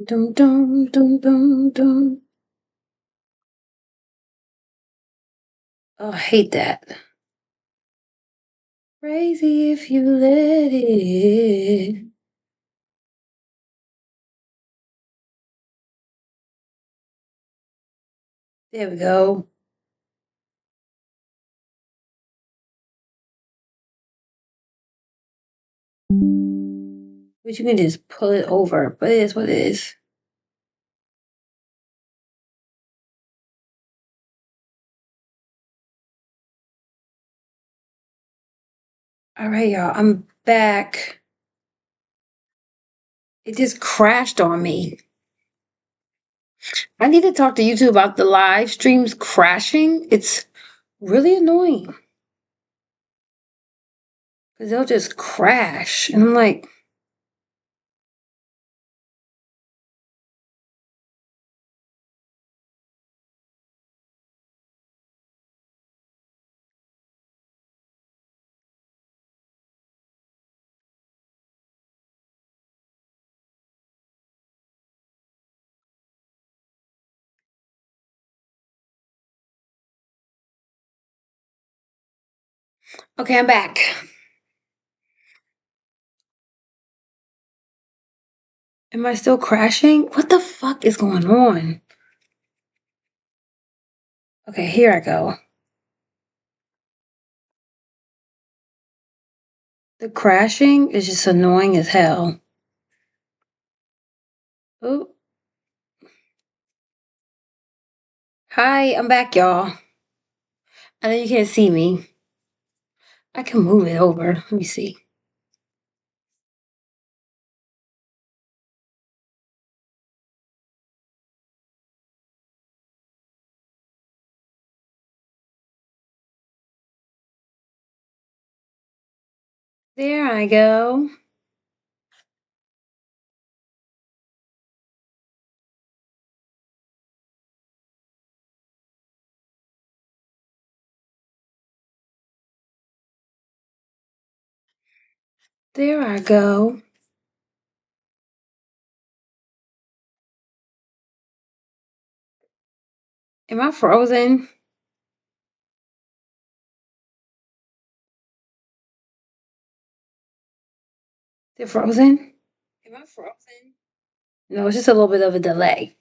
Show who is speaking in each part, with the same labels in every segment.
Speaker 1: Dum dum dum dum dum. Oh, I hate that. Crazy if you let it. There we go. But you can just pull it over. But it is what it is. All right, y'all. I'm back. It just crashed on me. I need to talk to YouTube about the live streams crashing. It's really annoying because they'll just crash. And I'm like, okay, I'm back. Am I still crashing? What the fuck is going on? Okay, here I go. The crashing is just annoying as hell. Oh. Hi, I'm back, y'all. I know you can't see me. I can move it over. Let me see. There I go. There I go. Am I frozen? Is it frozen? Am I frozen? No, it's just a little bit of a delay.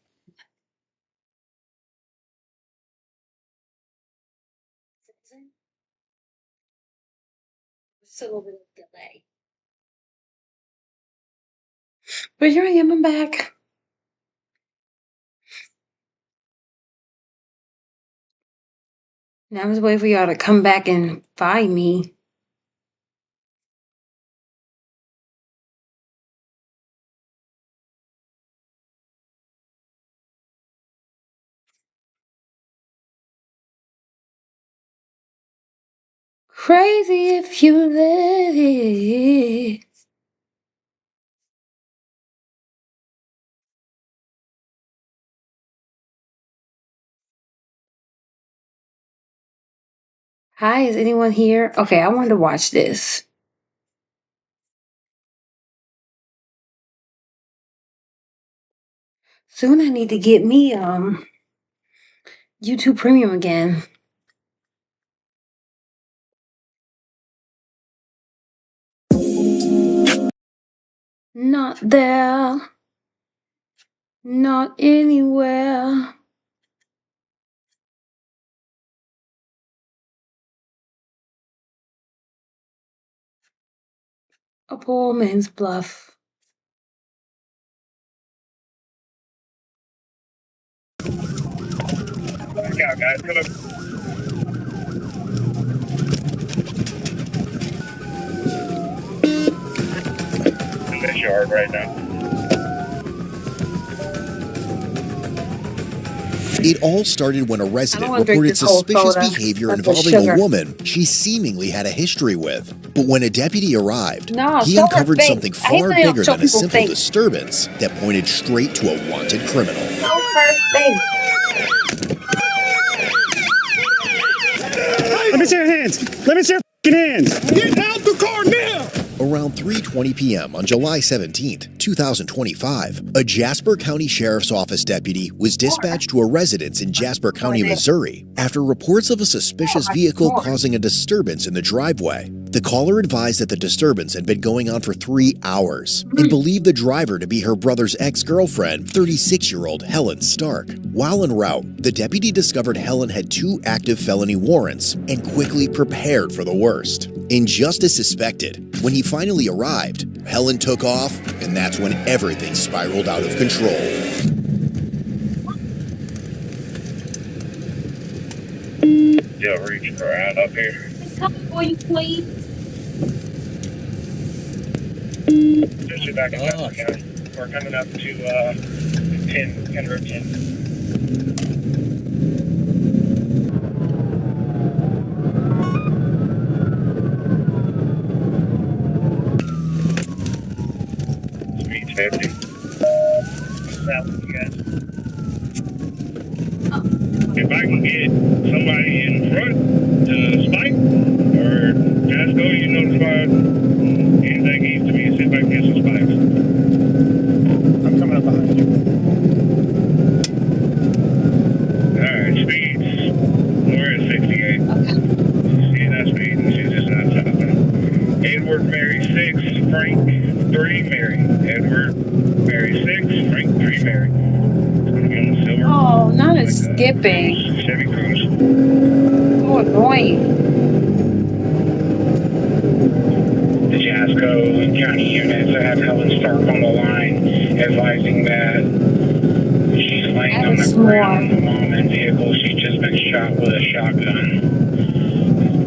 Speaker 1: Frozen? Just a little bit of a delay. But here I am, I'm back. Now I'm just waiting for y'all to come back and find me. Crazy if you let it. Hi, is anyone here? Okay, I wanted to watch this. Soon I need to get me YouTube Premium again. Not there. Not anywhere. A poor man's bluff.
Speaker 2: Back out, guys. Come up. In this yard right now.
Speaker 3: It all started when a resident reported suspicious behavior involving a woman she seemingly had a history with. But when a deputy arrived, he uncovered something far bigger than a simple disturbance that pointed straight to a wanted criminal. Let me see your hands. Let me see your hands.
Speaker 4: Get out the car now!
Speaker 3: A Around 3:20 p.m. on July 17, 2025, a Jasper County Sheriff's Office deputy was dispatched to a residence in Jasper County, Missouri, after reports of a suspicious vehicle causing a disturbance in the driveway. The caller advised that the disturbance had been going on for 3 hours and believed the driver to be her brother's ex-girlfriend, 36-year-old Helen Stark. While en route, the deputy discovered Helen had 2 active felony warrants and quickly prepared for the worst. And just as suspected, when he finally arrived, Helen took off, and that's when everything spiraled out of control.
Speaker 2: Yeah, reach around up here.
Speaker 1: Will you please?
Speaker 2: Just back in Jasper County. We're coming up to 10, County Road 10. Speed's 50. South of you guys. If I can get somebody in front to spike, or Jasco, you notify anything needs to be, see if I can get some spikes.
Speaker 4: I'm coming up behind you.
Speaker 2: Alright, speeds. We're at 68.
Speaker 1: Okay.
Speaker 2: See that speed, and she's just not stopping. Edward, Mary 6, Frank 3, Mary. Edward, Mary 6, Frank 3, Mary. It's gonna be on the silver.
Speaker 1: Oh, not a skipping.
Speaker 2: Chevy Cruze.
Speaker 1: So annoying.
Speaker 2: The Jasco County units have Helen Stark on the line, advising that she's laying on the ground in the mom and vehicle. She's just been shot with a shotgun.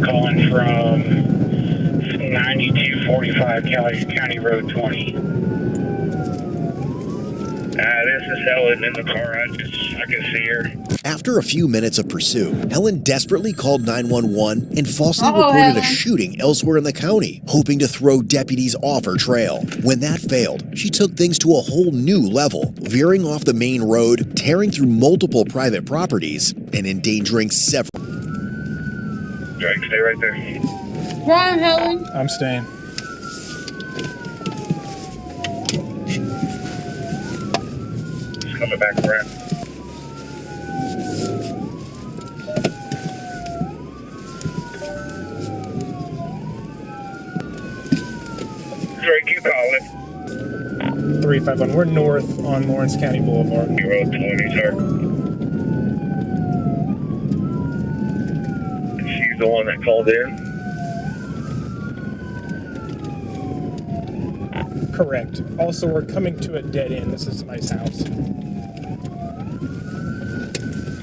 Speaker 2: Calling from 9245 County Road 20. This is Helen in the car. I can see her.
Speaker 3: After a few minutes of pursuit, Helen desperately called 911 and falsely reported a shooting elsewhere in the county, hoping to throw deputies off her trail. When that failed, she took things to a whole new level, veering off the main road, tearing through multiple private properties, and endangering several.
Speaker 2: Drake, stay right there.
Speaker 1: Run, Helen.
Speaker 4: I'm staying.
Speaker 2: Just coming back around. Drake, you call it.
Speaker 4: 351. We're north on Lawrence County Boulevard.
Speaker 2: Road 20, sir. She's the one that called in.
Speaker 4: Correct. Also, we're coming to a dead end. This is somebody's house.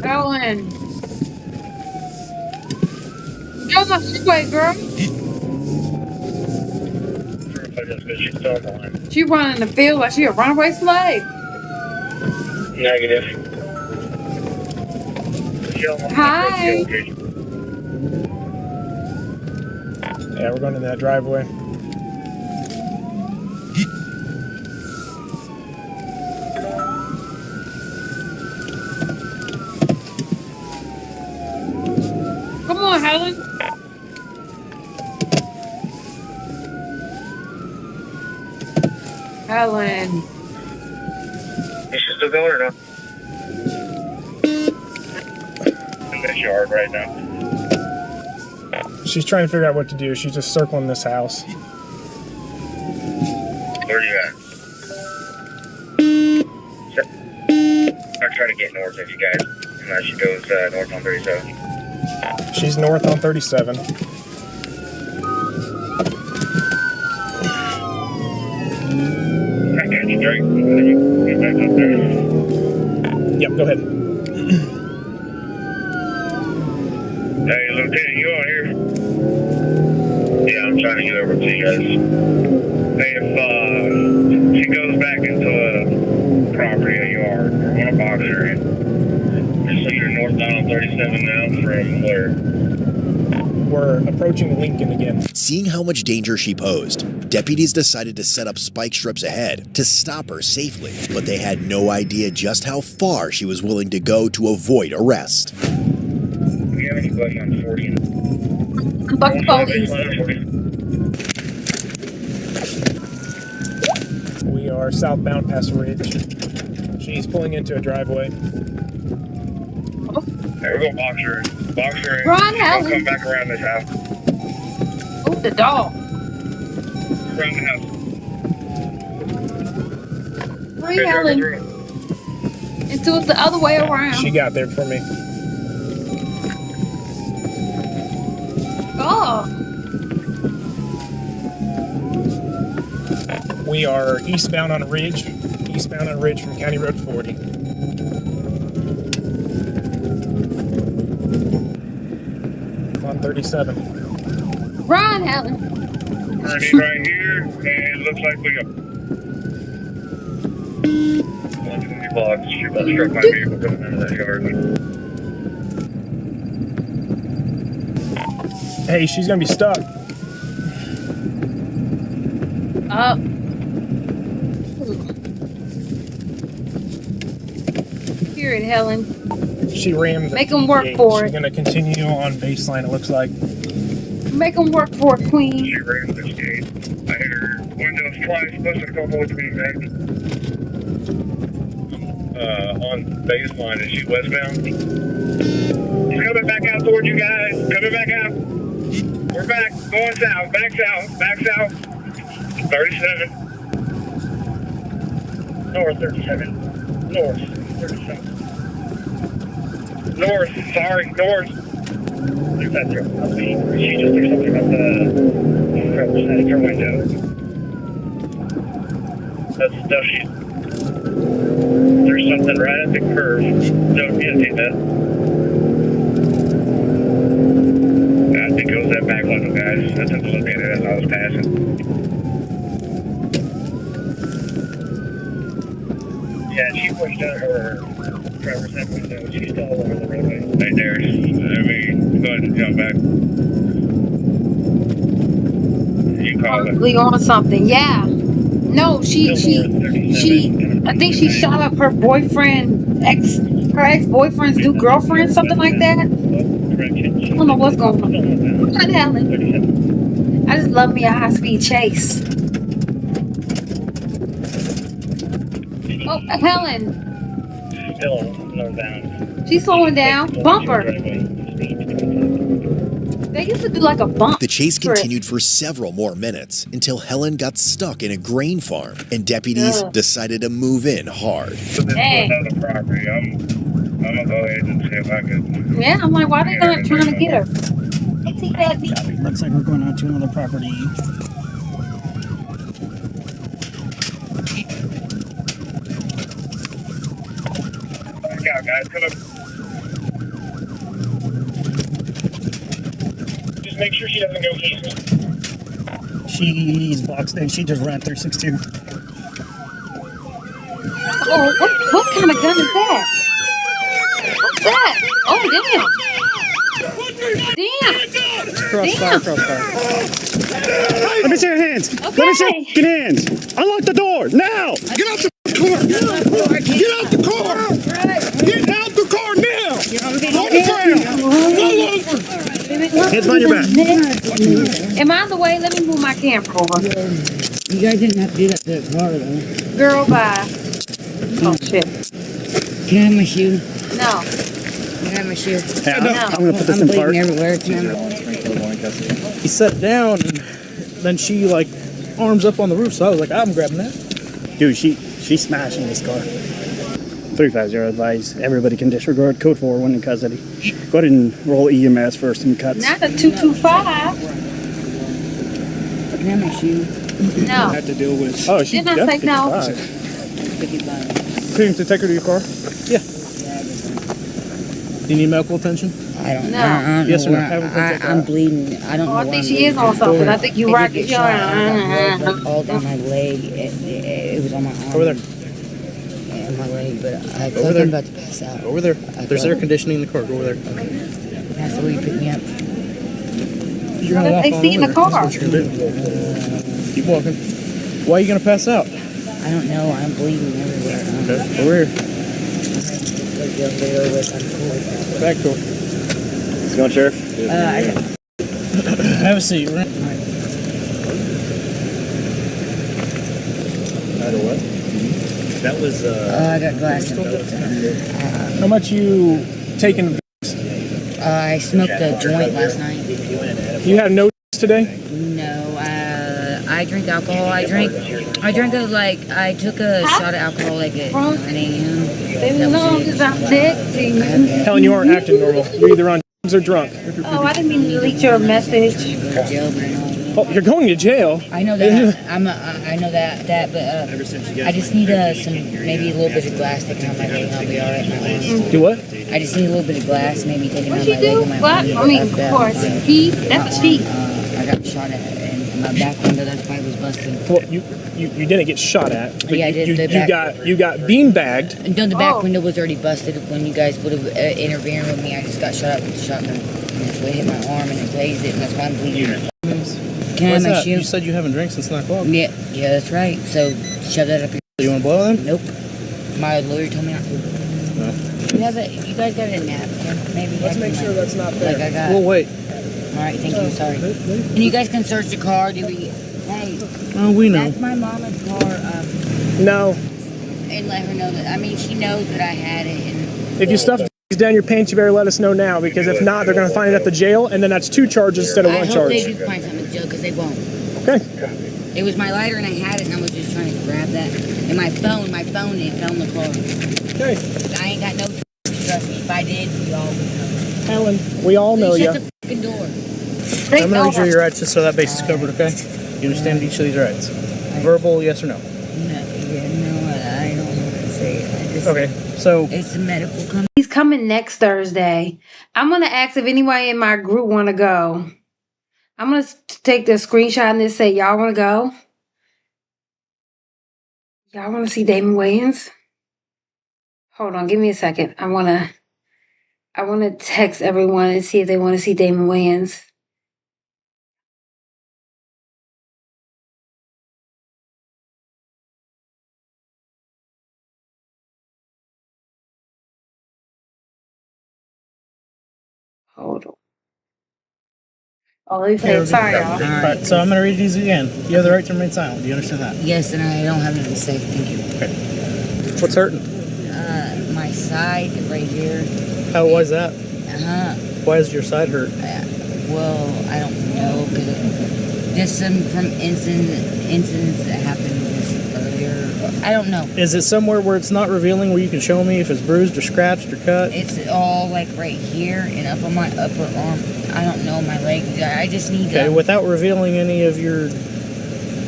Speaker 1: Helen. Get on my freeway, girl.
Speaker 2: She's still on the line.
Speaker 1: She running the field like she a runaway slave.
Speaker 2: Negative.
Speaker 1: Hi.
Speaker 4: Yeah, we're going in that driveway.
Speaker 1: Come on, Helen. Helen.
Speaker 2: Is she still going or no? In this yard right now.
Speaker 4: She's trying to figure out what to do. She's just circling this house.
Speaker 2: Where are you at? I'm trying to get north of you guys. And she goes north on 37.
Speaker 4: She's north on 37.
Speaker 2: I got you, Drake. You get back up there.
Speaker 4: Yep, go ahead.
Speaker 2: Hey, Lieutenant, you on here? Yeah, I'm trying to get over to you guys. Hey, if she goes back into a property, a yard, or one of box area, just so you're northbound on 37 now from where?
Speaker 4: We're approaching Lincoln again.
Speaker 3: Seeing how much danger she posed, deputies decided to set up spike strips ahead to stop her safely, but they had no idea just how far she was willing to go to avoid arrest.
Speaker 2: Do you have anybody on 40?
Speaker 1: Buck police.
Speaker 4: are southbound past Ridge. She's pulling into a driveway.
Speaker 2: There we go, Boxer. Boxer.
Speaker 1: Run, Helen.
Speaker 2: Come back around this house.
Speaker 1: Oh, the dog.
Speaker 2: Around the house.
Speaker 1: Free Helen. And do it the other way around.
Speaker 4: She got there for me.
Speaker 1: Oh.
Speaker 4: We are eastbound on Ridge. Eastbound on Ridge from County Road 40. On 37.
Speaker 1: Run, Helen.
Speaker 2: Turning right here, and it looks like we go. 120 blocks. She about struck my vehicle coming out of that yard.
Speaker 4: Hey, she's gonna be stuck.
Speaker 1: Up. Hear it, Helen.
Speaker 4: She rammed.
Speaker 1: Make 'em work for
Speaker 4: She's
Speaker 1: it.
Speaker 4: gonna continue on baseline, it looks like.
Speaker 1: Make them work for it, Queen.
Speaker 2: She ran this gate. I hit her windows twice, busted a couple with me back. On baseline, is she westbound? She's coming back out towards you guys. Coming back out. We're back. Going south. Back south. Back south. 37. North 37. North 37. North. Sorry. North. There's that truck. She just threw something up the driver's side of her window. That's she. There's something right at the curve. Don't get that. I think it was that back window, guys. I took a look at it as I was passing. Yeah, she pushed out her driver's side window. She's still all over the roadway. Right there. I mean, go ahead and jump back. You call it.
Speaker 1: Probably on something. Yeah. No, she. I think she shot up her boyfriend, her ex-boyfriend's new girlfriend, something like that. I don't know what's going on. Come on, Helen. I just love me a high-speed chase. Oh, Helen.
Speaker 2: Still northbound.
Speaker 1: She's slowing down. Bumper. They used to do like a bump.
Speaker 3: The chase continued for several more minutes until Helen got stuck in a grain farm and deputies decided to move in hard.
Speaker 2: So this is another property. I'm gonna go ahead and see if I can.
Speaker 1: Yeah, I'm like, why they not trying to get her? Let's see that.
Speaker 5: Looks like we're going out to another property.
Speaker 2: Back out, guys. Come up. Just make sure she doesn't go east.
Speaker 5: She's boxed in. She just ran 362.
Speaker 1: Oh, what kind of gun is that? What's that? Oh, damn. Damn.
Speaker 5: Crossfire, crossfire. Let me see your hands.
Speaker 1: Okay.
Speaker 5: Let me see your fucking hands. Unlock the door now.
Speaker 6: Get out the car! Get out the car! Get out the car now! On the ground! Roll over!
Speaker 5: Hands behind your back.
Speaker 1: Am I on the way? Let me move my camera over.
Speaker 7: You guys didn't have to do that to the car, though.
Speaker 1: Girl, bye. Oh, shit.
Speaker 7: Can I have my shoe?
Speaker 1: No.
Speaker 7: Can I have my shoe?
Speaker 5: Yeah,
Speaker 1: No.
Speaker 5: I'm gonna put this
Speaker 7: I'm
Speaker 5: in park.
Speaker 7: bleeding everywhere. Can I have
Speaker 4: He sat down and then she like arms up on the roof, so I was like, I'm grabbing that.
Speaker 5: Dude, she's smashing this car. 350 advise. Everybody can disregard code 4 in custody. Go ahead and roll EMS first and cuts.
Speaker 1: Not a 225.
Speaker 7: Can I have my shoe?
Speaker 1: No.
Speaker 4: Had to deal with. Oh, she
Speaker 1: Didn't I say no?
Speaker 7: 55.
Speaker 4: Couldn't to take her to your car? Yeah. Do you need medical attention?
Speaker 7: I don't
Speaker 1: No.
Speaker 7: know. I don't
Speaker 4: Yes
Speaker 7: know
Speaker 4: or no?
Speaker 7: where
Speaker 4: Have a quick
Speaker 7: I'm bleeding. I don't know
Speaker 1: Oh, I
Speaker 7: where
Speaker 1: think
Speaker 7: I'm
Speaker 1: she is
Speaker 7: bleeding.
Speaker 1: on something. I think you're right.
Speaker 7: Get shot. I got blood like all down my leg. It was on my arm.
Speaker 4: Over there.
Speaker 7: And my leg, but I feel
Speaker 4: Over
Speaker 7: like
Speaker 4: there.
Speaker 7: I'm about to pass out.
Speaker 4: Over there. There's air conditioning in the car. Go over there.
Speaker 7: That's the way you pick me up.
Speaker 4: You're
Speaker 1: What
Speaker 4: gonna
Speaker 1: if
Speaker 4: walk
Speaker 1: they
Speaker 4: on
Speaker 1: see in the
Speaker 4: over.
Speaker 1: car?
Speaker 4: That's what you're gonna do. Keep walking. Why are you gonna pass out?
Speaker 7: I don't know. I'm bleeding everywhere.
Speaker 4: Okay. Over here.
Speaker 7: Like the elevator with I'm cool.
Speaker 4: Back door.
Speaker 5: What's going, Sheriff?
Speaker 4: Have a seat. Right?
Speaker 5: Matter what?
Speaker 4: That was,
Speaker 7: I got glass.
Speaker 5: How much you taking?
Speaker 7: I smoked a joint last night.
Speaker 5: You have no today?
Speaker 7: No, I drink alcohol. I took a shot of alcohol like at 9 a.m.
Speaker 1: Baby, no, because I'm next to you.
Speaker 5: Helen, you aren't acting normal. You're either on or drunk.
Speaker 1: Oh, I didn't mean to delete your message.
Speaker 5: Oh, you're going to jail.
Speaker 7: I know that. I know that. But I just need maybe a little bit of glass taken out my leg. I'll be all right.
Speaker 5: Do what?
Speaker 7: I just need a little bit of glass, maybe taken out
Speaker 1: What
Speaker 7: my
Speaker 1: you
Speaker 7: leg.
Speaker 1: do?
Speaker 7: And my
Speaker 1: What?
Speaker 7: arm,
Speaker 1: I mean,
Speaker 7: like
Speaker 1: of
Speaker 7: that.
Speaker 1: course, sheep. That's a sheep.
Speaker 7: I got shot at, and my back window. That's why it was busted.
Speaker 5: Well, you didn't get shot at. But
Speaker 7: Yeah, I did.
Speaker 5: You got bean bagged.
Speaker 7: No, the back window was already busted when you guys would have intervened with me. I just got shot up with a shotgun. And that's what hit my arm and it glazed it, and that's why I'm bleeding. Can I have my shoe?
Speaker 4: You said you haven't drank since 9 o'clock.
Speaker 7: Yeah, that's right. So shove that up your.
Speaker 4: You want to blow them?
Speaker 7: Nope. My lawyer told me not to.
Speaker 4: No.
Speaker 7: You guys got a napkin? Maybe.
Speaker 5: Let's make sure that's not there.
Speaker 7: Like I got.
Speaker 4: We'll wait.
Speaker 7: All right, thank you. Sorry. And you guys can search the car. Hey.
Speaker 4: Oh, we know.
Speaker 7: That's my mama's car.
Speaker 5: No.
Speaker 7: And let her know that. I mean, she knows that I had it. And
Speaker 5: If you stuff down your pants, you better let us know now, because if not, they're going to find it at the jail, and then that's 2 charges instead of 1
Speaker 7: I hope
Speaker 5: charge.
Speaker 7: they do find something in jail because they won't.
Speaker 5: Okay.
Speaker 7: It was my lighter and I had it and I was just trying to grab that. And my phone, it fell in the car.
Speaker 5: Okay.
Speaker 7: I ain't got no trust me. If I did, y'all would know.
Speaker 5: Helen, we all know
Speaker 7: Please
Speaker 5: you.
Speaker 7: shut the fucking door.
Speaker 4: I'm going to read you your rights just so that base is covered, okay? You understand each of these rights? Verbal, yes or no?
Speaker 7: No, I don't know what to say.
Speaker 4: Okay, so
Speaker 7: It's a medical company.
Speaker 1: He's coming next Thursday. I'm gonna ask if anybody in my group want to go. I'm gonna take the screenshot and just say, y'all want to go? Y'all want to see Damon Wayans? Hold on, give me a second. I wanna text everyone and see if they want to see Damon Wayans. Hold on. Oh, let me say, sorry, y'all.
Speaker 4: all right, so I'm going to read these again. You have the right to remain silent. Do you understand that?
Speaker 7: Yes, and I don't have anything to say. Thank you.
Speaker 4: What's hurting?
Speaker 7: My side right here.
Speaker 4: How was that? Why does your side hurt?
Speaker 7: Well, I don't know because there's some from incidents that happened just earlier. I don't know.
Speaker 4: Is it somewhere where it's not revealing, where you can show me if it's bruised or scratched or cut?
Speaker 7: It's all like right here and up on my upper arm. I don't know my leg. I just need
Speaker 4: Okay, without revealing any of your...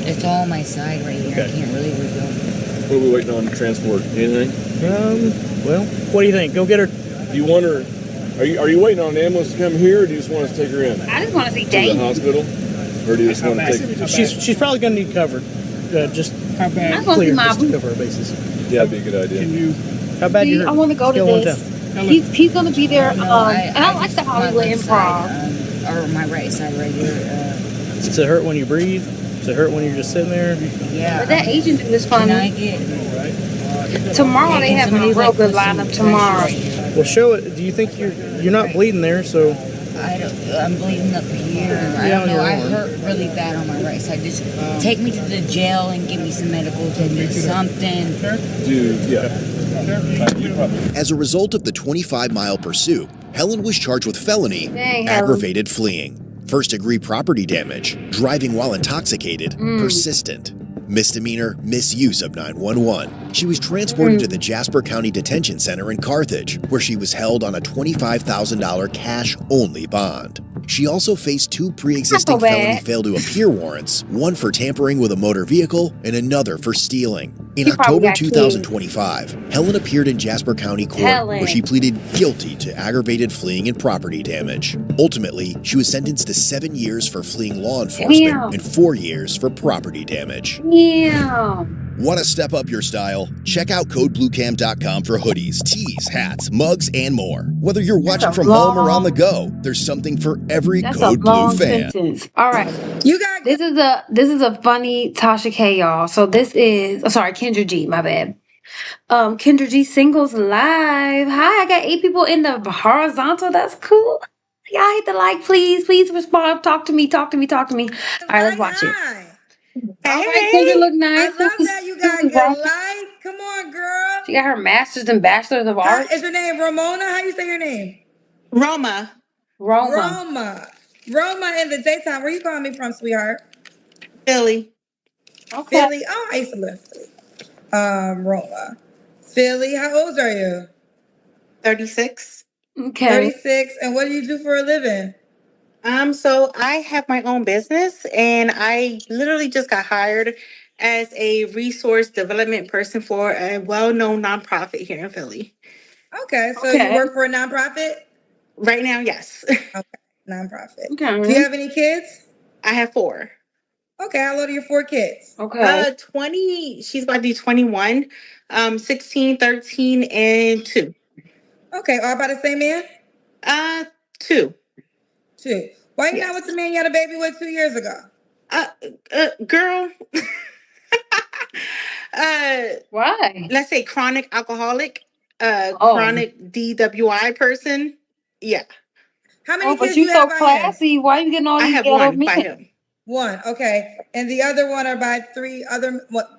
Speaker 7: It's all my side right here.
Speaker 4: Okay.
Speaker 7: I can't really reveal.
Speaker 8: What are we waiting on to transport? Anything?
Speaker 4: Well, what do you think? Go get her.
Speaker 8: Do you want her? Are you waiting on an ambulance to come here, or do you just want us to take her in
Speaker 1: I just want to see
Speaker 8: to the
Speaker 1: Damon.
Speaker 8: hospital, or do you just want to take her?
Speaker 4: She's probably going to need covered. Just
Speaker 1: I just want to see
Speaker 4: clear,
Speaker 1: my
Speaker 4: just to
Speaker 1: boo.
Speaker 4: cover her bases.
Speaker 8: Yeah, that'd be a good idea.
Speaker 4: How bad you
Speaker 1: See,
Speaker 4: hurt?
Speaker 1: I want to go to
Speaker 4: Scale 1 to
Speaker 1: this.
Speaker 4: 10.
Speaker 1: He's gonna be there. And I like
Speaker 7: just-
Speaker 1: the Hollywood
Speaker 7: my left
Speaker 1: Improv.
Speaker 7: side, or my right side right here.
Speaker 4: Does it hurt when you breathe? Does it hurt when you're just sitting there?
Speaker 7: Yeah.
Speaker 1: But that agent dude is
Speaker 7: Can I
Speaker 1: funny.
Speaker 7: get?
Speaker 1: Tomorrow they
Speaker 7: Can
Speaker 1: have a
Speaker 7: somebody,
Speaker 1: real
Speaker 7: like,
Speaker 1: good
Speaker 7: put some
Speaker 1: lineup
Speaker 7: pressure
Speaker 1: tomorrow.
Speaker 7: right here?
Speaker 4: Well, show it. Do you think you're not bleeding there? So
Speaker 7: I'm bleeding up here. I
Speaker 4: Yeah,
Speaker 7: don't know.
Speaker 4: on your
Speaker 7: I
Speaker 4: arm.
Speaker 7: hurt really bad on my right side. Just take me to the jail and give me some medical attention, something.
Speaker 3: As a result of the 25-mile pursuit, Helen was charged with felony,
Speaker 1: Dang, Helen.
Speaker 3: aggravated fleeing, first-degree property damage, driving while intoxicated, persistent, misdemeanor misuse of 911. She was transported to the Jasper County Detention Center in Carthage, where she was held on a $25,000 cash-only bond. She also faced 2 pre-existing
Speaker 1: Not so bad.
Speaker 3: felony fail-to-appear warrants, one for tampering with a motor vehicle and another for stealing. In
Speaker 1: She probably
Speaker 3: October
Speaker 1: got killed.
Speaker 3: 2025, Helen appeared in Jasper County Court,
Speaker 1: Helen.
Speaker 3: where she pleaded guilty to aggravated fleeing and property damage. Ultimately, she was sentenced to 7 years for fleeing law enforcement
Speaker 1: Damn.
Speaker 3: and 4 years for property damage.
Speaker 1: Yeah.
Speaker 3: Want to step up your style? Check out CodeBlueCam.com for hoodies, tees, hats, mugs, and more. Whether you're watching
Speaker 1: a
Speaker 3: from home or
Speaker 1: long-
Speaker 3: on the go, there's something for every
Speaker 1: That's
Speaker 3: Code
Speaker 1: a
Speaker 3: Blue
Speaker 1: long
Speaker 3: fan.
Speaker 1: sentence. All right.
Speaker 9: You got
Speaker 1: This is a funny Tasha K, y'all. So this is Kendra G, my bad. Kendra G singles live. Hi, I got 8 people in the horizontal. That's cool. Y'all hit the like, please. Please respond. Talk to me. All right, let's watch it. All right, Kendra look
Speaker 9: I
Speaker 1: nice.
Speaker 9: love that you guys get live. Come on, girl.
Speaker 1: She got her master's and bachelor's of arts.
Speaker 9: Is your name Ramona? How you say your name?
Speaker 10: Roma.
Speaker 9: Roma in the daytime. Where you calling me from, sweetheart?
Speaker 10: Philly.
Speaker 9: Okay. Philly. Oh, I used to live in Philly. Roma. Philly, how old are you?
Speaker 10: 36.
Speaker 1: Okay.
Speaker 9: 36. And what do you do for a living?
Speaker 10: So I have my own business, and I literally just got hired as a resource development person for a well-known nonprofit here in Philly.
Speaker 9: Okay, so you work for a nonprofit?
Speaker 10: Right now, yes.
Speaker 9: Okay, nonprofit.
Speaker 1: Okay.
Speaker 9: Do you have any kids?
Speaker 10: I have 4.
Speaker 9: Okay, how old are your 4 kids?
Speaker 1: Okay.
Speaker 10: 20, she's about to be 21, 16, 13, and 2.
Speaker 9: Okay, all by the same man?
Speaker 10: 2.
Speaker 9: 2. Why you not with the man you had a baby with 2 years ago?
Speaker 10: Girl.
Speaker 1: Why?
Speaker 10: Let's say chronic alcoholic, chronic DWI person. Yeah.
Speaker 9: How many
Speaker 1: but
Speaker 9: kids
Speaker 1: you
Speaker 9: you
Speaker 1: so
Speaker 9: have by him?
Speaker 1: classy. Why you getting all
Speaker 10: I
Speaker 1: these
Speaker 10: have
Speaker 1: ghetto
Speaker 10: 1
Speaker 1: men?
Speaker 10: by him.
Speaker 9: 1, okay. And the other one are by 3 other, what?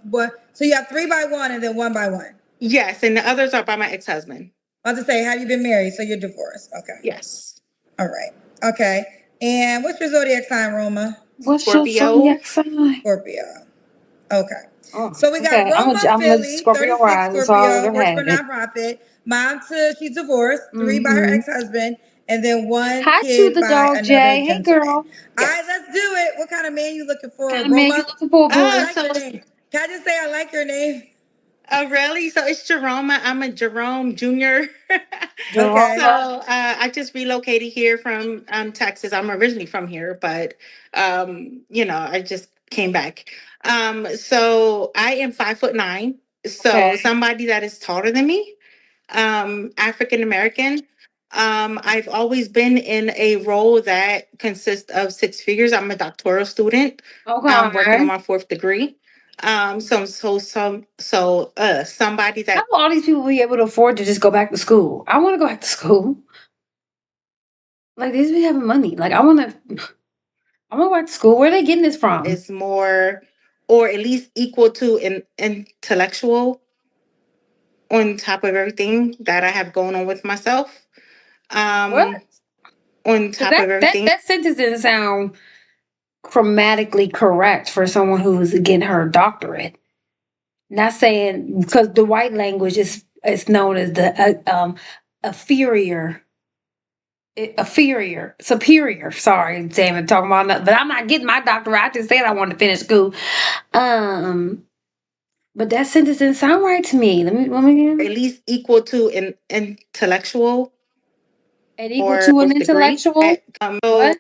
Speaker 9: So you have 3 by 1 and then 1 by 1?
Speaker 10: Yes, and the others are by my ex-husband.
Speaker 9: I was to say, have you been married? So you're divorced. Okay.
Speaker 10: Yes.
Speaker 9: All right. Okay. And what's your zodiac sign, Roma?
Speaker 1: What's
Speaker 10: Scorpio.
Speaker 1: your zodiac sign?
Speaker 9: Scorpio. Okay.
Speaker 1: Oh,
Speaker 9: So we got
Speaker 1: okay.
Speaker 9: Roma
Speaker 1: I'm a
Speaker 9: Philly,
Speaker 1: Scorpio
Speaker 9: 36
Speaker 1: rising, so I
Speaker 9: Scorpio,
Speaker 1: would
Speaker 9: works
Speaker 1: have
Speaker 9: for
Speaker 1: it.
Speaker 9: nonprofit. Mom to she's divorced, 3 by her ex-husband, and then 1
Speaker 1: Hi,
Speaker 9: kid
Speaker 1: the
Speaker 9: by
Speaker 1: dog,
Speaker 9: another
Speaker 1: Jay. Hey,
Speaker 9: gentleman.
Speaker 1: girl.
Speaker 9: All right, let's do it. What kind of man you looking for,
Speaker 1: What kind of man you
Speaker 9: Roma?
Speaker 1: looking for, boo?
Speaker 9: I like your name. Can I just say I like your name?
Speaker 10: Oh, really? So it's Jerome. I'm a Jerome Jr.
Speaker 9: Okay.
Speaker 10: So I just relocated here from Texas. I'm originally from here, but I just came back. So I am 5'9". So
Speaker 1: Okay.
Speaker 10: somebody that is taller than me, African American. I've always been in a role that consists of 6 figures. I'm a doctoral student. I'm working on my 4th degree. Somebody that
Speaker 1: How will all these people be able to afford to just go back to school? I want to go back to school. Like these be having money. Like I want to go back to school. Where are they getting this from?
Speaker 10: is more, or at least equal to, an intellectual on top of everything that I have going on with myself.
Speaker 1: What?
Speaker 10: On top of everything.
Speaker 1: That sentence didn't sound grammatically correct for someone who's getting her doctorate. Not saying because the white language is known as the superior. Sorry, damn it, talking about nothing. But I'm not getting my doctorate. I just said I wanted to finish school. But that sentence didn't sound right to me. Let me
Speaker 10: At least equal to an intellectual.
Speaker 1: And equal to an intellectual.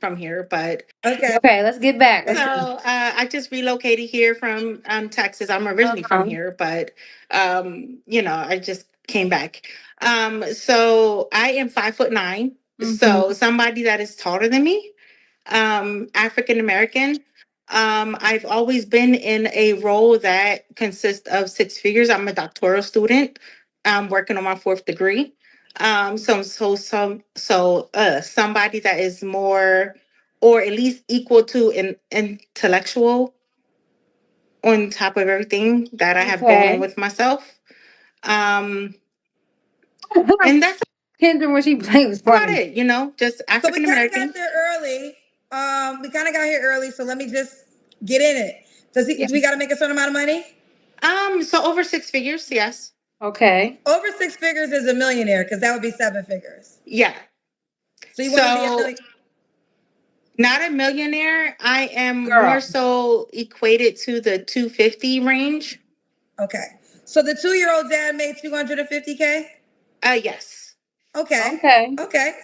Speaker 10: From here, but
Speaker 1: okay, let's get back.
Speaker 10: So I just relocated here from Texas. I'm originally from here, but I just came back. So I am 5'9". So somebody that is taller than me, African American. I've always been in a role that consists of 6 figures. I'm a doctoral student. I'm working on my 4th degree. Somebody that is more, or at least equal to, an intellectual on top of everything that I have going on with myself. And that's
Speaker 1: Kendra, when she played was funny.
Speaker 10: It, just African American.
Speaker 9: So we kind of got there early. We kind of got here early, so let me just get in it. Do we got to make a certain amount of money?
Speaker 10: So over 6 figures, yes.
Speaker 1: Okay.
Speaker 9: Over 6 figures is a millionaire, because that would be 7 figures.
Speaker 10: Yeah.
Speaker 9: So you want to be a millionaire?
Speaker 10: Not a millionaire. I am more so equated to the 250 range.
Speaker 9: Okay. So the 2-year-old dad made $250K?
Speaker 10: Yes.
Speaker 9: Okay.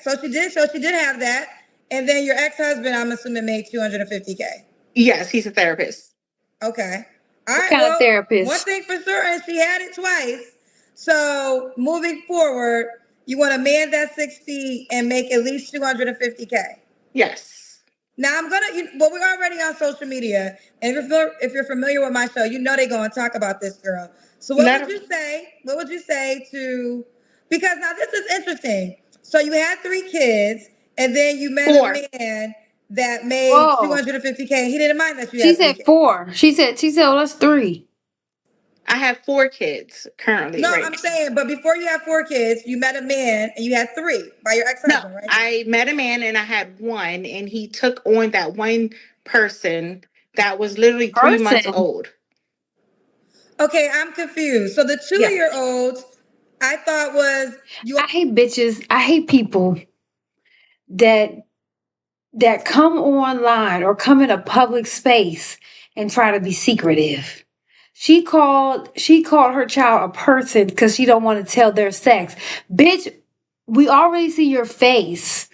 Speaker 9: So she did have that. And then your ex-husband, I'm assuming, made $250K.
Speaker 10: Yes, he's a therapist.
Speaker 9: Okay. All right.
Speaker 1: What kind of therapist?
Speaker 9: One thing for certain, she had it twice. So moving forward, you want to man that 6 feet and make at least $250K.
Speaker 10: Yes.
Speaker 9: Now we're already on social media, and if you're familiar with my show, they're going to talk about this girl. So what would you say? What would you say to? Because now this is interesting. So you had 3 kids, and then you met a man that made $250K. He didn't mind that you.
Speaker 1: She said 4. She said, well, that's 3.
Speaker 10: I have 4 kids currently.
Speaker 9: No,
Speaker 10: Right
Speaker 9: I'm
Speaker 10: now.
Speaker 9: saying, but before you had 4 kids, you met a man and you had 3 by your
Speaker 10: No,
Speaker 9: ex-husband, right?
Speaker 10: I met a man and I had 1, and he took on that one person that was literally 3 months
Speaker 1: Person.
Speaker 10: old.
Speaker 9: Okay, I'm confused. So the
Speaker 1: Yes.
Speaker 9: 2-year-old, I thought was you.
Speaker 1: I hate bitches. I hate people that come online or come in a public space and try to be secretive. She called her child a person because she don't want to tell their sex. Bitch, we already see your face.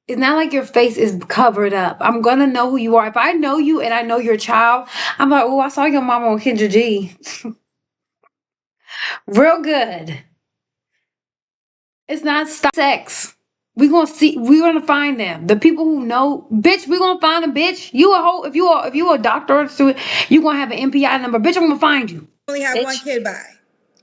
Speaker 1: It's not like your face is covered up. I'm gonna know who you are. If I know you and I know your child, I'm like, oh, I saw your mama on Kendra G. Real good. It's not sex. We're gonna find them. The people who know, bitch, we're gonna find them, bitch. You a hoe, if you a doctor or student, you gonna have an MPI number. Bitch, I'm gonna find you.
Speaker 9: Only have
Speaker 1: Bitch.
Speaker 9: 1 kid by.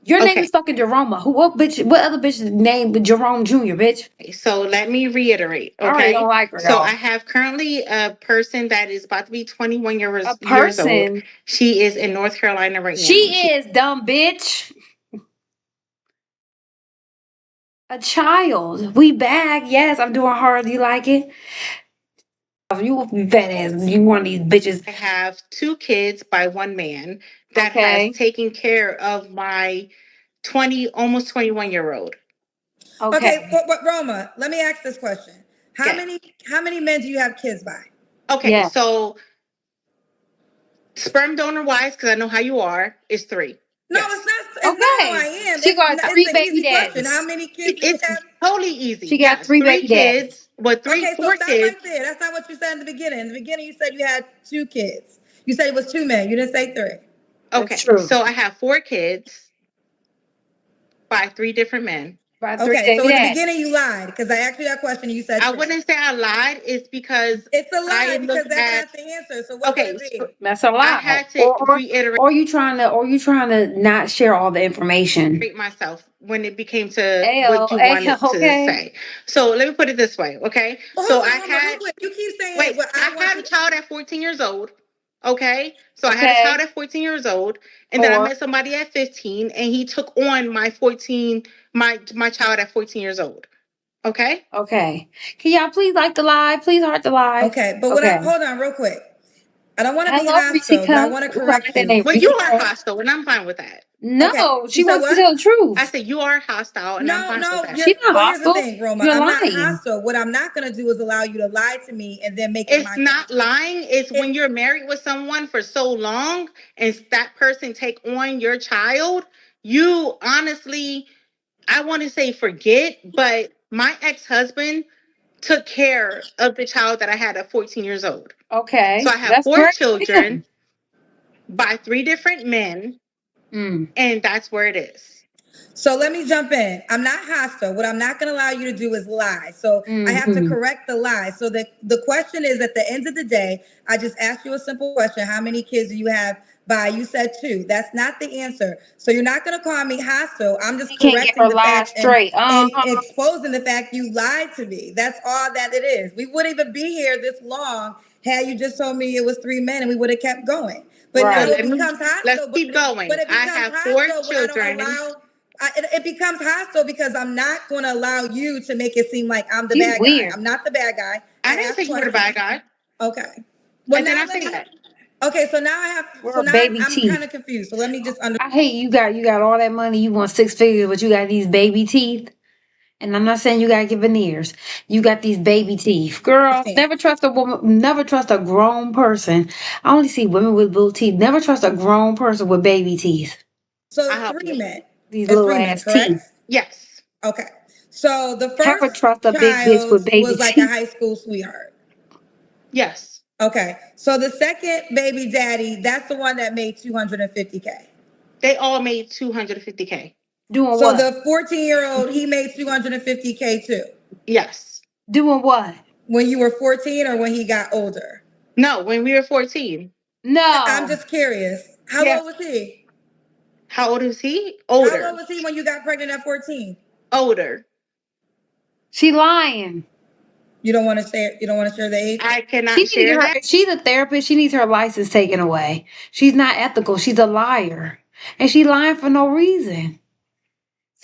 Speaker 1: Your name is fucking Jerome. What other bitch name Jerome Jr., bitch?
Speaker 10: So let me reiterate.
Speaker 1: I already
Speaker 10: Okay.
Speaker 1: don't like her,
Speaker 10: So
Speaker 1: y'all.
Speaker 10: I have currently a person that is about to be 21 years old.
Speaker 1: Person.
Speaker 10: She is in North Carolina right now.
Speaker 1: She is dumb bitch. A child. We back. Yes, I'm doing hard. Do you like it? You fat ass. You one of these bitches.
Speaker 10: I have 2 kids by 1 man that has taken care of my almost 21-year-old.
Speaker 9: Okay, but Roma, let me ask this question. How many men do you have kids by?
Speaker 10: Okay, so sperm donor wise, because I know how you are, is 3.
Speaker 9: No, it's not how I am.
Speaker 1: She got 3
Speaker 9: an
Speaker 1: baby
Speaker 9: easy question.
Speaker 1: daddies.
Speaker 9: How many kids do you have?
Speaker 10: Totally easy.
Speaker 1: She got 3 baby
Speaker 10: kids. But 4
Speaker 9: Okay, so stop
Speaker 10: kids.
Speaker 9: right there. That's not what you said in the beginning. In the beginning, you said you had 2 kids. You said it was 2 men. You didn't say 3.
Speaker 10: Okay, so I have 4 kids by 3 different men.
Speaker 9: Okay, so in the beginning you lied because I asked you that question and you said
Speaker 10: I wouldn't say I lied. It's because
Speaker 9: it's a lie because that's not the answer. So what would it be?
Speaker 1: That's a lie.
Speaker 10: I had to reiterate
Speaker 1: or you trying to not share all the information.
Speaker 10: myself when it became to what you wanted to say. So let me put it this way, okay?
Speaker 9: Well,
Speaker 10: so
Speaker 9: hold on,
Speaker 10: I had
Speaker 9: you keep saying
Speaker 10: I had a child at 14 years old. Okay, so I had a child at 14 years old, and then I met somebody at 15, and he took on my child at 14 years old. Okay.
Speaker 1: Okay. Can y'all please like the live? Please heart the live.
Speaker 9: Okay, but hold on, real quick. I don't want to be
Speaker 1: Hello,
Speaker 9: hostile, but I want to correct you.
Speaker 10: But you are hostile, and I'm fine with that.
Speaker 1: No, she wants to tell the truth.
Speaker 10: I said you are hostile, and I'm fine with that.
Speaker 1: She's not hostile.
Speaker 9: Here's the thing, Roma. I'm not hostile. What I'm not going to do is allow you to lie to me and then make it my
Speaker 10: not lying. It's when you're married with someone for so long and that person take on your child, you honestly, I want to say forget, but my ex-husband took care of the child that I had at 14 years old.
Speaker 1: Okay.
Speaker 10: So I have 4 children by 3 different men. And that's where it is.
Speaker 9: So let me jump in. I'm not hostile. What I'm not going to allow you to do is lie. So I have to correct the lie. So the question is, at the end of the day, I just asked you a simple question. How many kids do you have by? You said 2. That's not the answer. So you're not going to call me hostile. I'm just correcting the fact and exposing the fact you lied to me. That's all that it is. We wouldn't even be here this long had you just told me it was 3 men and we would have kept going. But now it becomes hostile.
Speaker 10: Let's keep going.
Speaker 9: But it becomes
Speaker 10: I have 4 children.
Speaker 9: It becomes hostile because I'm not going to allow you to make it seem like I'm the bad guy. I'm not the bad guy.
Speaker 10: I didn't say you were the bad guy.
Speaker 9: Okay. Well,
Speaker 10: now I say that.
Speaker 9: Okay, so now I have. So now I'm kind of confused. So let me just
Speaker 1: I hate you got all that money. You want 6 figures, but you got these baby teeth. And I'm not saying you gotta get veneers. You got these baby teeth. Girl, never trust a woman, never trust a grown person. I only see women with little teeth. Never trust a grown person with baby teeth.
Speaker 9: So 3 men.
Speaker 1: These little ass teeth.
Speaker 10: Yes.
Speaker 9: Okay. So the first
Speaker 1: never trust a big bitch with baby
Speaker 9: was like
Speaker 1: teeth.
Speaker 9: a high school sweetheart.
Speaker 10: Yes.
Speaker 9: Okay. So the second baby daddy, that's the one that made $250K.
Speaker 10: They all made $250K.
Speaker 1: Doing
Speaker 9: so
Speaker 1: what?
Speaker 9: So the 14-year-old, he made $250K too.
Speaker 10: Yes.
Speaker 1: Doing what?
Speaker 9: When you were 14 or when he got older?
Speaker 10: No, when we were 14.
Speaker 1: No.
Speaker 9: I'm just curious. How old was he?
Speaker 10: How old is he? Older.
Speaker 9: How old was he when you got pregnant at 14?
Speaker 10: Older.
Speaker 1: She lying.
Speaker 9: You don't want to say it? You don't want to share the age?
Speaker 10: I cannot share that.
Speaker 1: She's a therapist. She needs her license taken away. She's not ethical. She's a liar. and she lying for no reason.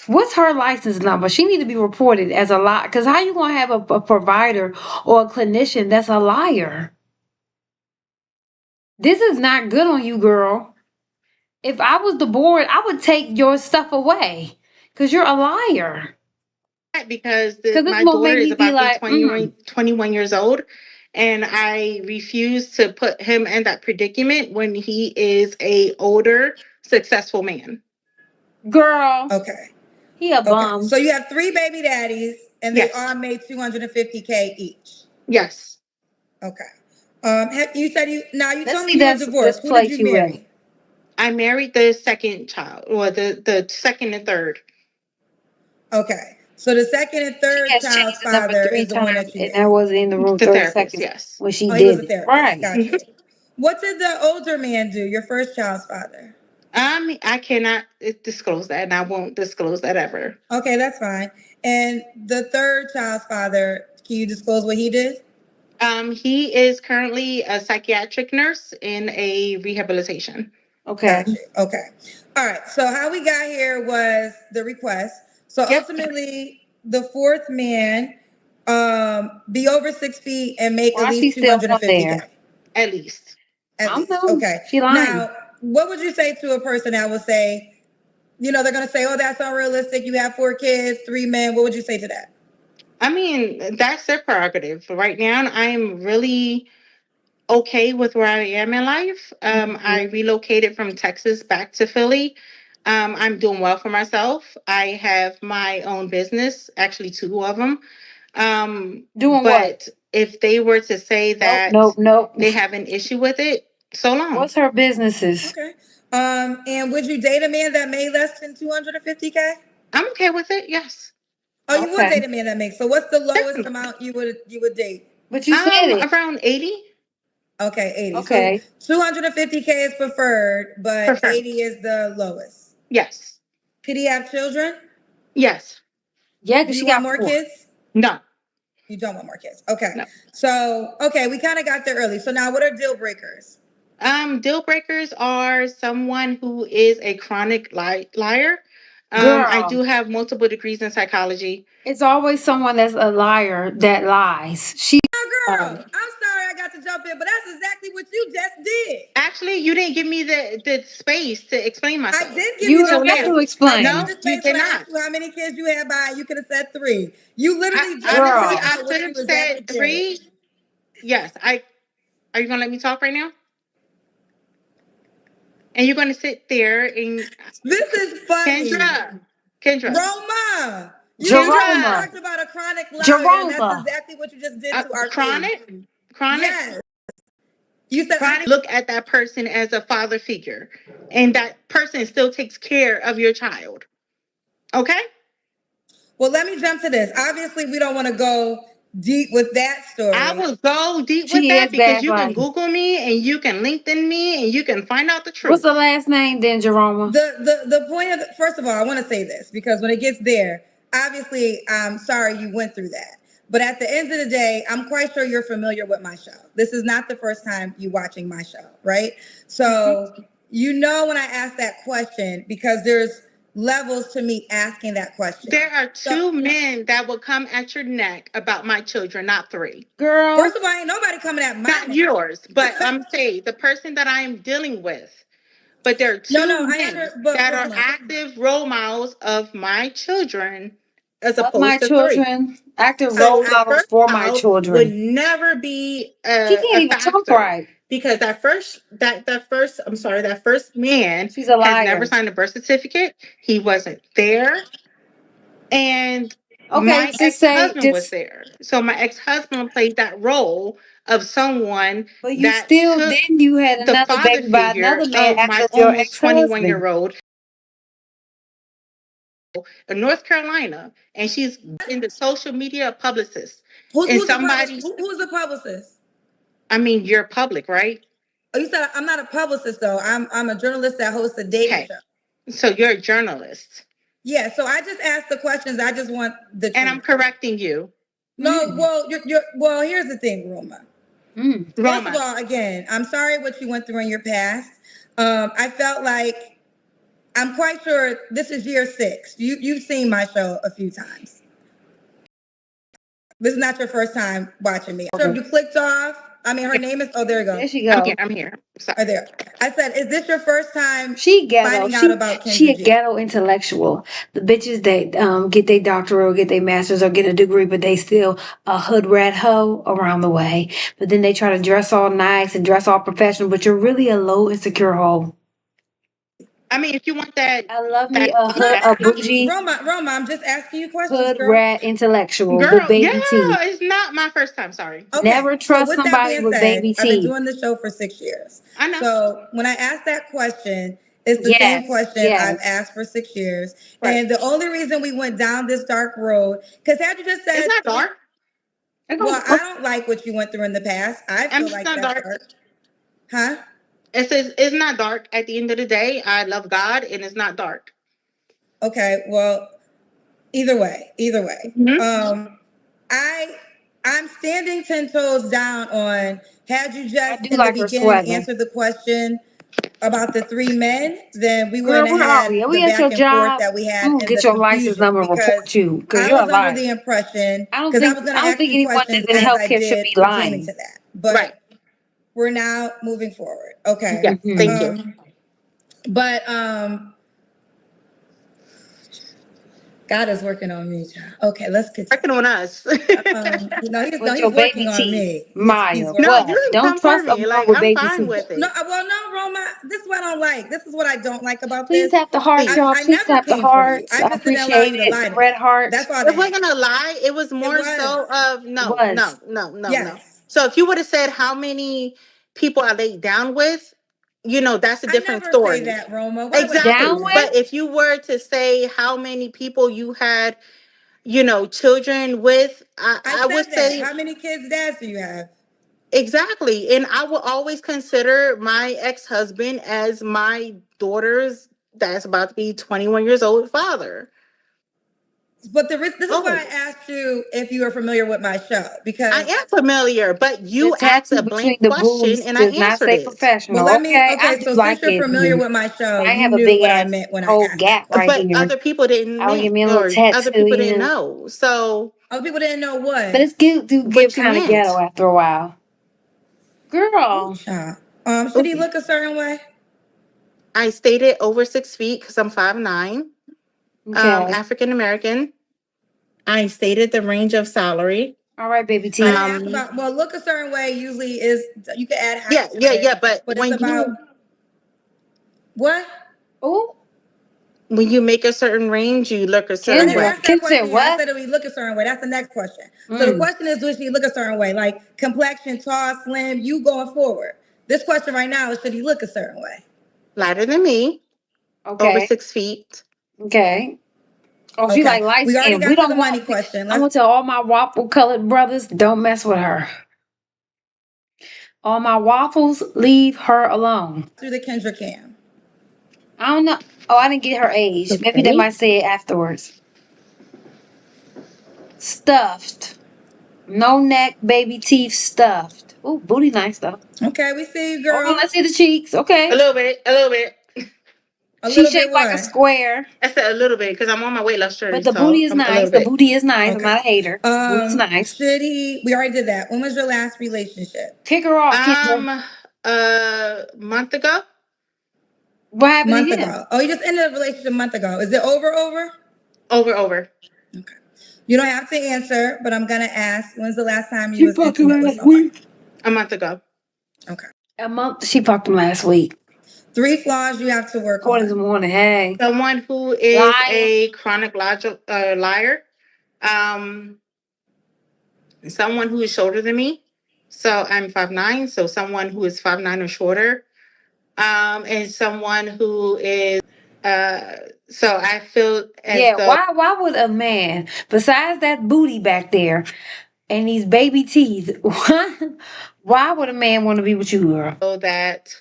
Speaker 1: What's her license number? She need to be reported as a lie. Because how you gonna have a provider or a clinician that's a liar? This is not good on you, girl. If I was the board, I would take your stuff away because you're a liar.
Speaker 10: Because
Speaker 1: Because this
Speaker 10: my
Speaker 1: won't
Speaker 10: daughter
Speaker 1: make
Speaker 10: is
Speaker 1: me be
Speaker 10: about to be
Speaker 1: like,
Speaker 10: 21 years old, and I refuse to put him in that predicament when he is a older, successful man.
Speaker 1: girl,
Speaker 9: Okay.
Speaker 1: he a bum.
Speaker 9: So you have 3 baby daddies, and they
Speaker 10: Yes.
Speaker 9: all made $250K each.
Speaker 10: Yes.
Speaker 9: Okay. You said you
Speaker 1: Let's
Speaker 9: told me
Speaker 1: see
Speaker 9: you were
Speaker 1: this
Speaker 9: divorced. Who did
Speaker 1: place
Speaker 9: you
Speaker 1: you
Speaker 9: marry?
Speaker 1: in.
Speaker 10: I married the second child, or the second and third.
Speaker 9: Okay. So the second and third
Speaker 1: She has
Speaker 9: child's
Speaker 1: changed the number
Speaker 9: father
Speaker 1: 3
Speaker 9: is the one
Speaker 1: times,
Speaker 9: that you
Speaker 1: and that
Speaker 9: married.
Speaker 1: was in the room
Speaker 10: The
Speaker 1: 30
Speaker 10: therapist,
Speaker 1: seconds
Speaker 10: yes.
Speaker 1: when she
Speaker 9: Oh,
Speaker 1: did
Speaker 9: he was a
Speaker 1: it.
Speaker 9: therapist.
Speaker 1: Right.
Speaker 9: Gotcha. What did the older man do? Your first child's father.
Speaker 10: I cannot disclose that, and I won't disclose that ever.
Speaker 9: Okay, that's fine. And the third child's father, can you disclose what he did?
Speaker 10: He is currently a psychiatric nurse in a rehabilitation.
Speaker 9: Okay. Gotcha. Okay. All right. So how we got here was the request. So
Speaker 10: Yep.
Speaker 9: ultimately, the fourth man, be over 6 feet and make
Speaker 1: Why
Speaker 9: at
Speaker 1: she
Speaker 9: least
Speaker 1: still on
Speaker 9: 250K.
Speaker 1: there?
Speaker 10: At least.
Speaker 9: At least.
Speaker 1: know.
Speaker 9: Okay.
Speaker 1: She lying.
Speaker 9: Now, what would you say to a person that would say, they're gonna say, "Oh, that's unrealistic. You have 4 kids, 3 men." What would you say to that?
Speaker 10: I mean, that's their prerogative. Right now, I'm really okay with where I am in life. I relocated from Texas back to Philly. I'm doing well for myself. I have my own business, actually 2 of them.
Speaker 1: Doing
Speaker 10: but
Speaker 1: what?
Speaker 10: if they were to say that
Speaker 1: Nope.
Speaker 10: they have an issue with it, so long.
Speaker 1: What's her businesses?
Speaker 9: Okay. And would you date a man that made less than 250K?
Speaker 10: I'm okay with it. Yes.
Speaker 9: Oh, you would
Speaker 1: Okay.
Speaker 9: date a man that makes. So what's the lowest
Speaker 10: Definitely.
Speaker 9: amount you would date?
Speaker 1: But you said it.
Speaker 10: Around 80.
Speaker 9: Okay, 80.
Speaker 1: Okay.
Speaker 9: So 250K is preferred, but
Speaker 10: Preferred.
Speaker 9: 80 is the lowest.
Speaker 10: Yes.
Speaker 9: Could he have children?
Speaker 10: Yes.
Speaker 1: Yeah,
Speaker 9: Do
Speaker 1: because
Speaker 9: you
Speaker 1: she
Speaker 9: want
Speaker 1: got
Speaker 9: more
Speaker 1: 4.
Speaker 9: kids?
Speaker 10: No.
Speaker 9: You don't want more kids. Okay.
Speaker 10: No.
Speaker 9: So, okay, we kind of got there early. So now what are deal breakers?
Speaker 10: Deal breakers are someone who is a chronic liar.
Speaker 1: Girl.
Speaker 10: I do have multiple degrees in psychology.
Speaker 1: It's always someone that's a liar that lies. She.
Speaker 9: Girl, I'm sorry I got to jump in, but that's exactly what you just did.
Speaker 10: Actually, you didn't give me the space to explain myself.
Speaker 9: I did give you the
Speaker 1: have
Speaker 9: space.
Speaker 1: to explain.
Speaker 9: I gave
Speaker 10: No,
Speaker 9: you the
Speaker 10: you
Speaker 9: space
Speaker 10: did
Speaker 9: when I
Speaker 10: not.
Speaker 9: asked you how many kids you had by. You could have said 3. You literally just
Speaker 10: Honestly,
Speaker 9: said
Speaker 10: I
Speaker 9: what
Speaker 10: should
Speaker 9: you
Speaker 10: have
Speaker 9: was
Speaker 10: said
Speaker 9: actually
Speaker 10: 3. Yes, are you gonna let me talk right now? And you're gonna sit there and
Speaker 9: This is funny.
Speaker 10: Kendra.
Speaker 9: Roma. You
Speaker 1: Jeroma.
Speaker 9: talked about a chronic liar, and that's
Speaker 1: Jeroma.
Speaker 9: exactly what you just did to our
Speaker 10: Chronic.
Speaker 9: kids.
Speaker 10: Chronic.
Speaker 9: Yes. You said
Speaker 10: Chronic. Look at that person as a father figure, and that person still takes care of your child. Okay.
Speaker 9: Well, let me jump to this. Obviously, we don't want to go deep with that story.
Speaker 10: I will go deep
Speaker 1: She
Speaker 10: with that
Speaker 1: is
Speaker 10: because you can
Speaker 1: gaslighting.
Speaker 10: Google me and you can LinkedIn me and you can find out the truth.
Speaker 1: What's the last name then, Jeroma?
Speaker 9: The point of first of all, I want to say this because when it gets there, obviously, I'm sorry you went through that. But at the end of the day, I'm quite sure you're familiar with my show. This is not the first time you watching my show, right? So you know when I ask that question because there's levels to me asking that question.
Speaker 10: There are 2 men that will come at your neck about my children, not 3.
Speaker 1: Girl.
Speaker 9: First of all, ain't nobody coming at my
Speaker 10: Not
Speaker 9: neck.
Speaker 10: yours, but I'm saying the person that I am dealing with. But there are 2 men that are active role models of my children as
Speaker 1: Of
Speaker 10: opposed
Speaker 1: my
Speaker 10: to
Speaker 1: children.
Speaker 10: 3.
Speaker 1: Active
Speaker 10: So
Speaker 1: role models for my
Speaker 10: would
Speaker 1: children.
Speaker 10: never be
Speaker 1: She can't
Speaker 10: a
Speaker 1: even talk
Speaker 10: factor
Speaker 1: right.
Speaker 10: because that first man
Speaker 1: She's a
Speaker 10: has never
Speaker 1: liar.
Speaker 10: signed a birth certificate. He wasn't there, and
Speaker 1: Okay,
Speaker 10: my
Speaker 1: just say
Speaker 10: ex-husband was there. So my ex-husband played that role of someone
Speaker 1: but you
Speaker 10: that
Speaker 1: still
Speaker 10: took
Speaker 1: then you had
Speaker 10: the
Speaker 1: another
Speaker 10: father
Speaker 1: baby by
Speaker 10: figure
Speaker 1: another man
Speaker 10: of my
Speaker 1: after your
Speaker 10: almost
Speaker 1: ex-husband.
Speaker 10: 21-year-old in North Carolina, and she's in the social media publicist.
Speaker 9: Who's the publicist?
Speaker 10: I mean, you're public, right?
Speaker 9: Oh, you said I'm not a publicist though. I'm a journalist that hosts a dating show.
Speaker 10: So you're a journalist.
Speaker 9: Yeah. So I just asked the questions. I just want the truth.
Speaker 10: And I'm correcting you.
Speaker 9: No, well, well. Here's the thing, Roma. First of all, again, I'm sorry what you went through in your past. I felt like I'm quite sure this is year 6. You've seen my show a few times. This is not your first time watching me. So you clicked off. I mean, her name is. Oh, there you go.
Speaker 1: There she go.
Speaker 10: I'm here. Sorry.
Speaker 9: Right there. I said, is this your first time
Speaker 1: She ghetto.
Speaker 9: finding out about Kendra
Speaker 1: She a
Speaker 9: G?
Speaker 1: ghetto intellectual. The bitches that get their doctorate or get their masters or get a degree, but they still a hood rat hoe around the way. But then they try to dress all nice and dress all professional, but you're really a low insecure hoe.
Speaker 10: I mean, if you want that,
Speaker 1: I love me a bougie
Speaker 9: Roma, I'm just asking you questions,
Speaker 1: hood
Speaker 9: girl.
Speaker 1: rat intellectual
Speaker 10: girl,
Speaker 1: with baby teeth.
Speaker 10: it's not my first time. Sorry.
Speaker 9: Okay.
Speaker 1: Never trust
Speaker 9: with that
Speaker 1: somebody
Speaker 9: being
Speaker 1: with
Speaker 9: said,
Speaker 1: baby
Speaker 9: I've been
Speaker 1: teeth.
Speaker 9: doing the show for 6 years.
Speaker 10: I know.
Speaker 9: So when I asked that question, it's the same question I've asked for 6 years.
Speaker 1: Right.
Speaker 9: And the only reason we went down this dark road, because had you just said
Speaker 10: It's not dark.
Speaker 9: Well, I don't like what you went through in the past. I feel like that's dark. Huh?
Speaker 10: It's not dark. At the end of the day, I love God, and it's not dark.
Speaker 9: Okay, well, either way.
Speaker 10: Mm-hmm.
Speaker 9: I'm standing 10 toes down on had you just in
Speaker 1: like
Speaker 9: the beginning answered the question about the 3 men, then we wouldn't have had
Speaker 1: Are
Speaker 9: the
Speaker 1: we at
Speaker 9: back
Speaker 1: your
Speaker 9: and
Speaker 1: job?
Speaker 9: forth that we had.
Speaker 1: I'm gonna get your license number and report you because
Speaker 9: I
Speaker 1: you're
Speaker 9: was
Speaker 1: a liar.
Speaker 9: under the impression
Speaker 1: I don't
Speaker 9: because I
Speaker 1: think
Speaker 9: was going to ask you
Speaker 1: anyone
Speaker 9: questions
Speaker 1: that's in
Speaker 9: as I
Speaker 1: healthcare should
Speaker 9: did
Speaker 1: be
Speaker 9: pertaining
Speaker 1: lying.
Speaker 9: to that. But
Speaker 10: Right.
Speaker 9: we're now moving forward. Okay.
Speaker 10: Yes, thank you.
Speaker 9: But God is working on me, child. Okay, let's continue.
Speaker 10: Working on us.
Speaker 9: He's working on me.
Speaker 1: Maya,
Speaker 10: No, you
Speaker 1: don't trust
Speaker 10: me.
Speaker 1: a
Speaker 10: Like,
Speaker 1: with
Speaker 10: I'm
Speaker 1: baby
Speaker 10: fine
Speaker 1: teeth.
Speaker 10: with it.
Speaker 9: No, Roma, this is what I don't like. This is what I don't like about
Speaker 1: Please
Speaker 9: this.
Speaker 1: tap the heart, y'all.
Speaker 9: I
Speaker 1: Please
Speaker 9: never
Speaker 1: tap the
Speaker 9: came for you.
Speaker 1: hearts.
Speaker 9: I
Speaker 1: I
Speaker 9: just didn't allow
Speaker 1: appreciate
Speaker 9: you to
Speaker 1: it.
Speaker 9: lie
Speaker 1: The
Speaker 9: to
Speaker 1: red
Speaker 9: me.
Speaker 1: heart.
Speaker 9: That's all
Speaker 10: It
Speaker 9: that.
Speaker 10: wasn't a lie. It was more
Speaker 9: was.
Speaker 10: so of no.
Speaker 9: Yes.
Speaker 10: So if you would have said how many people I laid down with, that's a different
Speaker 9: I never
Speaker 10: story.
Speaker 9: say that, Roma. Why would I
Speaker 10: Exactly.
Speaker 1: Down
Speaker 9: say
Speaker 1: with?
Speaker 9: that?
Speaker 10: But if you were to say how many people you had, children with, I would
Speaker 9: said
Speaker 10: say
Speaker 9: that. How many kids' dads do you have?
Speaker 10: exactly. And I will always consider my ex-husband as my daughter's that's about to be 21 years old father.
Speaker 9: But this is why I asked you if you are familiar with my show, because
Speaker 10: I am familiar, but you
Speaker 1: The
Speaker 10: asked
Speaker 1: tattoo
Speaker 10: a
Speaker 1: between
Speaker 10: blank
Speaker 1: the
Speaker 10: question
Speaker 1: boobs
Speaker 10: and I
Speaker 1: does not
Speaker 10: answered
Speaker 1: say
Speaker 10: it.
Speaker 1: professional.
Speaker 9: Well, let me.
Speaker 1: I
Speaker 9: Okay,
Speaker 1: do
Speaker 9: so
Speaker 1: like
Speaker 9: since you're
Speaker 1: it.
Speaker 9: familiar with my show,
Speaker 1: I
Speaker 9: you
Speaker 1: have a
Speaker 9: knew
Speaker 1: big
Speaker 9: what I
Speaker 1: ass
Speaker 9: meant when I
Speaker 1: whole
Speaker 9: asked
Speaker 1: gap
Speaker 9: that.
Speaker 1: right
Speaker 10: But
Speaker 1: here.
Speaker 10: other people didn't
Speaker 1: I'll give me a little
Speaker 10: or
Speaker 1: tattoo.
Speaker 10: other people didn't know. So
Speaker 9: Other people didn't know what.
Speaker 1: But it's good to
Speaker 10: What
Speaker 1: give
Speaker 10: you
Speaker 1: kind of
Speaker 10: meant.
Speaker 1: ghetto after a while. Girl.
Speaker 9: Should he look a certain way?
Speaker 10: I stated over 6 feet because I'm 5'9".
Speaker 1: Okay.
Speaker 10: African American. I stated the range of salary.
Speaker 1: All right, baby T.
Speaker 9: Look a certain way usually is you can add height.
Speaker 10: Yeah. But when
Speaker 9: it's about what?
Speaker 1: Oh.
Speaker 10: When you make a certain range, you look a certain way.
Speaker 9: I said we look a certain way. That's the next question. So the question is, does he look a certain way? Like complexion, tall, slim, you going forward. This question right now is, should he look a certain way?
Speaker 10: Lighter than me.
Speaker 1: Okay.
Speaker 10: Over 6 feet.
Speaker 1: Okay. Oh, she like light skin.
Speaker 9: We already got to the money question.
Speaker 1: I'm gonna tell all my waffle colored brothers, don't mess with her. All my waffles, leave her alone.
Speaker 9: Through the Kendra cam.
Speaker 1: I don't know. Oh, I didn't get her age. Okay. Maybe they might say it afterwards. Stuffed. No neck, baby teeth stuffed. Ooh, booty nice though.
Speaker 9: Okay, we see you, girl.
Speaker 1: Oh, let's see the cheeks. Okay.
Speaker 10: A little bit.
Speaker 1: She shaped like a square.
Speaker 10: I said a little bit because I'm on my weight loss journey.
Speaker 1: But the booty is nice. The booty is nice. Okay. I'm not a hater. Booty's nice.
Speaker 9: Should he? We already did that. When was your last relationship?
Speaker 1: Kick her off.
Speaker 10: A month ago.
Speaker 1: What happened?
Speaker 9: Month ago. Oh, you just ended a relationship a month ago. Is it over?
Speaker 10: Over.
Speaker 9: Okay. You don't have to answer, but I'm gonna ask. When's the last time you was intimate with someone?
Speaker 10: A month ago.
Speaker 9: Okay.
Speaker 1: A month. She fucked him last week.
Speaker 9: 3 flaws you have to work
Speaker 1: on. In the morning. Hey.
Speaker 10: Someone who is a chronic liar. Someone who is shorter than me. So I'm 5'9". So someone who is 5'9" or shorter. And someone who is so I feel as though
Speaker 1: why would a man, besides that booty back there and these baby teeth, why would a man want to be with you, girl?
Speaker 10: So that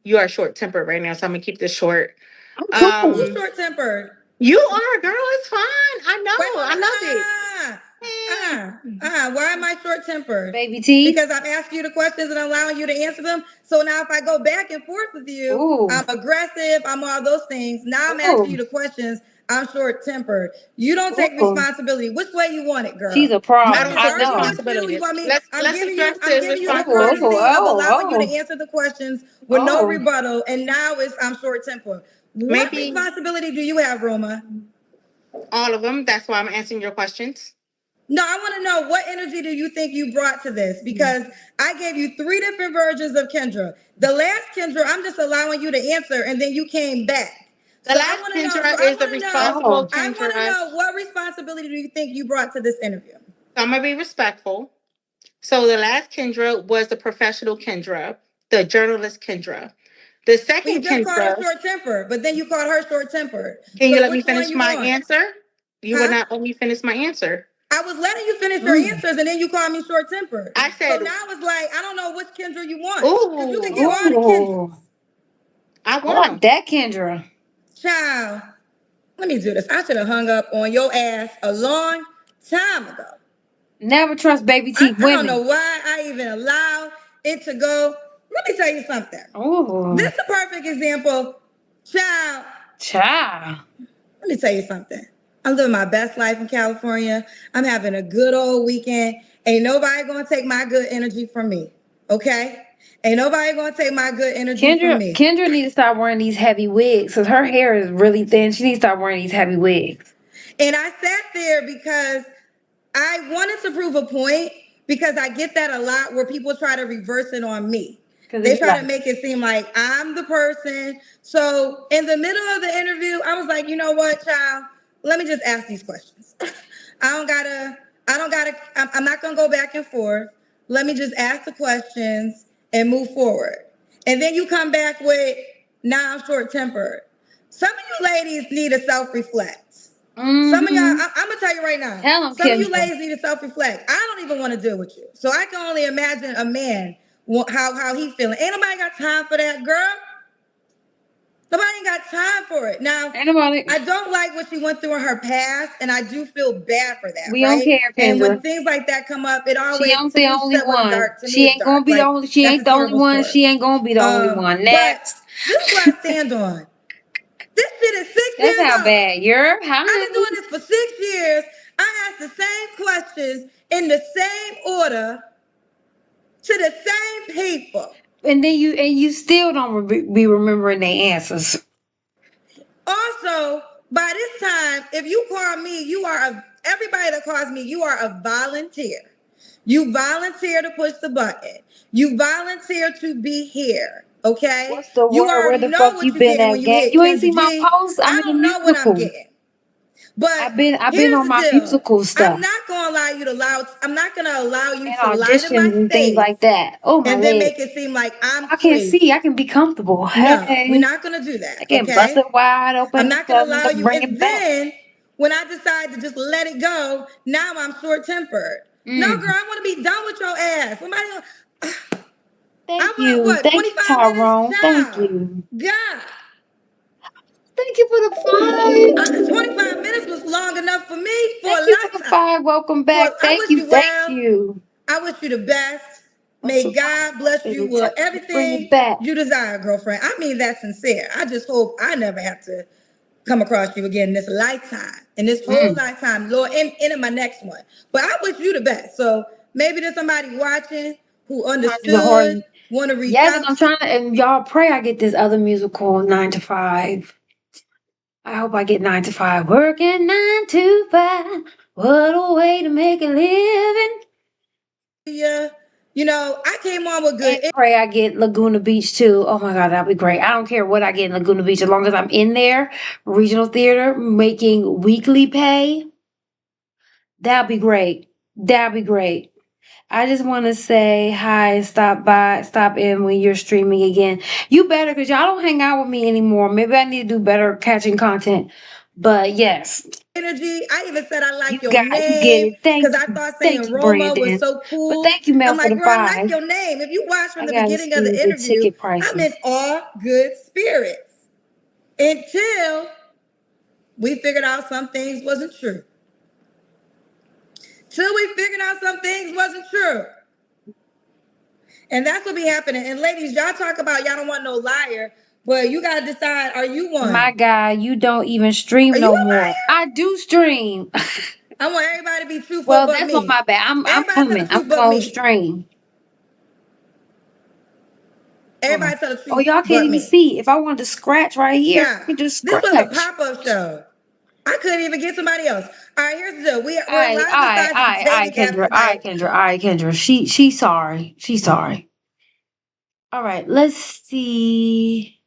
Speaker 10: you are short tempered right now, so I'm gonna keep this short.
Speaker 9: Who's short tempered?
Speaker 10: You are, girl. It's fine. I know. I love it.
Speaker 9: Why am I short tempered?
Speaker 1: Baby T.
Speaker 9: Because I'm asking you the questions and allowing you to answer them. So now if I go back and forth with you,
Speaker 1: Ooh.
Speaker 9: I'm aggressive, I'm all those things. Now I'm asking you the questions. I'm short tempered. You don't take responsibility. Which way you want it, girl?
Speaker 1: She's a
Speaker 9: You
Speaker 1: problem.
Speaker 9: want me to
Speaker 10: I
Speaker 9: argue
Speaker 10: know.
Speaker 9: with you? You want me?
Speaker 10: Let's
Speaker 9: I'm giving
Speaker 10: address
Speaker 9: you
Speaker 10: the
Speaker 9: the
Speaker 10: responsibility.
Speaker 9: courtesy of allowing you
Speaker 1: Oh.
Speaker 9: to answer the questions with no
Speaker 1: Oh.
Speaker 9: rebuttal, and now I'm short tempered. What
Speaker 10: Maybe-
Speaker 9: responsibility do you have, Roma?
Speaker 10: All of them. That's why I'm answering your questions.
Speaker 9: No, I want to know what energy do you think you brought to this? Because I gave you 3 different versions of Kendra. The last Kendra, I'm just allowing you to answer, and then you came back.
Speaker 10: The last Kendra is the responsible
Speaker 9: I want to
Speaker 10: Kendra.
Speaker 9: know what responsibility do you think you brought to this interview?
Speaker 10: I'm gonna be respectful. So the last Kendra was the professional Kendra, the journalist Kendra. The second
Speaker 9: You just called her
Speaker 10: Kendra.
Speaker 9: short tempered, but then you called her short tempered.
Speaker 10: Can you
Speaker 9: So
Speaker 10: let me
Speaker 9: which one
Speaker 10: finish
Speaker 9: you
Speaker 10: my
Speaker 9: want?
Speaker 10: answer? You
Speaker 9: Huh?
Speaker 10: would not let me finish my answer.
Speaker 9: I was letting you finish your answers, and then you called me short tempered.
Speaker 10: I said-
Speaker 9: So now it's like I don't know which Kendra you want.
Speaker 10: Ooh.
Speaker 9: Because you can give all the Kendras.
Speaker 10: I
Speaker 1: I
Speaker 10: want
Speaker 1: like
Speaker 10: them.
Speaker 1: that Kendra.
Speaker 9: Child, let me do this. I should have hung up on your ass a long time ago.
Speaker 1: Never trust Baby T
Speaker 9: I
Speaker 1: women.
Speaker 9: don't know why I even allowed it to go. Let me tell you something.
Speaker 1: Oh.
Speaker 9: This is a perfect example. Child, let me tell you something. I'm living my best life in California. I'm having a good old weekend. Ain't nobody gonna take my good energy from me. Okay? Ain't nobody gonna take my good energy from me.
Speaker 1: Kendra needs to stop wearing these heavy wigs because her hair is really thin. She needs to stop wearing these heavy wigs.
Speaker 9: And I sat there because I wanted to prove a point, because I get that a lot where people try to reverse it on me. They try to make it seem like I'm the person. So in the middle of the interview, I was like, you know what, child? Let me just ask these questions. I'm not gonna go back and forth. Let me just ask the questions and move forward. And then you come back with, now I'm short tempered. Some of you ladies need to self-reflect. Some of y'all, I'm gonna tell you right now. Some of you ladies need to self-reflect. I don't even want to deal with you. So I can only imagine a man, how he feeling. Ain't nobody got time for that, girl. Nobody ain't got time for it. Now, I don't like what she went through in her past, and I do feel bad for that.
Speaker 1: We don't care,
Speaker 9: And when
Speaker 1: Kendra.
Speaker 9: things like that come up, it always
Speaker 1: She ain't the only one.
Speaker 9: She ain't
Speaker 1: gonna be the only. She ain't the only one. She ain't gonna be the only one. Next.
Speaker 9: This is what I stand on. This shit is 6 years
Speaker 1: That's how
Speaker 9: old.
Speaker 1: bad you're.
Speaker 9: I've been doing this for 6 years. I asked the same questions in the same order to the same people.
Speaker 1: And then you still don't be remembering their answers.
Speaker 9: Also, by this time, if you call me, everybody that calls me, you are a volunteer. You volunteer to push the button. You volunteer to be here. Okay?
Speaker 1: What's the
Speaker 9: You
Speaker 1: word? Where
Speaker 9: already
Speaker 1: the
Speaker 9: know
Speaker 1: fuck
Speaker 9: what
Speaker 1: you
Speaker 9: you're
Speaker 1: been
Speaker 9: getting
Speaker 1: at,
Speaker 9: when you
Speaker 1: gang?
Speaker 9: hit
Speaker 1: You ain't
Speaker 9: Kendra
Speaker 1: see my
Speaker 9: G.
Speaker 1: post?
Speaker 9: I don't know what I'm getting. But
Speaker 1: I've been
Speaker 9: here's
Speaker 1: on
Speaker 9: the
Speaker 1: my
Speaker 9: deal.
Speaker 1: musical stuff.
Speaker 9: I'm not gonna allow you to I'm not gonna allow you
Speaker 1: and
Speaker 9: to lie to my
Speaker 1: auditions and things
Speaker 9: face
Speaker 1: like that. Oh my
Speaker 9: and then
Speaker 1: leg.
Speaker 9: make it seem like I'm
Speaker 1: I can't
Speaker 9: crazy.
Speaker 1: see. I can be comfortable.
Speaker 9: No,
Speaker 1: Hey,
Speaker 9: we're not gonna do that.
Speaker 1: I get
Speaker 9: Okay?
Speaker 1: busted wide open.
Speaker 9: I'm not gonna
Speaker 1: and
Speaker 9: allow you.
Speaker 1: bring it
Speaker 9: And
Speaker 1: back.
Speaker 9: then when I decide to just let it go, now I'm short tempered. No, girl, I want to be done with your ass.
Speaker 1: Thank you. Thank you,
Speaker 9: 25
Speaker 1: Tyrone.
Speaker 9: minutes?
Speaker 1: Thank
Speaker 9: Child.
Speaker 1: you.
Speaker 9: God.
Speaker 1: Thank you for the 5.
Speaker 9: 25 minutes was long enough for me for
Speaker 1: Thank
Speaker 9: a
Speaker 1: you for the
Speaker 9: lifetime.
Speaker 1: 5. Welcome back.
Speaker 9: I
Speaker 1: Thank
Speaker 9: wish
Speaker 1: you.
Speaker 9: you
Speaker 1: Thank
Speaker 9: well.
Speaker 1: you.
Speaker 9: I wish you the best. May God bless you with
Speaker 1: Bring
Speaker 9: everything
Speaker 1: it back.
Speaker 9: you desire, girlfriend. I mean that sincere. I just hope I never have to come across you again this lifetime, in this whole lifetime, Lord, and in my next one. But I wish you the best. So maybe there's somebody watching who understood, want to reach
Speaker 1: Yes,
Speaker 9: out.
Speaker 1: and I'm trying to, and y'all pray I get this other musical 9 to 5. I hope I get 9 to 5. Working 9 to 5. What a way to make a living.
Speaker 9: Yeah. You know, I came on with good.
Speaker 1: And pray I get Laguna Beach too. Oh my God, that'd be great. I don't care what I get in Laguna Beach as long as I'm in there, regional theater, making weekly pay. That'd be great. That'd be great. I just want to say hi, stop in when you're streaming again. You better, because y'all don't hang out with me anymore. Maybe I need to do better catching content. But yes.
Speaker 9: Energy. I even said I like your
Speaker 1: You get
Speaker 9: name
Speaker 1: it. Thank
Speaker 9: because I
Speaker 1: you.
Speaker 9: thought
Speaker 1: Thank
Speaker 9: saying
Speaker 1: you,
Speaker 9: Roma was
Speaker 1: Brandon.
Speaker 9: so cool.
Speaker 1: But thank you, Mel,
Speaker 9: I'm
Speaker 1: for
Speaker 9: like,
Speaker 1: the
Speaker 9: girl, I
Speaker 1: 5.
Speaker 9: like your name. If you watch from
Speaker 1: I
Speaker 9: the
Speaker 1: gotta
Speaker 9: beginning of
Speaker 1: see
Speaker 9: the
Speaker 1: the
Speaker 9: interview,
Speaker 1: ticket prices.
Speaker 9: I'm in all good spirits until we figured out some things wasn't true. till we figured out some things wasn't true. And that's what be happening. And ladies, y'all talk about y'all don't want no liar, but you gotta decide, are you one?
Speaker 1: My guy, you don't even stream no more. I do stream.
Speaker 9: I want everybody to be truthful.
Speaker 1: Well,
Speaker 9: but
Speaker 1: that's
Speaker 9: me.
Speaker 1: not my bad. I'm coming. I'm gonna stream.
Speaker 9: Everybody tell the truth.
Speaker 1: Oh, y'all can't even see. If I wanted to scratch right here,
Speaker 9: Yeah.
Speaker 1: I could just
Speaker 9: This
Speaker 1: scratch.
Speaker 9: was a pop-up show. I couldn't even get somebody else. All right, here's the deal. We're
Speaker 1: All right, Kendra. She's sorry. She's sorry. All right, let's see.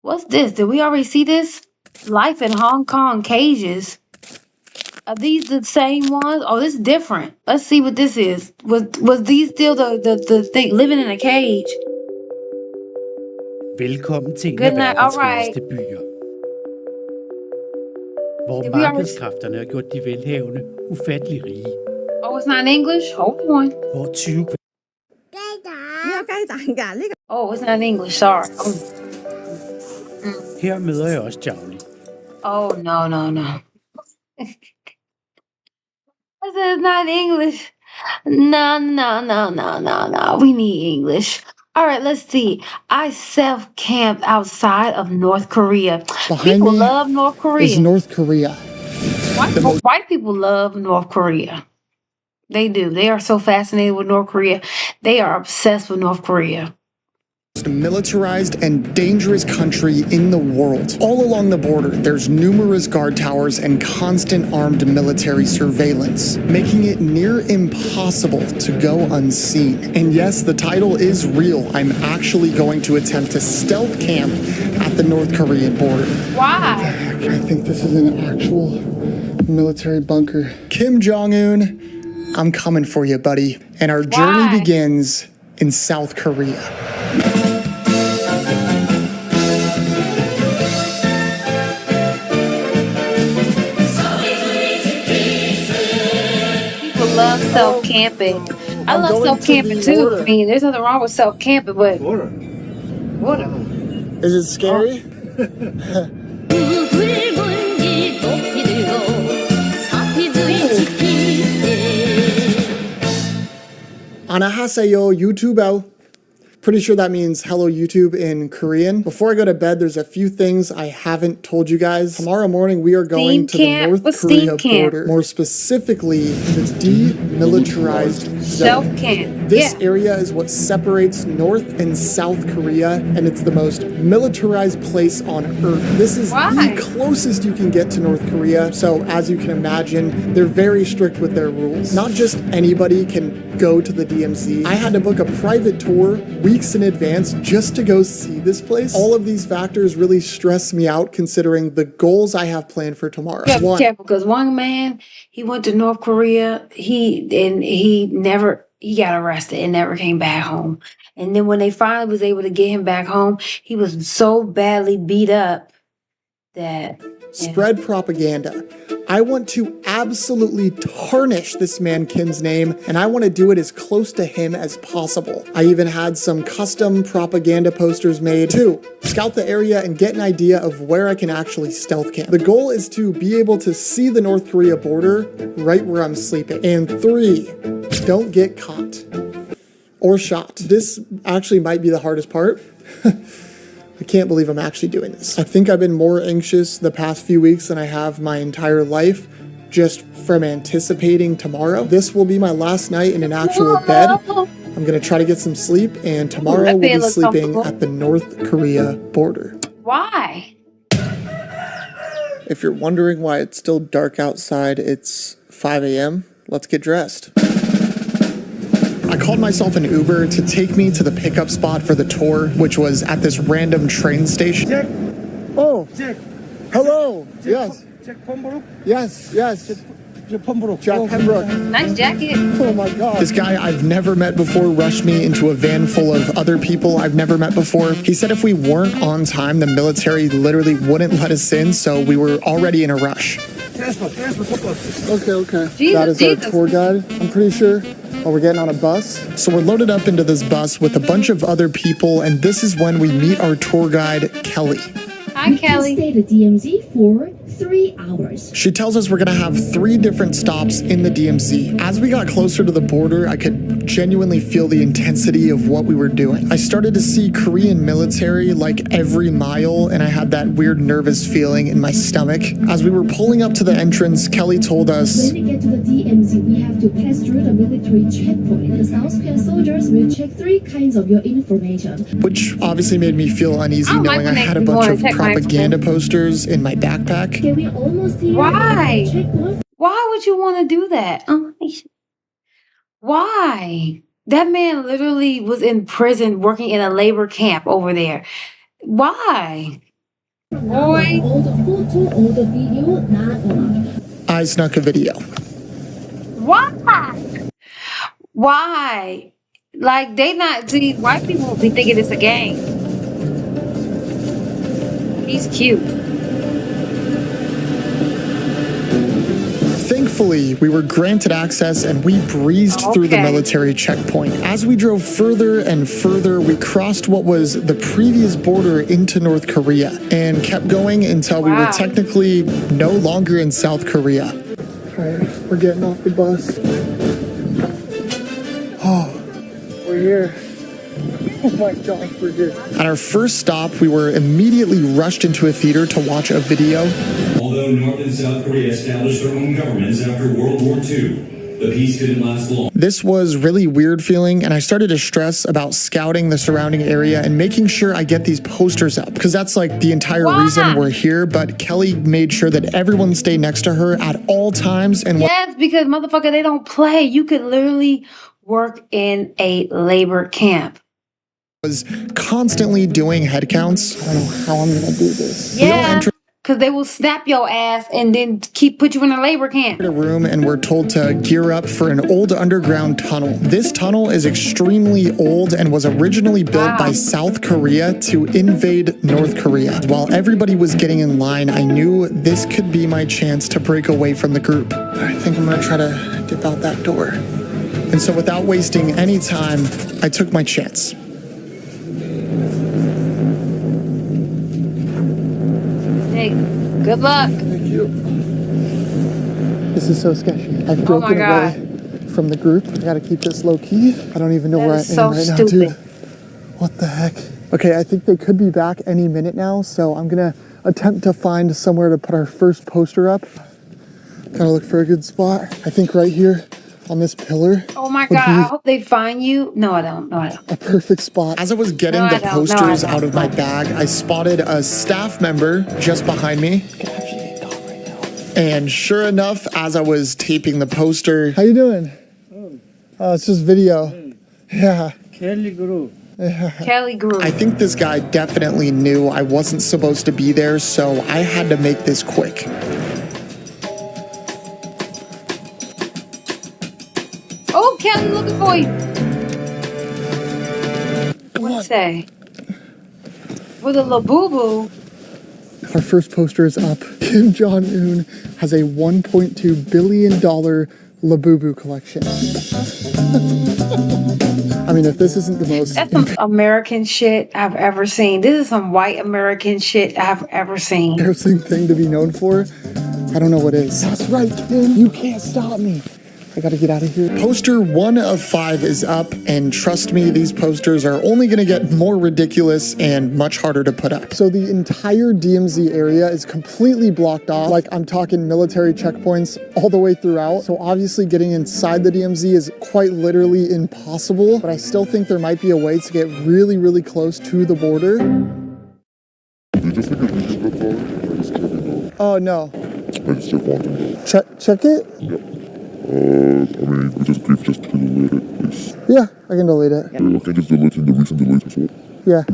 Speaker 1: What's this? Did we already see this? Life in Hong Kong cages. Are these the same ones? Oh, this is different. Let's see what this is. Was these still the thing living in a cage?
Speaker 11: Velkommen til en
Speaker 1: Good
Speaker 11: af
Speaker 1: night.
Speaker 11: verdens
Speaker 1: All right.
Speaker 11: rigeste byer. Hvor
Speaker 1: Did we already-
Speaker 11: markedskræfterne har gjort de velhavende ufattelig rige.
Speaker 1: Oh, it's not in English? Hold on.
Speaker 11: Hvor 20
Speaker 1: Oh, it's not in English. Sorry. Oh,
Speaker 11: Her møder jeg også Jowly.
Speaker 1: oh no. I said it's not English. No. We need English. All right, let's see. I self-camped outside of North Korea. People love North Korea.
Speaker 12: Is North Korea.
Speaker 1: White people love North Korea. They do. They are so fascinated with North Korea. They are obsessed with North Korea.
Speaker 12: Militarized and dangerous country in the world. All along the border, there's numerous guard towers and constant armed military surveillance, making it near impossible to go unseen. And yes, the title is real. I'm actually going to attempt to stealth camp at the North Korean border.
Speaker 1: Why?
Speaker 12: I think this is an actual military bunker. Kim Jong-un, I'm coming for you, buddy. And our journey begins in South Korea.
Speaker 1: Love self-camping. I love self-camping too. I mean, there's nothing wrong with self-camping, but what?
Speaker 12: Is it scary? Anahaseo YouTubeo. Pretty sure that means hello YouTube in Korean. Before I go to bed, there's a few things I haven't told you guys. Tomorrow morning, we are going to the North Korea border. More specifically, the demilitarized zone. This area is what separates North and South Korea, and it's the most militarized place on Earth. This is the closest you can get to North Korea, so as you can imagine, they're very strict with their rules. Not just anybody can go to the DMZ. I had to book a private tour weeks in advance just to go see this place. All of these factors really stress me out considering the goals I have planned for tomorrow.
Speaker 1: You have to be careful because one man, he went to North Korea, he got arrested and never came back home. And then when they finally was able to get him back home, he was so badly beat up that
Speaker 12: spread propaganda. I want to absolutely tarnish this man Kim's name, and I want to do it as close to him as possible. I even had some custom propaganda posters made. 2, scout the area and get an idea of where I can actually stealth camp. The goal is to be able to see the North Korea border right where I'm sleeping. And 3, don't get caught or shot. This actually might be the hardest part. I can't believe I'm actually doing this. I think I've been more anxious the past few weeks than I have my entire life just from anticipating tomorrow. This will be my last night in an actual bed. I'm gonna try to get some sleep, and tomorrow we'll be sleeping at the North Korea border.
Speaker 1: Why?
Speaker 12: If you're wondering why it's still dark outside, it's 5 a.m. Let's get dressed. I called myself an Uber to take me to the pickup spot for the tour, which was at this random train station.
Speaker 6: Jack.
Speaker 12: Oh,
Speaker 6: Jack.
Speaker 12: Hello.
Speaker 6: Jack,
Speaker 12: Yes.
Speaker 6: Jack Pembroke.
Speaker 12: Yes.
Speaker 6: Jack Pembroke.
Speaker 12: Jack Pembroke.
Speaker 1: Nice jacket.
Speaker 12: Oh my God. This guy I've never met before rushed me into a van full of other people I've never met before. He said if we weren't on time, the military literally wouldn't let us in, so we were already in a rush. Okay. That is our tour guide, I'm pretty sure. Oh, we're getting on a bus. So we're loaded up into this bus with a bunch of other people, and this is when we meet our tour guide, Kelly.
Speaker 1: Hi, Kelly.
Speaker 13: Stay at DMZ for 3 hours.
Speaker 12: She tells us we're gonna have 3 different stops in the DMZ. As we got closer to the border, I could genuinely feel the intensity of what we were doing. I started to see Korean military like every mile, and I had that weird nervous feeling in my stomach. As we were pulling up to the entrance, Kelly told us,
Speaker 13: When we get to the DMZ, we have to pass through the military checkpoint. The South Korean soldiers will check 3 kinds of your information.
Speaker 12: which obviously made me feel uneasy knowing I had a bunch of propaganda posters in my backpack.
Speaker 13: Okay, we're almost here.
Speaker 1: Why?
Speaker 13: Checkpoint.
Speaker 1: Why would you want to do that? Why? That man literally was in prison working in a labor camp over there. Why? Boy.
Speaker 13: All the photo, all the video, not allowed.
Speaker 12: I snuck a video.
Speaker 1: Why? Why? Like, they not, see, white people be thinking it's a game. He's cute.
Speaker 12: Thankfully, we were granted access and we breezed through the military checkpoint. As we drove further and further, we crossed what was the previous border into North Korea and kept going until we were technically no longer in South Korea. All right, we're getting off the bus. Oh, we're here. Oh my gosh, we're here. At our first stop, we were immediately rushed into a theater to watch a video.
Speaker 14: Although North and South Korea established their own governments after World War II, the peace didn't last long.
Speaker 12: This was really weird feeling, and I started to stress about scouting the surrounding area and making sure I get these posters up, because that's like the entire reason we're here. But Kelly made sure that everyone stayed next to her at all times. And
Speaker 1: yes, because motherfucker, they don't play. You could literally work in a labor camp.
Speaker 12: Was constantly doing head counts. I don't know how I'm gonna do this.
Speaker 1: Yeah, because they will snap your ass and then put you in a labor camp.
Speaker 12: A room, and we're told to gear up for an old underground tunnel. This tunnel is extremely old and was originally built by South Korea to invade North Korea. While everybody was getting in line, I knew this could be my chance to break away from the group. I think I'm gonna try to dip out that door. And so without wasting any time, I took my chance.
Speaker 1: Hey, good luck.
Speaker 12: Thank you. This is so sketchy. I've broken away from the group. I gotta keep this low key. I don't even know where I am right now, dude. What the heck? Okay, I think they could be back any minute now, so I'm gonna attempt to find somewhere to put our first poster up. Gotta look for a good spot. I think right here on this pillar.
Speaker 1: Oh my God, I hope they find you. No, I don't. No, I don't.
Speaker 12: A perfect spot. As I was getting the posters out of my bag, I spotted a staff member just behind me. And sure enough, as I was taping the poster. How you doing? Oh, it's just video. Yeah.
Speaker 11: Kelly Guru.
Speaker 1: Kelly Guru.
Speaker 12: I think this guy definitely knew I wasn't supposed to be there, so I had to make this quick.
Speaker 1: Oh, Kelly looking for you. What'd it say? With a Labubu.
Speaker 12: Our first poster is up. Kim Jong-un has a $1.2 billion Labubu collection. I mean, if this isn't the most...
Speaker 1: That's some American shit I've ever seen. This is some white American shit I've ever seen.
Speaker 12: Embarrassing thing to be known for. I don't know what is. That's right, Kim. You can't stop me. I gotta get out of here. Poster 1 of 5 is up, and trust me, these posters are only gonna get more ridiculous and much harder to put up. So the entire DMZ area is completely blocked off. Like, I'm talking military checkpoints all the way throughout. So obviously getting inside the DMZ is quite literally impossible, but I still think there might be a way to get really, really close to the border.
Speaker 15: Did you just take a video of that car? I just took it out.
Speaker 12: Oh, no.
Speaker 15: I just took one.
Speaker 12: Check it?
Speaker 15: Yep. I mean, if you just delete it, please.
Speaker 12: Yeah, I can delete it.
Speaker 15: You're looking just deleting the recent deletes as well.
Speaker 12: Yeah,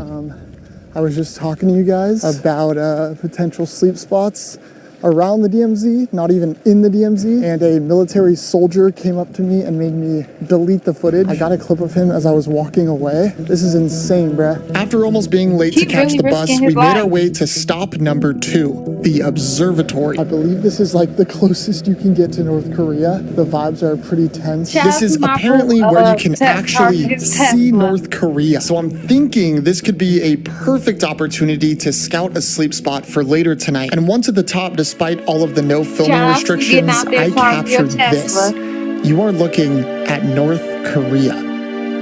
Speaker 12: I was just talking to you guys about potential sleep spots around the DMZ, not even in the DMZ, and a military soldier came up to me and made me delete the footage. I got a clip of him as I was walking away. This is insane, bruh. After almost being late to catch the bus, we made our way to stop number 2, the observatory. I believe this is like the closest you can get to North Korea. The vibes are pretty tense. This is apparently where you can actually see North Korea. So I'm thinking this could be a perfect opportunity to scout a sleep spot for later tonight. And once at the top, despite despite all of the no filming
Speaker 1: Shout out to getting
Speaker 12: restrictions,
Speaker 1: out there
Speaker 12: I
Speaker 1: flying your
Speaker 12: captured this.
Speaker 1: Tesla.
Speaker 12: You are looking at North Korea.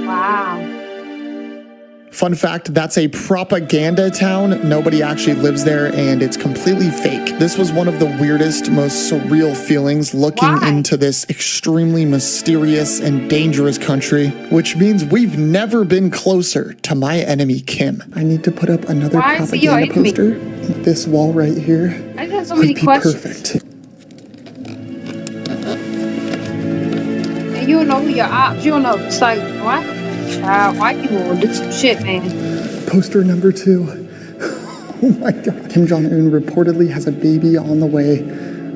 Speaker 1: Wow.
Speaker 12: Fun fact, that's a propaganda town. Nobody actually lives there, and it's completely fake. This was one of the weirdest, most surreal feelings looking into this extremely mysterious and dangerous country, which means we've never been closer to my enemy, Kim. I need to put up another propaganda poster. This wall right here
Speaker 1: I got so many questions.
Speaker 12: perfect.
Speaker 1: And you don't know who your ops. You don't know. It's like, what? Child, white people will do some shit, man.
Speaker 12: Poster number 2. Oh my god. Kim Jong-un reportedly has a baby on the way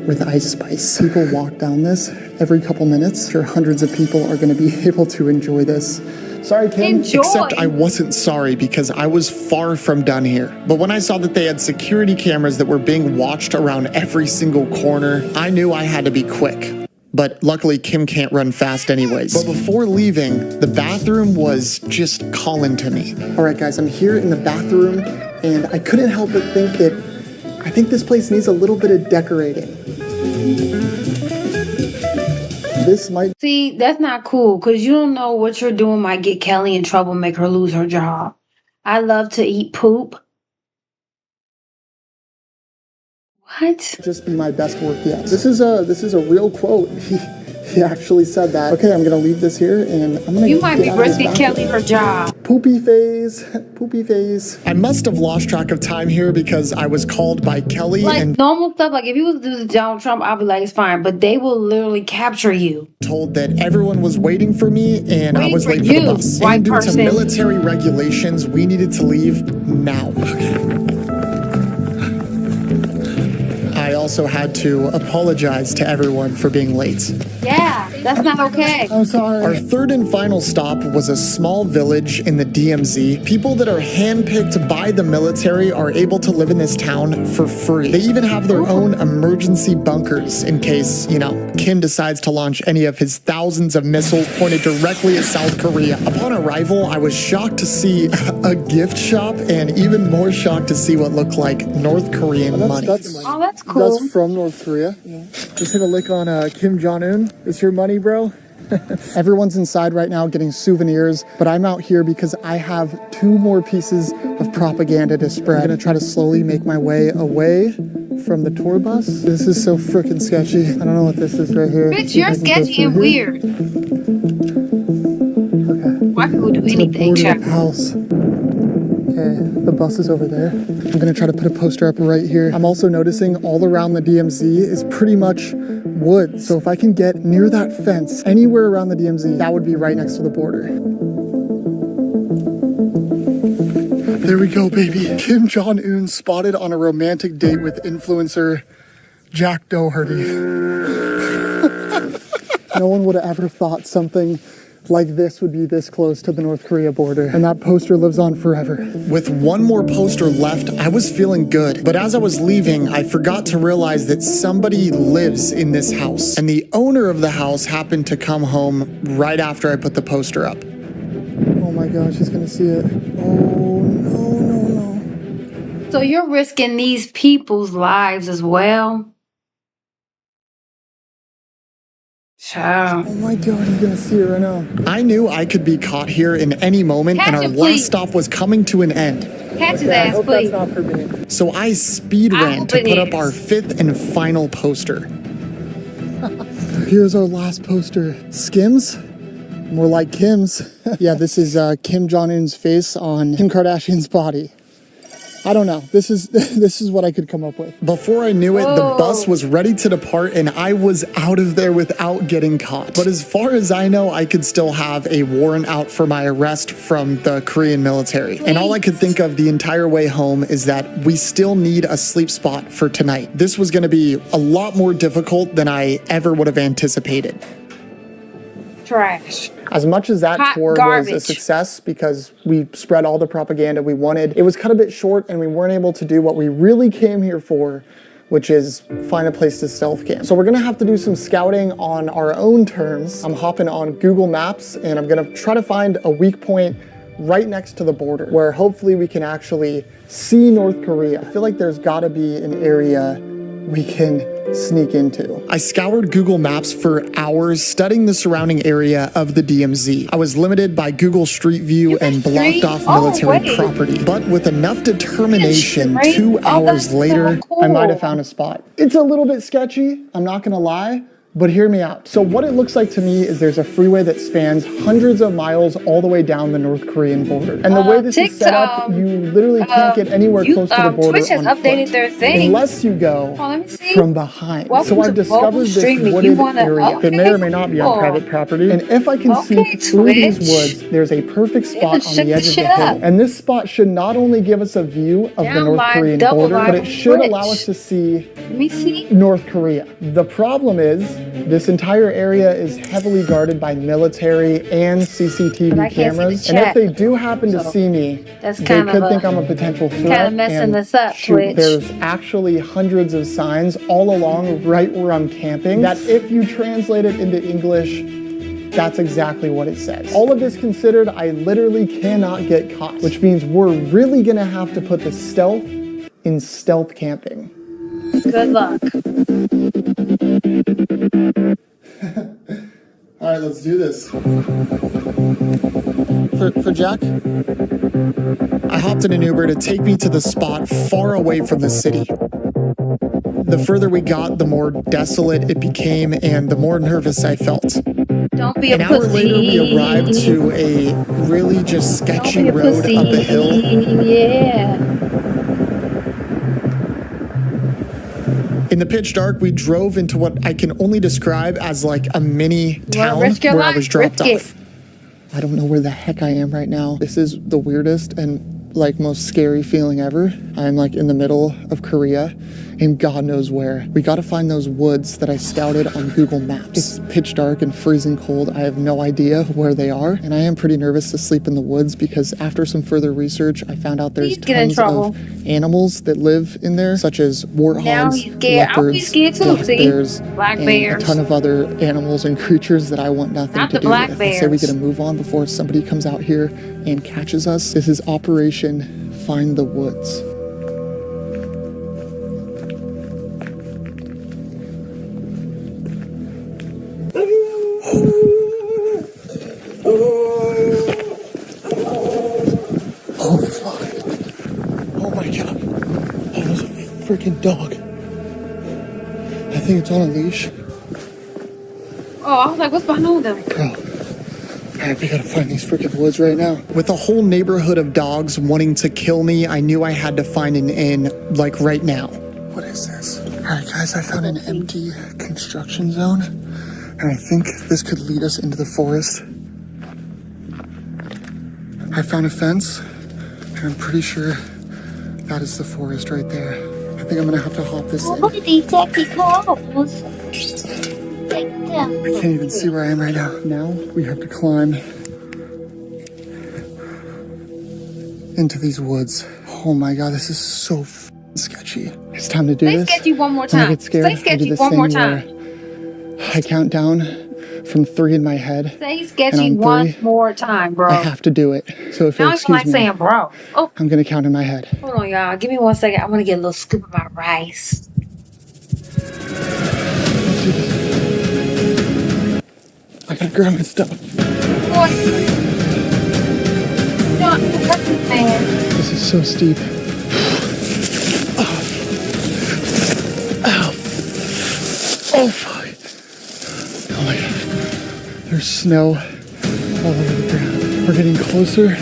Speaker 12: with Ice Spice. People walk down this every couple minutes. I'm sure hundreds of people are going to be able to enjoy this. Sorry, Kim.
Speaker 1: Enjoy.
Speaker 12: Except I wasn't sorry because I was far from done here. But when I saw that they had security cameras that were being watched around every single corner, I knew I had to be quick. But luckily, Kim can't run fast anyways. But before leaving, the bathroom was just calling to me. All right, guys, I'm here in the bathroom, and I couldn't help but think that I think this place needs a little bit of decorating. This might...
Speaker 1: See, that's not cool, because you don't know what you're doing might get Kelly in trouble, make her lose her job. I love to eat poop. What?
Speaker 12: Just be my best work yet. This is a real quote. He actually said that. Okay, I'm gonna leave this here, and I'm gonna.
Speaker 1: You might be risking Kelly her job.
Speaker 12: Poopy phase, poopy phase. I must have lost track of time here because I was called by Kelly
Speaker 1: Like
Speaker 12: and
Speaker 1: normal stuff. Like if you was to do the Donald Trump, I'll be like, it's fine. But they will literally capture you.
Speaker 12: told that everyone was waiting for me and I was late for the bus. And due to military regulations, we needed to leave now. I also had to apologize to everyone for being late.
Speaker 1: Yeah, that's not okay.
Speaker 12: I'm sorry. Our third and final stop was a small village in the DMZ. People that are handpicked by the military are able to live in this town for free. They even have their own emergency bunkers in case, you know, Kim decides to launch any of his thousands of missiles pointed directly at South Korea. Upon arrival, I was shocked to see a gift shop and even more shocked to see what looked like North Korean money.
Speaker 1: Oh, that's cool.
Speaker 12: That's from North Korea. Yeah. Just hit a lick on Kim Jong-un. It's your money, bro. Everyone's inside right now getting souvenirs, but I'm out here because I have 2 more pieces of propaganda to spread. I'm gonna try to slowly make my way away from the tour bus. This is so freaking sketchy. I don't know what this is right here.
Speaker 1: Bitch, you're sketchy and weird.
Speaker 12: Okay.
Speaker 1: Why people do anything,
Speaker 12: Chuck? House. Okay, the bus is over there. I'm gonna try to put a poster up right here. I'm also noticing all around the DMZ is pretty much woods. So if I can get near that fence, anywhere around the DMZ, that would be right next to the border. There we go, baby. Kim Jong-un spotted on a romantic date with influencer Jack Doherty. No one would have ever thought something like this would be this close to the North Korea border. And that poster lives on forever. With 1 more poster left, I was feeling good. But as I was leaving, I forgot to realize that somebody lives in this house. And the owner of the house happened to come home right after I put the poster up. Oh my gosh, he's gonna see it. Oh, no.
Speaker 1: So you're risking these people's lives as well? Child.
Speaker 12: Oh my god, he's gonna see it right now. I knew I could be caught here in any moment, and our last stop was coming to an end.
Speaker 1: Catch his ass, please.
Speaker 12: That's not for me. So I speed ran to put up our 5th and final poster. Here's our last poster. Skims? More like Kim's. Yeah, this is Kim Jong-un's face on Kim Kardashian's body. I don't know. This is what I could come up with. Before I knew it, the bus was ready to depart and I was out of there without getting caught. But as far as I know, I could still have a warrant out for my arrest from the Korean military. And all I could think of the entire way home is that we still need a sleep spot for tonight. This was going to be a lot more difficult than I ever would have anticipated.
Speaker 1: Trash.
Speaker 12: As much as that tour was a success because we spread all the propaganda we wanted, it was cut a bit short and we weren't able to do what we really came here for, which is find a place to stealth camp. So we're gonna have to do some scouting on our own terms. I'm hopping on Google Maps and I'm gonna try to find a weak point right next to the border where hopefully we can actually see North Korea. I feel like there's gotta be an area we can sneak into. I scoured Google Maps for hours, studying the surrounding area of the DMZ. I was limited by Google Street View and blocked off military property. But with enough determination, 2 hours later, I might have found a spot. It's a little bit sketchy, I'm not gonna lie, but hear me out. So what it looks like to me is there's a freeway that spans hundreds of miles all the way down the North Korean border. And the way this is set up, you literally can't get anywhere close to the border
Speaker 1: Twitch has
Speaker 12: on
Speaker 1: updated
Speaker 12: foot,
Speaker 1: their thing.
Speaker 12: unless you go from behind. So I've discovered this wooded area that may or may not be on private property. And if I can see through these woods, there's a perfect spot on the edge of the hill. And this spot should not only give us a view of the North Korean border, but it should allow us to see North Korea. The problem is, this entire area is heavily guarded by military and CCTV cameras. And if they do happen to see me, they could think I'm a potential threat.
Speaker 1: Kind of messing this up, Twitch.
Speaker 12: There's actually hundreds of signs all along right where I'm camping that if you translate it into English, that's exactly what it says. All of this considered, I literally cannot get caught, which means we're really gonna have to put the stealth in stealth camping.
Speaker 1: Good luck.
Speaker 12: All right, let's do this. For Jack, I hopped in an Uber to take me to the spot far away from the city. The further we got, the more desolate it became and the more nervous I felt.
Speaker 1: Don't be a
Speaker 12: An hour
Speaker 1: pussy.
Speaker 12: later, we arrived to a really just sketchy road up a hill.
Speaker 1: Yeah.
Speaker 12: In the pitch dark, we drove into what I can only describe as like a mini town where I was dropped off. I don't know where the heck I am right now. This is the weirdest and like most scary feeling ever. I'm like in the middle of Korea and God knows where. We gotta find those woods that I scouted on Google Maps. It's pitch dark and freezing cold. I have no idea where they are. And I am pretty nervous to sleep in the woods because after some further research, I found out there's tons of animals that live in there, such as warthogs, leopards, black bears, and a ton of other animals and creatures that I want nothing to do with. I say we gotta move on before somebody comes out here and catches us. This is Operation Find the Woods. Oh fuck. Oh my god. Oh, there's a freaking dog. I think it's on a leash.
Speaker 1: Oh, I was like, what's behind them?
Speaker 12: Bro. Alright, we gotta find these freaking woods right now. With a whole neighborhood of dogs wanting to kill me, I knew I had to find an inn, like right now. What is this? Alright guys, I found an empty construction zone. And I think this could lead us into the forest. I found a fence. And I'm pretty sure that is the forest right there. I think I'm gonna have to hop this in.
Speaker 1: Look at these sexy clothes.
Speaker 12: I can't even see where I am right now. Now we have to climb into these woods. Oh my god, this is so sketchy. It's time to do this.
Speaker 1: Say sketchy one more time.
Speaker 12: When I get scared,
Speaker 1: Say sketchy
Speaker 12: I do this
Speaker 1: one more
Speaker 12: thing
Speaker 1: time.
Speaker 12: where I count down from 3 in my head.
Speaker 1: Say sketcy one more time, bro.
Speaker 12: I have to do it. So if
Speaker 1: I
Speaker 12: you'll
Speaker 1: don't even
Speaker 12: excuse
Speaker 1: like
Speaker 12: me,
Speaker 1: saying bro. Oh,
Speaker 12: I'm gonna count in my head.
Speaker 1: hold on, y'all. Give me 1 second. I'm gonna get a little scoop of my rice.
Speaker 12: I gotta grab my stuff.
Speaker 1: Boy. Don't touch this man.
Speaker 12: This is so steep. Ow. Oh, fuck. Oh my god. There's snow all over the ground. We're getting closer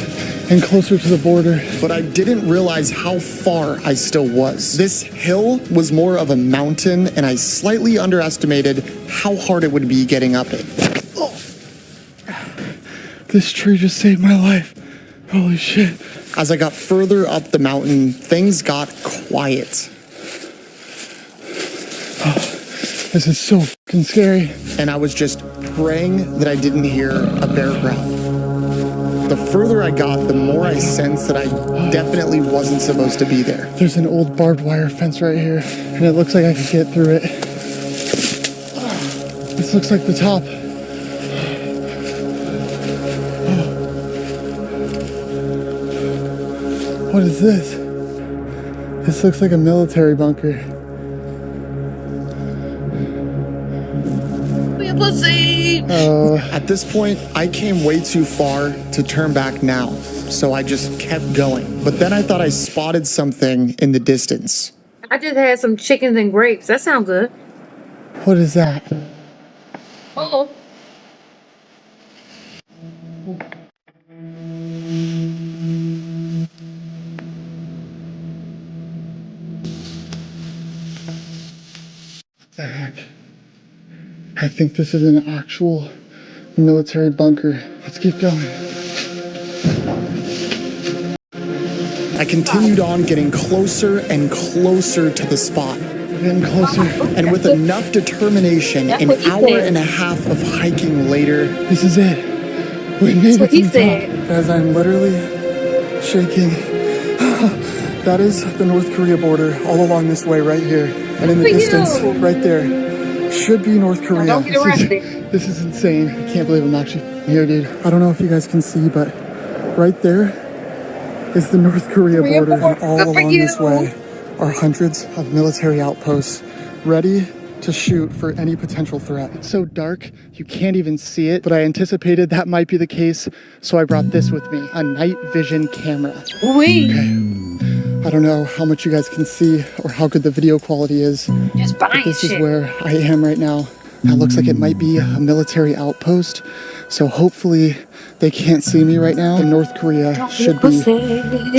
Speaker 12: and closer to the border. But I didn't realize how far I still was. This hill was more of a mountain, and I slightly underestimated how hard it would be getting up it. Oh. This tree just saved my life. Holy shit. As I got further up the mountain, things got quiet. Oh, this is so fucking scary. And I was just praying that I didn't hear a bear growl. The further I got, the more I sensed that I definitely wasn't supposed to be there. There's an old barbed wire fence right here, and it looks like I could get through it. This looks like the top. What is this? This looks like a military bunker. At this point, I came way too far to turn back now, so I just kept going. But then I thought I spotted something in the distance.
Speaker 1: I just had some chickens and grapes. That sounds good.
Speaker 12: What is that?
Speaker 1: Oh.
Speaker 12: What the heck? I think this is an actual military bunker. Let's keep going. I continued on getting closer and closer to the spot. Getting closer. And with enough determination, an hour and a half of hiking later, this is it. We made it to the top. As I'm literally shaking. That is the North Korea border all along this way right here. And in the distance, right there, should be North Korea.
Speaker 1: Don't get arrested.
Speaker 12: This is insane. I can't believe I'm actually here, dude. I don't know if you guys can see, but right there is the North Korea border. And all along this way are hundreds of military outposts ready to shoot for any potential threat. It's so dark, you can't even see it, but I anticipated that might be the case, so I brought this with me, a night vision camera. Okay. I don't know how much you guys can see or how good the video quality is, but this is where I am right now. That looks like it might be a military outpost, so hopefully they can't see me right now. And North Korea should be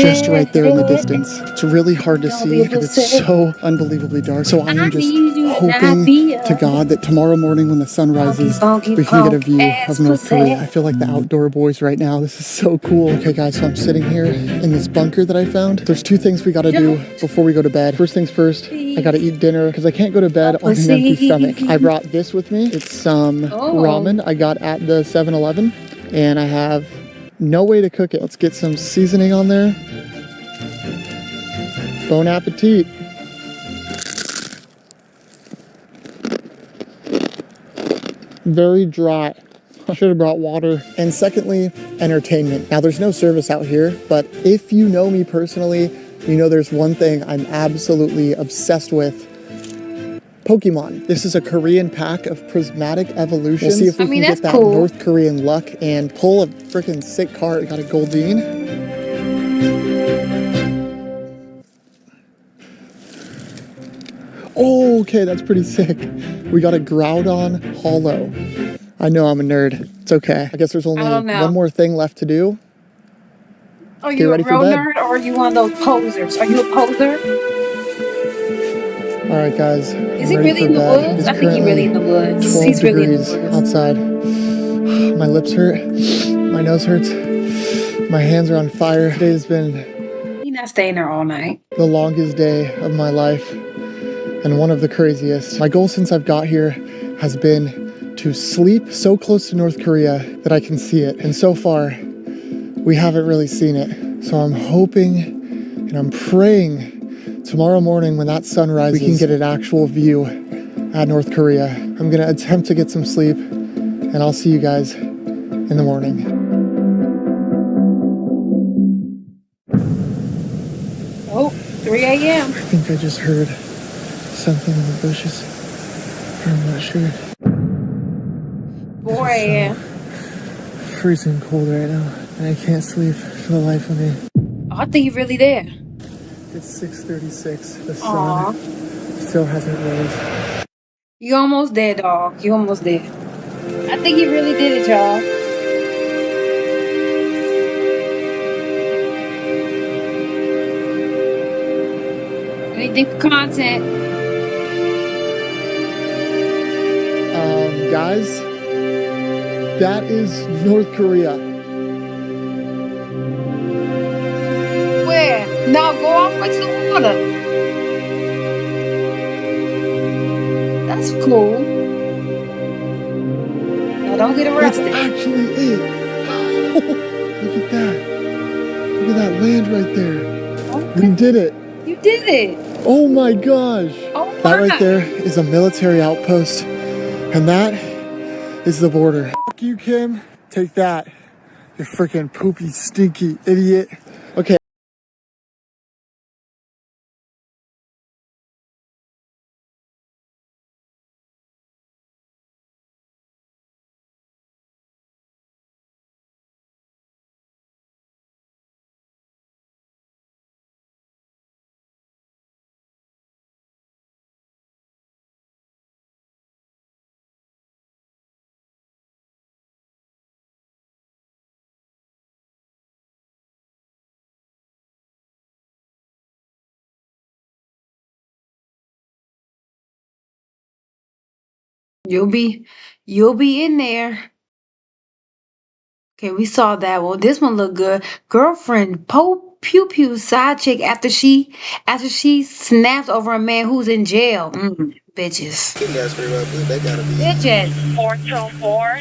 Speaker 12: just right there in the distance. It's really hard to see because it's so unbelievably dark. So I am just hoping to God that tomorrow morning when the sun rises, we can get a view of North Korea. I feel like the outdoor boys right now. This is so cool. Okay guys, so I'm sitting here in this bunker that I found. There's two things we gotta do before we go to bed. First things first, I gotta eat dinner because I can't go to bed on an empty stomach. I brought this with me. It's some ramen I got at the 7-Eleven. And I have no way to cook it. Let's get some seasoning on there. Bon appetit. Very dry. I should have brought water. And secondly, entertainment. Now there's no service out here, but if you know me personally, you know there's one thing I'm absolutely obsessed with. Pokemon. This is a Korean pack of prismatic evolutions. We'll see if we can get that North Korean luck and pull a freaking sick card. We got a Goldeen. Oh, okay, that's pretty sick. We got a Groudon Hollow. I know I'm a nerd. It's okay. I guess there's only one more thing left to do.
Speaker 1: Are you a real nerd or are you one of those posers? Are you a poser?
Speaker 12: All right, guys.
Speaker 1: Is he really in the woods? I think he's really in the woods. He's really in the woods.
Speaker 12: Outside. My lips hurt. My nose hurts. My hands are on fire. Today has been...
Speaker 1: He's not staying there all night.
Speaker 12: ...the longest day of my life and one of the craziest. My goal since I've got here has been to sleep so close to North Korea that I can see it. And so far, we haven't really seen it. So I'm hoping and I'm praying tomorrow morning when that sun rises, we can get an actual view at North Korea. I'm gonna attempt to get some sleep and I'll see you guys in the morning.
Speaker 1: Oh, 3 a.m.
Speaker 12: I think I just heard something in the bushes. I'm not sure.
Speaker 1: 4 a.m.
Speaker 12: Freezing cold right now and I can't sleep for the life of me.
Speaker 1: Oh, I think you're really there.
Speaker 12: It's 6:36. The sun still hasn't rose.
Speaker 1: You almost there, dog. You almost there. I think you really did it, y'all. Anything for content.
Speaker 12: Guys, that is North Korea.
Speaker 1: Where? Now go off into the water. That's cool. Now don't get arrested.
Speaker 12: That's actually it. Look at that. Look at that land right there. Okay. We did it.
Speaker 1: You did it.
Speaker 12: Oh my gosh.
Speaker 1: Oh my.
Speaker 12: That right there is a military outpost. And that is the border. Fuck you, Kim. Take that. You freaking poopy, stinky idiot. Okay.
Speaker 1: You'll be in there. Okay, we saw that one. This one looked good. Girlfriend Pew Pew side chick after she snaps over a man who's in jail. Bitches. Bitches.
Speaker 16: 424.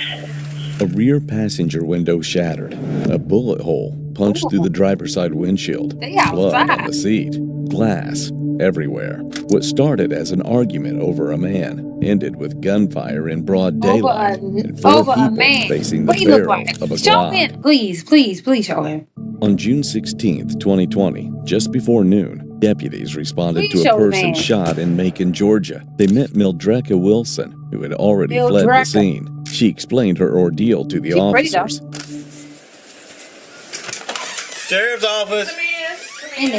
Speaker 17: A rear passenger window shattered. A bullet hole punched through the driver's side windshield.
Speaker 1: They
Speaker 17: Blood on
Speaker 1: outside.
Speaker 17: the seat. Glass everywhere. What started as an argument over a man ended with gunfire in broad daylight and four
Speaker 1: Over a
Speaker 17: people
Speaker 1: man.
Speaker 17: facing the
Speaker 1: What he look
Speaker 17: barrel
Speaker 1: like?
Speaker 17: of a
Speaker 1: Show
Speaker 17: Glock.
Speaker 1: him, please show him.
Speaker 17: On June 16th, 2020, just before noon, deputies responded
Speaker 1: Please
Speaker 17: to a
Speaker 1: show the
Speaker 17: person
Speaker 1: man.
Speaker 17: shot in Macon, Georgia. They met Mildreka Wilson, who had already fled the
Speaker 1: Mildreka.
Speaker 17: scene. She explained her ordeal to the
Speaker 1: She pretty though.
Speaker 17: officers.
Speaker 18: Sheriff's office.
Speaker 1: In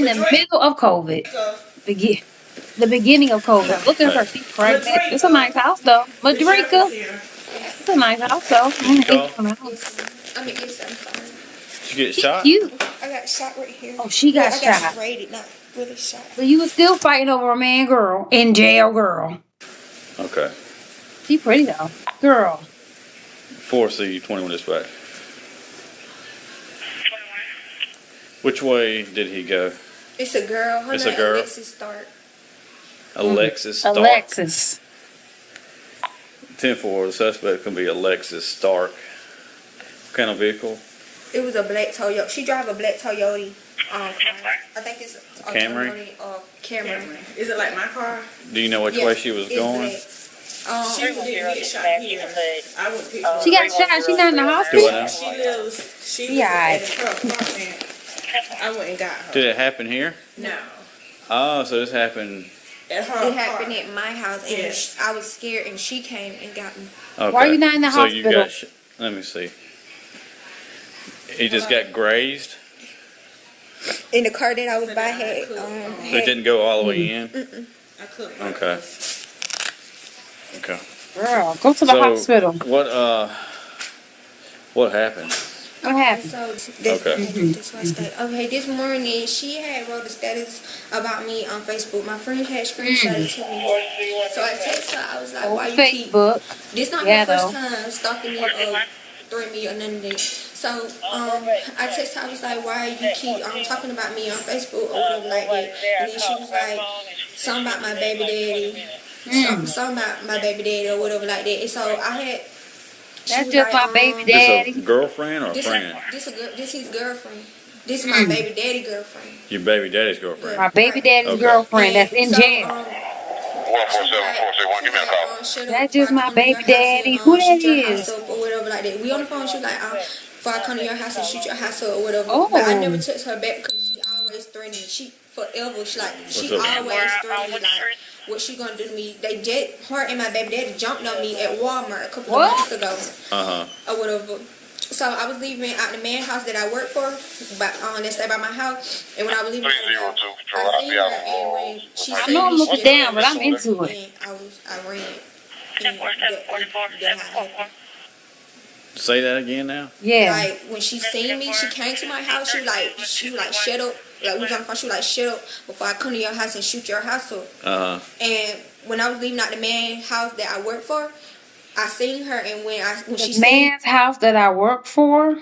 Speaker 1: the middle of COVID. The beginning of COVID. Look at her, she's pregnant. It's a nice house though. Madrika. It's a nice house though.
Speaker 18: Go.
Speaker 16: I mean, yes, I'm sorry.
Speaker 18: Did you get shot?
Speaker 1: Cute.
Speaker 16: I got shot right here.
Speaker 1: Oh, she got
Speaker 16: I got
Speaker 1: shot.
Speaker 16: sprayed, not really shot.
Speaker 1: But you was still fighting over a man, girl. In jail, girl.
Speaker 18: Okay.
Speaker 1: She pretty though. Girl.
Speaker 18: 4C21 dispatch. Which way did he go?
Speaker 16: It's a girl. Her
Speaker 18: It's a
Speaker 16: name
Speaker 18: girl?
Speaker 16: Alexis Stark.
Speaker 18: Alexis Stark.
Speaker 1: Alexis.
Speaker 18: 10-4, the suspect can be Alexis Stark. What kind of vehicle?
Speaker 16: It was a black Toyota. She drive a black Toyota. Car. I think it's a
Speaker 18: Camry?
Speaker 16: Camry.
Speaker 19: Is it like my car?
Speaker 18: Do you know which
Speaker 16: Yeah,
Speaker 18: way she was
Speaker 16: it's
Speaker 18: going?
Speaker 16: black.
Speaker 19: She didn't get shot here. I would pick her
Speaker 1: She got
Speaker 19: up.
Speaker 1: shot. She not in the
Speaker 18: Do
Speaker 1: hospital.
Speaker 18: I know?
Speaker 19: She lives
Speaker 1: Yeah.
Speaker 19: at the truck apartment. I went and got her.
Speaker 18: Did it happen here?
Speaker 19: No.
Speaker 18: Oh, so this happened.
Speaker 19: At her
Speaker 16: It happened at my house, and
Speaker 19: Yes.
Speaker 16: I was scared, and she came and got me.
Speaker 18: Okay.
Speaker 1: Why are you not in the
Speaker 18: so you
Speaker 1: hospital?
Speaker 18: got. Let me see. He just got grazed.
Speaker 16: In the car that I was by had.
Speaker 18: It didn't go all the way in.
Speaker 19: I couldn't.
Speaker 18: Okay. Okay.
Speaker 1: Girl, go to the hospital.
Speaker 18: What happened?
Speaker 1: What happened?
Speaker 16: So
Speaker 18: Okay.
Speaker 16: this morning she had wrote a status about me on Facebook. My friend had screenshotted it to me. So I texted her. I was like, "Why you keep?"
Speaker 1: Facebook.
Speaker 16: This not
Speaker 1: Yeah,
Speaker 16: my first
Speaker 1: though.
Speaker 16: time stalking me or threatening me or none of that. So I texted her. I was like, "Why you keep talking about me on Facebook or whatever like that?" And then she was like, "Something about my baby daddy." Something about my baby daddy or whatever like that. And so I had.
Speaker 1: That's just my baby daddy.
Speaker 18: This a girlfriend or a friend?
Speaker 16: This his girlfriend. This is my baby daddy girlfriend.
Speaker 18: Your baby daddy's girlfriend.
Speaker 1: My baby daddy's
Speaker 18: Okay.
Speaker 1: girlfriend that's in jail.
Speaker 2: 147-461, give me a call.
Speaker 1: That's just my baby daddy. Who that is?
Speaker 16: Or whatever like that. We on the phone. She was like, "Before I come to your house and shoot your house up or whatever."
Speaker 1: Oh.
Speaker 16: But I never text her back because she always threatened me. She forever. She
Speaker 18: up?
Speaker 16: always threatened me like what she gonna do to me. Her and my baby daddy jumped on me at Walmart a couple of months ago. Or whatever. So I was leaving out the man house that I work for, but that stay by my house. And when I was leaving, I seen her, and when she
Speaker 1: I
Speaker 16: seen
Speaker 1: know I'm
Speaker 16: me,
Speaker 1: looking
Speaker 16: she
Speaker 1: down, but
Speaker 16: just
Speaker 1: I'm into it.
Speaker 16: and I ran.
Speaker 18: Say that again now.
Speaker 1: Yeah.
Speaker 16: Like when she seen me, she came to my house. She was like shut up. Like we was on the phone. She was like shut up before I come to your house and shoot your house up. And when I was leaving out the man house that I work for, I seen her, and when she
Speaker 1: The man's house that I work for.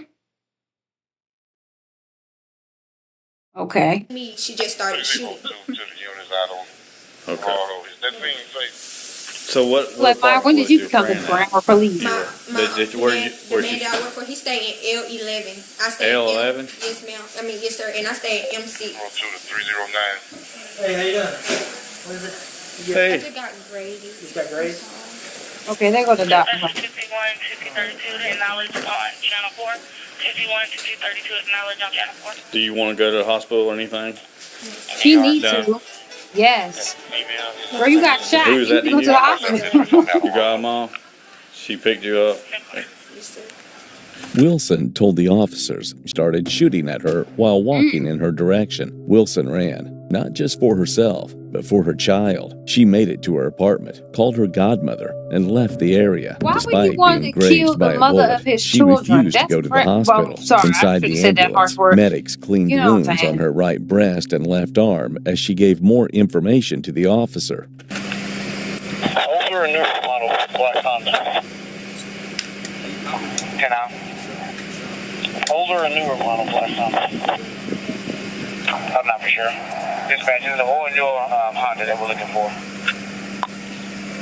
Speaker 1: Okay.
Speaker 16: me, she just started shooting.
Speaker 18: Okay. So what
Speaker 1: Like,
Speaker 18: part
Speaker 1: when did
Speaker 18: was
Speaker 1: you
Speaker 18: your
Speaker 1: become the
Speaker 18: friend
Speaker 1: Brown Police?
Speaker 16: The man
Speaker 18: she?
Speaker 16: that I work for, he stayed in L11. I stay
Speaker 18: L11?
Speaker 16: in yes, ma'am. I mean, yes, sir. And I stay in M6.
Speaker 2: 309.
Speaker 4: Hey, how you doing? What is it?
Speaker 18: Hey.
Speaker 16: I just got graded.
Speaker 4: You got grades?
Speaker 1: Okay, they go to the doctor.
Speaker 19: 51-5032, acknowledge on channel 4. 51-5032, acknowledge on channel 4.
Speaker 18: Do you want to go to the hospital or anything?
Speaker 1: She needs
Speaker 18: No.
Speaker 1: to. Yes. Girl, you got shot.
Speaker 18: Who is
Speaker 1: You
Speaker 18: that
Speaker 1: need to go to the hospital.
Speaker 18: You got mom? She picked you up.
Speaker 17: Wilson told the officers she started shooting at her while walking in her direction. Wilson ran, not just for herself, but for her child. She made it to her apartment, called her godmother, and left the area.
Speaker 1: Why would
Speaker 17: Despite
Speaker 1: you want
Speaker 17: being
Speaker 1: to kill
Speaker 17: grazed by
Speaker 1: the
Speaker 17: a
Speaker 1: mother
Speaker 17: bullet,
Speaker 1: of his
Speaker 17: she
Speaker 1: children?
Speaker 17: refused to go to the
Speaker 1: Well,
Speaker 17: hospital.
Speaker 1: sorry, I
Speaker 17: Inside
Speaker 1: should've
Speaker 17: the
Speaker 1: said that
Speaker 17: ambulance,
Speaker 1: harsh word.
Speaker 17: medics cleaned
Speaker 1: You know what I'm
Speaker 17: wounds
Speaker 1: saying.
Speaker 17: on her right breast and left arm as she gave more information to the officer.
Speaker 2: Older or newer model black Honda? Can I? Older or newer model black Honda? I'm not for sure. Dispatch, is it the old or newer Honda that we're looking for?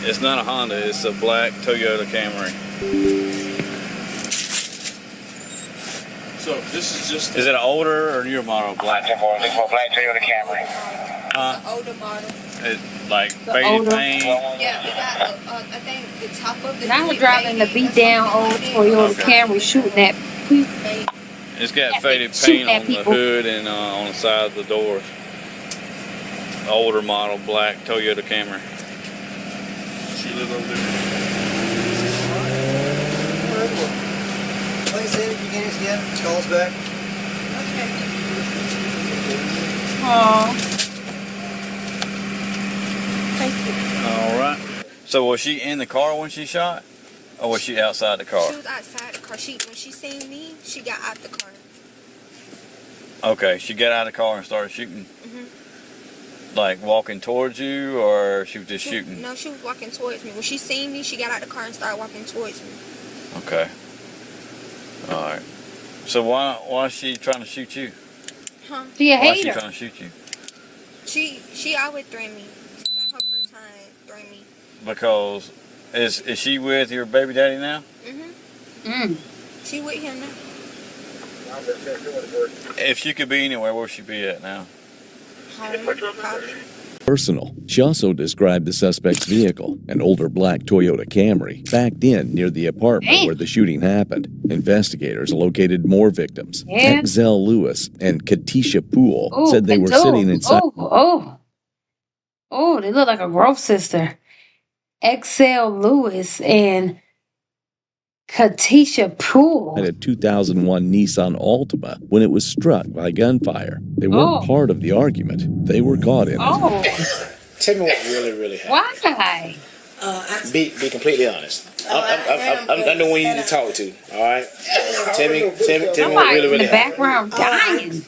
Speaker 18: It's not a Honda, it's a black Toyota Camry.
Speaker 8: So this is just.
Speaker 18: Is it an older or newer model black?
Speaker 2: Looking for a black Toyota Camry.
Speaker 16: Older model.
Speaker 18: It like faded paint.
Speaker 16: Yeah, we got, I think the top of the.
Speaker 1: And I was driving the beat down old Toyota Camry shooting at people.
Speaker 18: It's got
Speaker 1: Yeah,
Speaker 18: faded
Speaker 1: shooting
Speaker 18: paint
Speaker 1: at
Speaker 18: on the
Speaker 1: people.
Speaker 18: hood and on the side of the doors. Older model black Toyota Camry.
Speaker 8: She live over there.
Speaker 20: Like I said, if you can just get call us back.
Speaker 1: Aww.
Speaker 18: All right. So was she in the car when she shot, or was she outside the car?
Speaker 16: She was outside the car. When she seen me, she got out the car.
Speaker 18: Okay, she got out of the car and started shooting. Like walking towards you, or she was just shooting?
Speaker 16: No, she was walking towards me. When she seen me, she got out the car and started walking towards me.
Speaker 18: Okay. All right. So why is she trying to shoot you?
Speaker 16: Huh?
Speaker 1: She a
Speaker 18: Why is she
Speaker 1: hater.
Speaker 18: trying to shoot you?
Speaker 16: She always threatened me. This is her first time threatening me.
Speaker 18: Because is she with your baby daddy now?
Speaker 16: She with him now.
Speaker 18: If she could be anywhere, where would she be at now?
Speaker 16: Home, probably.
Speaker 17: Personal. She also described the suspect's vehicle, an older black Toyota Camry, backed in near the apartment where the shooting happened. Investigators located more victims.
Speaker 1: Yeah.
Speaker 17: Exel Lewis and Katisha Poole
Speaker 1: Ooh,
Speaker 17: said they were sitting inside.
Speaker 1: Oh, they look like a growth sister. Excel Lewis and Katisha Poole.
Speaker 17: At a 2001 Nissan Altima when it was struck by gunfire. They weren't part of the argument. They were caught in it.
Speaker 1: Oh,
Speaker 21: Tell me what really happened.
Speaker 1: why?
Speaker 21: Be completely honest. I'm the one you need to talk to. All right. Tell me what
Speaker 1: Somebody in
Speaker 21: really
Speaker 1: the
Speaker 21: happened.
Speaker 1: background dying.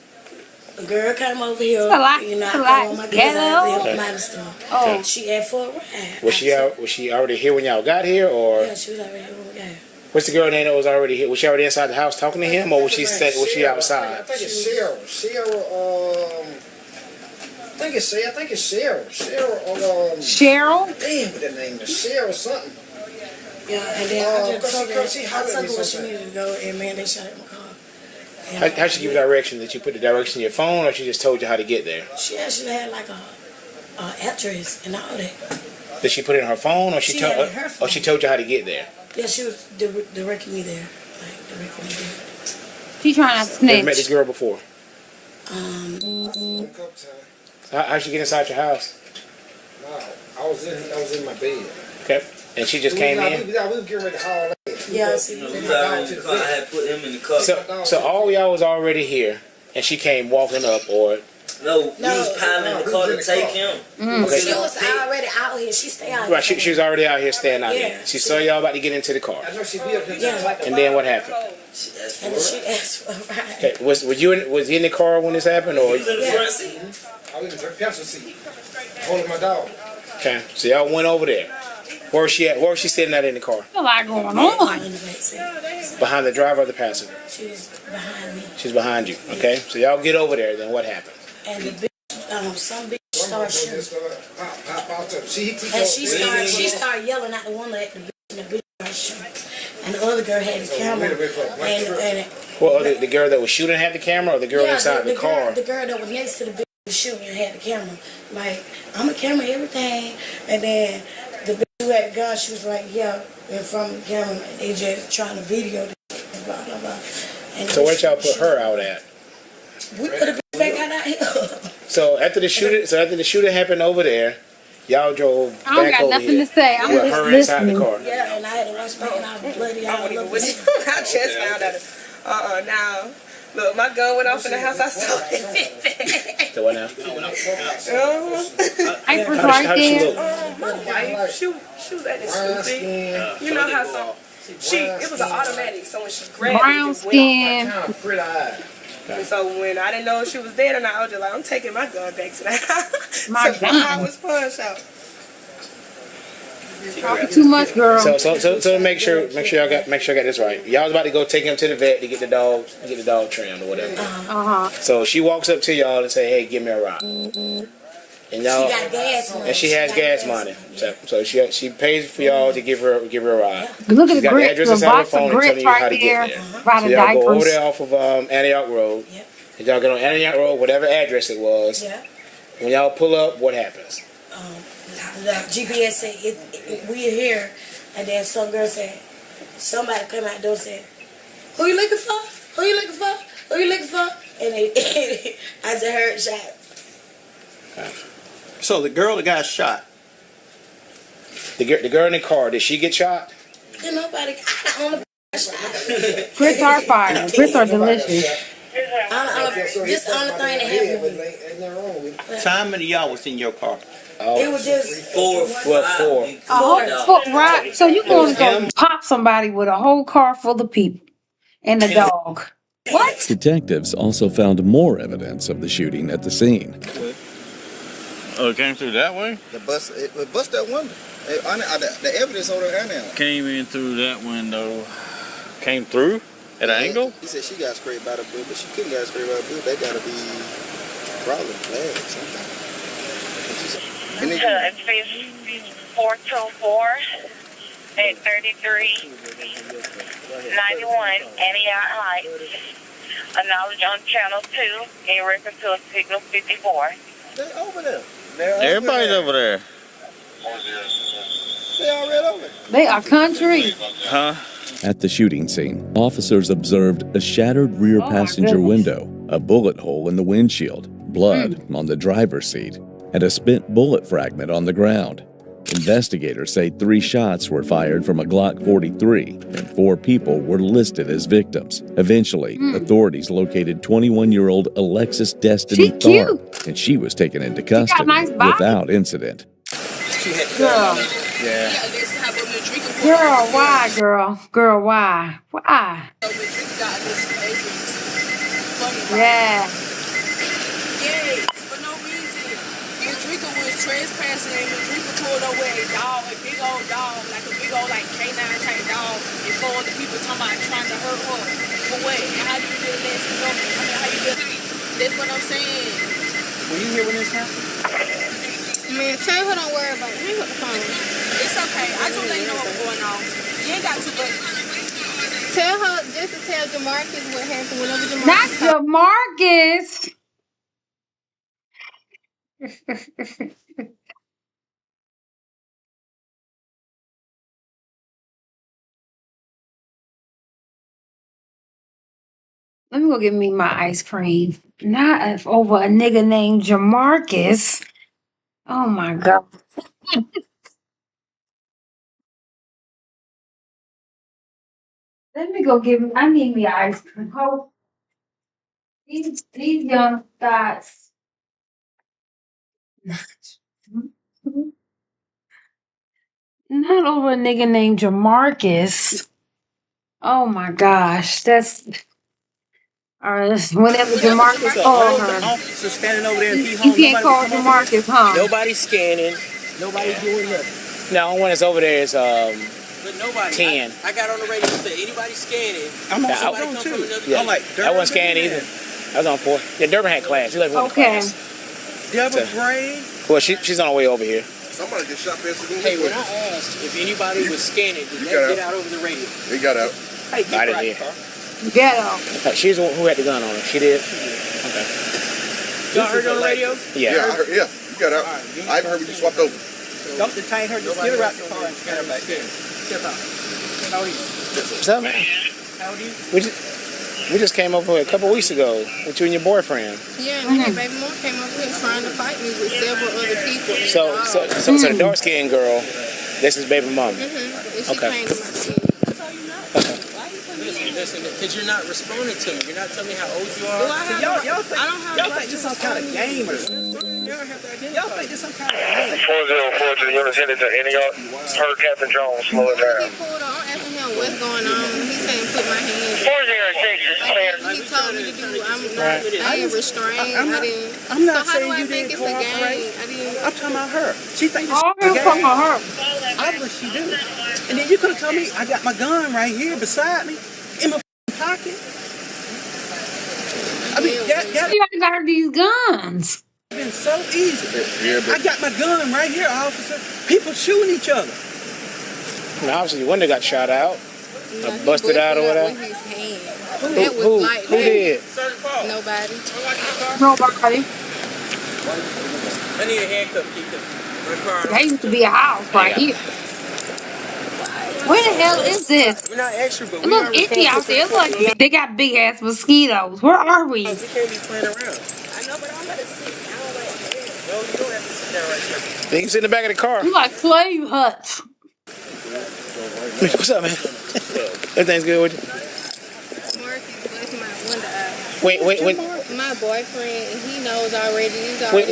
Speaker 22: A girl came over here,
Speaker 1: It's a lot-
Speaker 22: you know,
Speaker 1: it's a
Speaker 22: I
Speaker 1: lot
Speaker 22: called my
Speaker 1: ghetto.
Speaker 22: girl out to help
Speaker 21: Okay.
Speaker 22: them out and stuff.
Speaker 1: Oh.
Speaker 22: She asked for a ride.
Speaker 21: Was she already here when y'all got here, or
Speaker 22: Yeah, she was already here when we got here.
Speaker 21: what's the girl name that was already here? Was she already inside the house talking to him, or was she outside?
Speaker 20: I think it's Sarah. I think it's Sarah.
Speaker 1: Cheryl?
Speaker 20: Damn, what that name is? Sarah something.
Speaker 22: Yeah, and then I just told her,
Speaker 20: she
Speaker 22: I
Speaker 20: hollered
Speaker 22: told
Speaker 20: at
Speaker 22: her
Speaker 20: me
Speaker 22: where she
Speaker 20: sometime.
Speaker 22: needed to go, and man, they shot at my car.
Speaker 21: How'd she give you direction? Did you put the direction in your phone, or she just told you how to get there?
Speaker 22: She actually had like a address and all that.
Speaker 21: Did she put it in her phone, or
Speaker 22: She had it in her phone.
Speaker 21: or she told you how to get there?
Speaker 22: Yeah, she was directing me there, directing me there.
Speaker 1: She trying to
Speaker 21: Never met this
Speaker 1: snitch.
Speaker 21: girl before.
Speaker 20: A couple times.
Speaker 21: How'd she get inside your house?
Speaker 20: No, I was in my bed.
Speaker 21: Okay. And she just came in?
Speaker 20: We were getting ready to haul ass.
Speaker 22: Yeah, see,
Speaker 20: I had
Speaker 21: put him in the car. So all y'all was already here, and she came walking up, or?
Speaker 22: No, we was piling the car to take him.
Speaker 21: Okay.
Speaker 22: She was already out here. She stayed out
Speaker 21: Right,
Speaker 22: here.
Speaker 21: she was already out here standing out
Speaker 22: Yeah.
Speaker 21: here. She saw y'all about to get into the car.
Speaker 20: I know she be up here.
Speaker 22: Yeah.
Speaker 21: And then what happened?
Speaker 22: And then she asked for a ride.
Speaker 21: Okay, was you in the car when this happened, or?
Speaker 22: in the front seat.
Speaker 20: I was in the pencil seat, holding my dog.
Speaker 21: Okay, so y'all went over there. Where was she at? Where was she sitting at in the car?
Speaker 1: There's a lot going on.
Speaker 22: In the back seat.
Speaker 21: Behind the driver or the passenger?
Speaker 22: She was behind me.
Speaker 21: She's behind you. Okay, so y'all get over there. Then what happened?
Speaker 22: And the bitch, some bitch started shooting.
Speaker 20: Pop out up.
Speaker 22: And she started yelling at the one at the bitch, and the bitch started shooting. And the other girl had the camera. And
Speaker 21: Well, the girl that was shooting had the camera, or the girl inside the car?
Speaker 22: The girl that was next to the bitch was shooting and had the camera. Like, I'm a camera, everything. And then the bitch who had the gun, she was like, yeah, in front of the camera. And they just trying to video the shit, blah, blah, blah. And
Speaker 21: So where'd y'all put her out at?
Speaker 22: We put a bitch back out here.
Speaker 21: So after the shooting happened over there, y'all drove
Speaker 1: I don't
Speaker 21: back
Speaker 1: got
Speaker 21: over
Speaker 1: nothing
Speaker 21: here.
Speaker 1: to say. I'm
Speaker 21: with
Speaker 1: just
Speaker 21: her inside the
Speaker 1: listening.
Speaker 21: car.
Speaker 22: Yeah, and I had to rush back and I was bloody all over.
Speaker 23: I just found out. Now, look, my gun went off in the house. I saw it.
Speaker 21: So what now?
Speaker 1: I was
Speaker 21: How
Speaker 1: right
Speaker 21: did she
Speaker 1: there.
Speaker 21: look?
Speaker 23: My wife, she was acting stupid. You know how it was an automatic, so when she grabbed
Speaker 1: Brown
Speaker 23: it, it went
Speaker 1: skin.
Speaker 20: Pretty eye.
Speaker 23: And so when I didn't know if she was dead or not, I was just like, I'm taking my gun back to the house.
Speaker 1: My
Speaker 23: So
Speaker 1: gun.
Speaker 23: I was punch out.
Speaker 1: Talking too much, girl.
Speaker 21: So to make sure I got this right. Y'all was about to go take him to the vet to get the dog trimmed or whatever. So she walks up to y'all and say, "Hey, give me a ride." And y'all,
Speaker 22: She got gas money.
Speaker 21: and she has gas money. So she pays for y'all to give her a ride.
Speaker 1: Look at
Speaker 21: She's
Speaker 1: the
Speaker 21: got
Speaker 1: grits,
Speaker 21: address
Speaker 1: the
Speaker 21: inside her
Speaker 1: box of
Speaker 21: phone and telling
Speaker 1: grits
Speaker 21: you how
Speaker 1: right
Speaker 21: to
Speaker 1: there
Speaker 21: get there.
Speaker 1: by
Speaker 21: So
Speaker 1: the
Speaker 21: y'all go over
Speaker 1: diapers.
Speaker 21: there off of Antioch Road. And y'all get on Antioch Road, whatever address it was. When y'all pull up, what happens?
Speaker 22: The GPS said we are here, and then some girl said, somebody come out there and said, "Who you looking for? Who you looking for? Who you looking for?" And I just heard shots.
Speaker 3: So the girl that got shot.
Speaker 21: The girl in the car, did she get shot?
Speaker 22: And nobody got on the
Speaker 1: Grits are fire. Grits are delicious.
Speaker 22: This the only thing that happened.
Speaker 3: So how many of y'all was in your car?
Speaker 22: It was just
Speaker 3: four.
Speaker 1: A whole foot ride. So you going to go pop somebody with a whole car full of people and a dog? What?
Speaker 17: Detectives also found more evidence of the shooting at the scene.
Speaker 18: Oh, it came through that way?
Speaker 6: It bust that window. The evidence over there now.
Speaker 18: Came in through that window. Came through at an angle?
Speaker 6: He said she got sprayed by the bullet, but she couldn't get sprayed by the bullet. They gotta be probably bad or something.
Speaker 19: It's 424 833 91 Antioch Heights. Acknowledge on channel 2 in reference to a signal 54.
Speaker 6: They over there.
Speaker 18: Everybody's over there.
Speaker 6: They already over there.
Speaker 1: They are country.
Speaker 18: Huh?
Speaker 17: At the shooting scene, officers observed a shattered rear passenger window, a bullet hole in the windshield, blood on the driver's seat, and a spent bullet fragment on the ground. Investigators say 3 shots were fired from a Glock 43, and 4 people were listed as victims. Eventually, authorities located 21-year-old Alexis Destiny Tharp, and she was taken into custody without incident.
Speaker 1: Girl.
Speaker 18: Yeah.
Speaker 1: Girl, why, girl? Girl, why? Why? Yeah.
Speaker 23: For no reason. Madrika was trespassing and Madrika pulled over a dog, a big old dog, like a big old K9 type dog, and 4 other people talking about trying to hurt her. For what? And how do you do this? How you do it? That's what I'm saying.
Speaker 3: Were you here when this happened?
Speaker 23: Man, tell her don't worry about it. Hang up the phone. It's okay. I just let you know what's going on. You ain't got to, but tell her, just to tell Jamarcus what happened whenever Jamarcus.
Speaker 1: Not Jamarcus. Let me go get me my ice cream. Not over a nigga named Jamarcus. Oh my God. Let me go get me. I need me ice cream. Oh, these young thoughts. Not over a nigga named Jamarcus. Oh my gosh. That's all right. Whenever Jamarcus called her.
Speaker 3: Officer standing over there and be
Speaker 1: You
Speaker 3: home.
Speaker 1: can't call Jamarcus, huh?
Speaker 3: Nobody's scanning. Nobody's doing nothing.
Speaker 21: No, one that's over there is
Speaker 3: But nobody.
Speaker 21: 10.
Speaker 3: I got on the radio and said anybody scanning. I'm on somebody come from another.
Speaker 21: Yeah,
Speaker 3: I'm like,
Speaker 21: that wasn't scanned either. That was on 4. Yeah, Durban had class. He left one class.
Speaker 3: Devil
Speaker 21: So-
Speaker 3: Brain.
Speaker 21: Well, she's on her way over here.
Speaker 6: Somebody just shot past the window.
Speaker 3: Hey, when I asked if anybody was scanning, did they get out over the radio?
Speaker 6: He got out.
Speaker 3: Hey,
Speaker 21: I didn't
Speaker 3: right,
Speaker 21: hear.
Speaker 3: car.
Speaker 1: Ghetto.
Speaker 21: She's the one who had the gun on her. She did? Okay.
Speaker 3: Y'all heard it on the radio?
Speaker 21: Yeah.
Speaker 6: I heard, you got out. I even heard when you swapped over.
Speaker 3: Don't detain her. Just get her out the car and scan her back in. Step out. How old are you?
Speaker 21: What's up, man?
Speaker 3: How old are you?
Speaker 21: We just came over here a couple weeks ago with you and your boyfriend.
Speaker 23: Yeah, and then baby mom came up here trying to fight me with several other people.
Speaker 21: So the dark skinned girl, this is baby mama.
Speaker 23: And she
Speaker 21: Okay.
Speaker 23: came to my kid.
Speaker 3: Listen, because you're not responding to me. You're not telling me how old you are.
Speaker 23: Do I have
Speaker 3: Y'all think,
Speaker 23: I don't have
Speaker 3: y'all
Speaker 23: the right
Speaker 3: think this
Speaker 23: to
Speaker 3: some kind of game or something? Y'all think this some kind of game?
Speaker 2: 404 to the unit headed to Antioch. Heard Captain Jones, slow it down.
Speaker 23: He pulled on. I'm asking him what's going on. He saying put my hands.
Speaker 2: 406 is clear.
Speaker 23: He told me to do. I ain't restrained. I didn't.
Speaker 3: I'm not
Speaker 23: so how
Speaker 3: saying
Speaker 23: do I
Speaker 3: you
Speaker 23: think
Speaker 3: didn't
Speaker 23: it's a game?
Speaker 3: cooperate.
Speaker 23: I didn't.
Speaker 3: I'm talking about her. She thinks it's
Speaker 1: Oh,
Speaker 3: a game.
Speaker 1: from her.
Speaker 3: I why would she do it? And then you could have told me I got my gun right here beside me in my pocket. I mean, that
Speaker 1: you got these guns.
Speaker 3: been so easy. I got my gun right here, officer. People shooting each other.
Speaker 21: And obviously, one that got shot out, or busted out or whatever. Who did?
Speaker 16: Nobody.
Speaker 1: Nobody.
Speaker 3: I need a handcuff key.
Speaker 1: There used to be a house right here. Where the hell is this?
Speaker 3: We're not extra, but
Speaker 1: It looks empty out there. It's like they got big ass mosquitoes. Where are we?
Speaker 3: We can't be playing around. I know, but I'm gonna sit. I don't like. No, you don't have to sit down right here.
Speaker 21: They can sit in the back of the car.
Speaker 1: You like slave huts.
Speaker 21: What's up, man? Everything's good with you? Wait.
Speaker 16: My boyfriend, and he knows already. He's already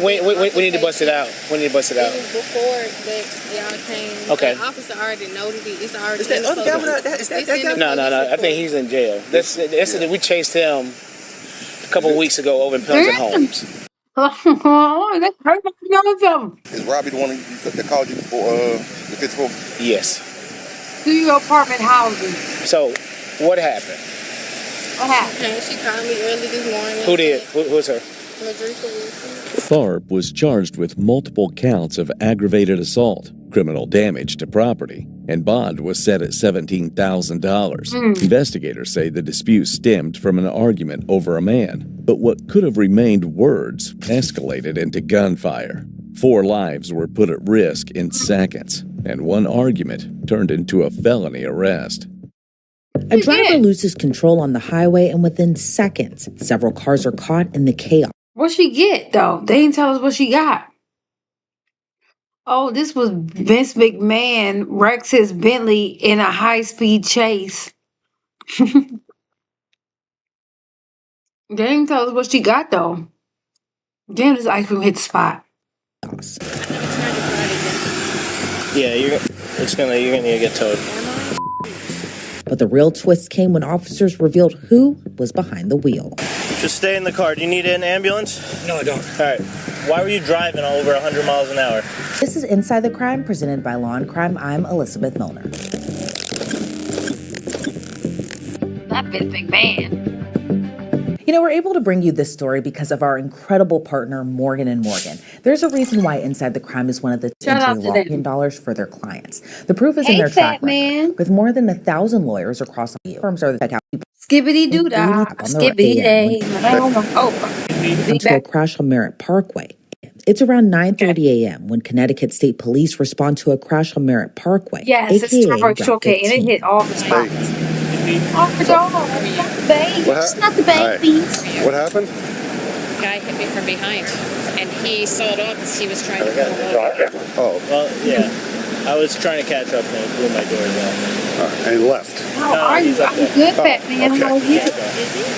Speaker 21: We need to bust it out. We need to bust it out.
Speaker 16: Before that y'all came,
Speaker 21: Okay.
Speaker 16: the officer already noted it. It's already
Speaker 3: Is that other guy? Is that guy?
Speaker 21: No. I think he's in jail. We chased him a couple of weeks ago over in Pelton Homes.
Speaker 1: That's perfect.
Speaker 15: Is Robbie the one that called you for the 54?
Speaker 21: Yes.
Speaker 1: Do your apartment housing.
Speaker 21: So, what happened?
Speaker 1: What happened?
Speaker 16: Okay, she called me early this morning.
Speaker 21: Who did? Who's her?
Speaker 16: Madrika Wilson.
Speaker 17: Tharp was charged with multiple counts of aggravated assault, criminal damage to property, and bond was set at $17,000. Investigators say the dispute stemmed from an argument over a man, but what could have remained words escalated into gunfire. 4 lives were put at risk in seconds, and one argument turned into a felony arrest.
Speaker 5: A driver loses control on the highway, and within seconds, several cars are caught in the chaos.
Speaker 1: What she get though? They didn't tell us what she got. Oh, this was Vince McMahon wrecks his Bentley in a high-speed chase. They didn't tell us what she got though. Damn, this ice cream hit the spot.
Speaker 21: Yeah, you're gonna get towed.
Speaker 5: But the real twist came when officers revealed who was behind the wheel.
Speaker 7: Just stay in the car. Do you need an ambulance?
Speaker 20: No, I don't.
Speaker 7: All right. Why were you driving over 100 miles an hour?
Speaker 5: This is Inside the Crime, presented by Law and Crime. I'm Elizabeth Milner.
Speaker 1: That Vince McMahon.
Speaker 5: You know, we're able to bring you this story because of our incredible partner, Morgan & Morgan. There's a reason why Inside the Crime is one of the $10 dollars for their clients. The proof is in their track record. With more than 1,000 lawyers across the firms are the
Speaker 1: Skibbity doo dah, skibbity day.
Speaker 5: Into a crash on Merritt Parkway. It's around 9:30 a.m. when Connecticut State Police respond to a crash on Merritt Parkway.
Speaker 1: Yes, it's Route 15. And it hit all the spots. Oh, the dog. It's not the babies.
Speaker 15: What happened?
Speaker 10: Guy hit me from behind, and he sold off as he was trying to pull over.
Speaker 15: Oh.
Speaker 7: Well, yeah. I was trying to catch up and it blew my door down.
Speaker 15: And he left.
Speaker 1: How are you? I'm good, Fat Man. How are you?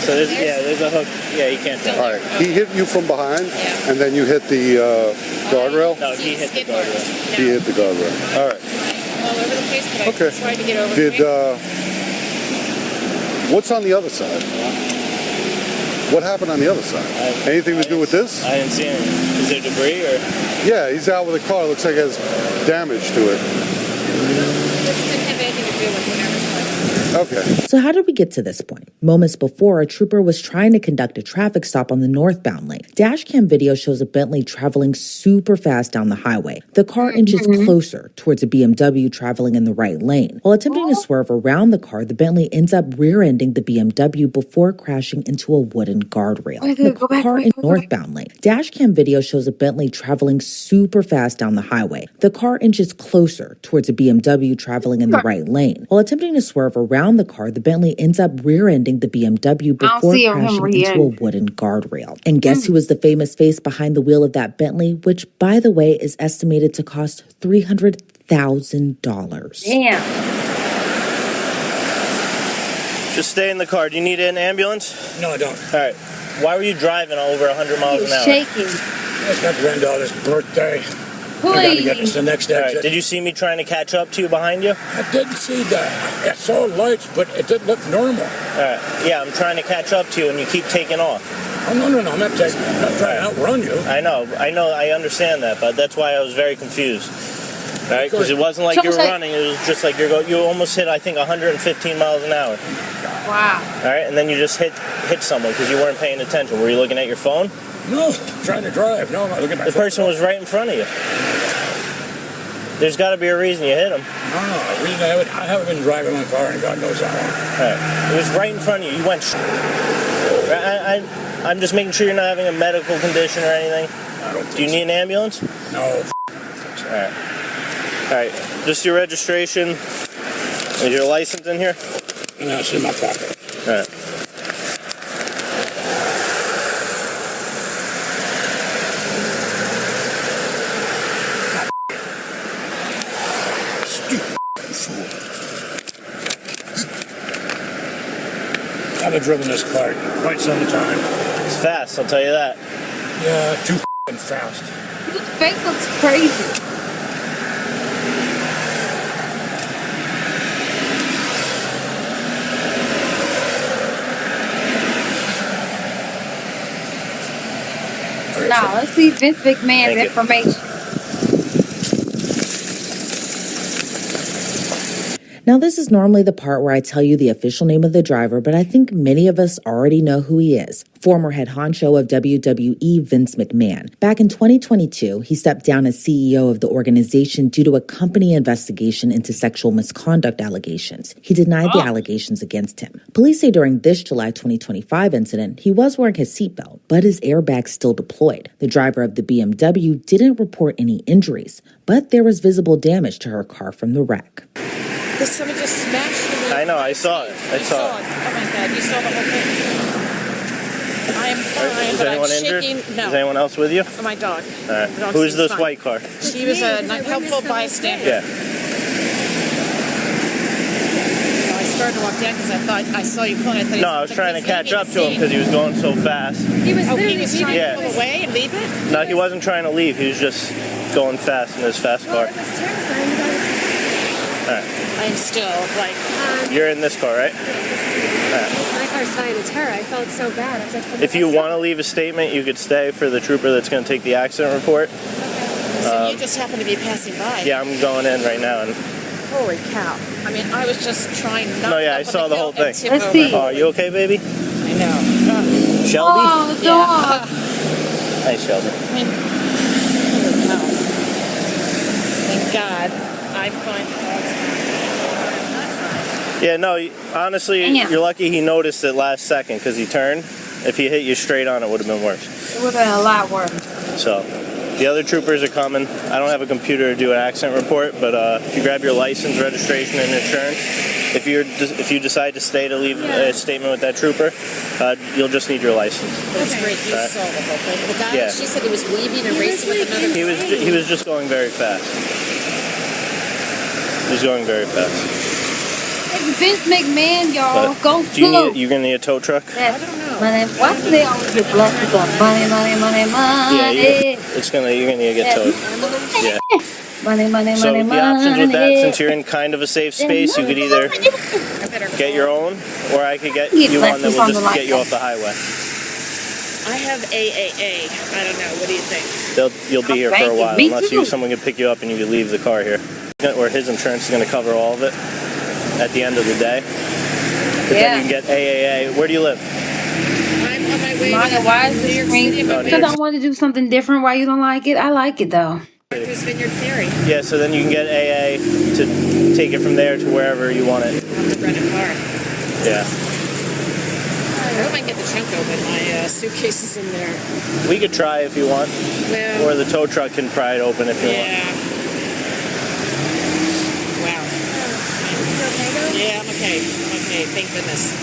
Speaker 7: So there's a hook. Yeah, you can't tell.
Speaker 15: All right. He hit you from behind, and then you hit the guardrail?
Speaker 7: No, he hit the guardrail.
Speaker 15: He hit the guardrail. All right.
Speaker 10: All over the place, but
Speaker 15: Okay.
Speaker 10: I tried to get over
Speaker 15: What's on the other side? What happened on the other side? Anything to do with this?
Speaker 7: I didn't see anything. Is there debris or?
Speaker 15: Yeah, he's out with a car. Looks like it has damage to it.
Speaker 10: This didn't have anything to do with whatever's going on.
Speaker 15: Okay.
Speaker 5: So how did we get to this point? Moments before, a trooper was trying to conduct a traffic stop on the northbound lane. Dashcam video shows a Bentley traveling super fast down the highway. The car inches closer towards a BMW traveling in the right lane. While attempting to swerve around the car, the Bentley ends up rear-ending the BMW before crashing into a wooden guardrail. The car in northbound lane. Dashcam video shows a Bentley traveling super fast down the highway. The car inches closer towards a BMW traveling in the right lane. While attempting to swerve around the car, the Bentley ends up rear-ending the BMW before crashing into a wooden guardrail. And guess who was the famous face behind the wheel of that Bentley, which, by the way, is estimated to cost $300,000.
Speaker 1: Damn.
Speaker 7: Just stay in the car. Do you need an ambulance?
Speaker 20: No, I don't.
Speaker 7: All right. Why were you driving over 100 miles an hour?
Speaker 1: Shaking.
Speaker 20: It's my granddaughter's birthday. I gotta get to the next
Speaker 7: All
Speaker 20: exit.
Speaker 7: right. Did you see me trying to catch up to you behind you?
Speaker 20: I didn't see that. I saw lights, but it didn't look normal.
Speaker 7: All right. Yeah, I'm trying to catch up to you, and you keep taking off.
Speaker 20: Oh, no. I'm not trying to outrun you.
Speaker 7: I know. I understand that, but that's why I was very confused. Right? Because it wasn't like
Speaker 1: So
Speaker 7: you were
Speaker 1: it's like-
Speaker 7: running. It was just like you almost hit, I think, 115 miles an hour.
Speaker 1: Wow.
Speaker 7: All right, and then you just hit someone because you weren't paying attention. Were you looking at your phone?
Speaker 20: No, trying to drive. No, I'm not looking at my
Speaker 7: The
Speaker 20: phone.
Speaker 7: person was right in front of you. There's got to be a reason you hit him.
Speaker 20: No, the reason I haven't been driving my car in God knows how long.
Speaker 7: All right. It was right in front of you. You went. I'm just making sure you're not having a medical condition or anything.
Speaker 20: I don't think
Speaker 7: Do you need an ambulance?
Speaker 20: No.
Speaker 7: All right. All right. Just your registration. Is your license in here?
Speaker 20: No, it's in my pocket.
Speaker 7: All right.
Speaker 20: I've been driven this car quite some time.
Speaker 7: It's fast, I'll tell you that.
Speaker 20: Yeah, too fast.
Speaker 1: His face looks crazy. Now, let's see Vince McMahon's
Speaker 7: Thank you.
Speaker 1: information.
Speaker 5: Now, this is normally the part where I tell you the official name of the driver, but I think many of us already know who he is. Former head honcho of WWE, Vince McMahon. Back in 2022, he stepped down as CEO of the organization due to a company investigation into sexual misconduct allegations. He denied the allegations against him. Police say during this July 2025 incident, he was wearing his seatbelt, but his airbag still deployed. The driver of the BMW didn't report any injuries, but there was visible damage to her car from the wreck.
Speaker 10: Because somebody just smashed the
Speaker 7: I know, I saw it. I saw it.
Speaker 10: Oh my God, you saw the whole thing. I am fine,
Speaker 7: Is
Speaker 10: but
Speaker 7: anyone
Speaker 10: I'm
Speaker 7: injured?
Speaker 10: shaking. No.
Speaker 7: Is anyone else with you?
Speaker 10: My dog.
Speaker 7: All right.
Speaker 10: The dog
Speaker 7: Who's
Speaker 10: seems
Speaker 7: this
Speaker 10: fine.
Speaker 7: white car?
Speaker 10: She was a helpful bystander.
Speaker 7: Yeah.
Speaker 10: I started to walk down because I thought I saw you pulling. I thought
Speaker 7: No, I was trying to catch up to him because he was going so fast.
Speaker 10: He was trying
Speaker 7: Yeah.
Speaker 10: to pull away and leave it.
Speaker 7: No, he wasn't trying to leave. He was just going fast in his fast car. All right.
Speaker 10: I'm still like.
Speaker 7: You're in this car, right? All right.
Speaker 9: My car's fine. It's her. I felt so bad. I was like,
Speaker 7: If you want to leave a statement, you could stay for the trooper that's going to take the accident report.
Speaker 10: So you just happen to be passing by.
Speaker 7: Yeah, I'm going in right now. And
Speaker 10: Holy cow! I mean, I was just trying not.
Speaker 7: no, yeah,
Speaker 10: to
Speaker 7: I saw the whole thing.
Speaker 10: Let's see.
Speaker 7: Oh, are you okay, baby?
Speaker 10: I know.
Speaker 7: Shelby?
Speaker 1: Oh, the dog.
Speaker 7: Hi, Shelby.
Speaker 10: I mean, holy cow! Thank God, I'm fine.
Speaker 7: Yeah, no, honestly,
Speaker 1: Damn.
Speaker 7: you're lucky he noticed it last second because he turned. If he hit you straight on, it would have been worse.
Speaker 1: It would have been a lot worse.
Speaker 7: So, the other troopers are coming. I don't have a computer to do an accident report, but if you grab your license, registration, and insurance, if you decide to stay to leave a statement with that trooper, you'll just need your license.
Speaker 10: That's great. You saw the whole thing. The guy,
Speaker 7: Yeah.
Speaker 10: she said he was weaving and racing with another.
Speaker 7: He was just going very fast. He was going very fast.
Speaker 1: Vince McMahon, y'all.
Speaker 7: But
Speaker 1: Go
Speaker 7: do you
Speaker 1: blue.
Speaker 7: you're gonna need a tow truck?
Speaker 1: Yes. Money. Why do they always get blessed with that money?
Speaker 7: Yeah, you're gonna need to get towed. Yeah.
Speaker 1: Money.
Speaker 7: So the options with that, since you're in kind of a safe space, you could either get your own, or I could get you one that will just get you off the highway.
Speaker 10: I have AAA. I don't know. What do you think?
Speaker 7: You'll be here for a while, unless someone can pick you up and you can leave the car here, or his insurance is gonna cover all of it at the end of the day. But then you can get AAA. Where do you live?
Speaker 10: I'm on my way
Speaker 1: Monica,
Speaker 10: to
Speaker 1: why is
Speaker 10: New
Speaker 1: this
Speaker 10: York
Speaker 1: screen?
Speaker 10: City.
Speaker 1: Because I want to do something different. Why you don't like it? I like it though.
Speaker 10: Martha's Vineyard Ferry.
Speaker 7: Yeah, so then you can get AA to take it from there to wherever you want it.
Speaker 10: I'll have to rent a car.
Speaker 7: Yeah.
Speaker 10: I hope I can get the trunk open. My suitcase is in there.
Speaker 7: We could try if you want.
Speaker 10: Well,
Speaker 7: Or the tow truck can pry it open if you want.
Speaker 10: yeah. Wow. Yeah, I'm okay. I'm okay. Thank goodness.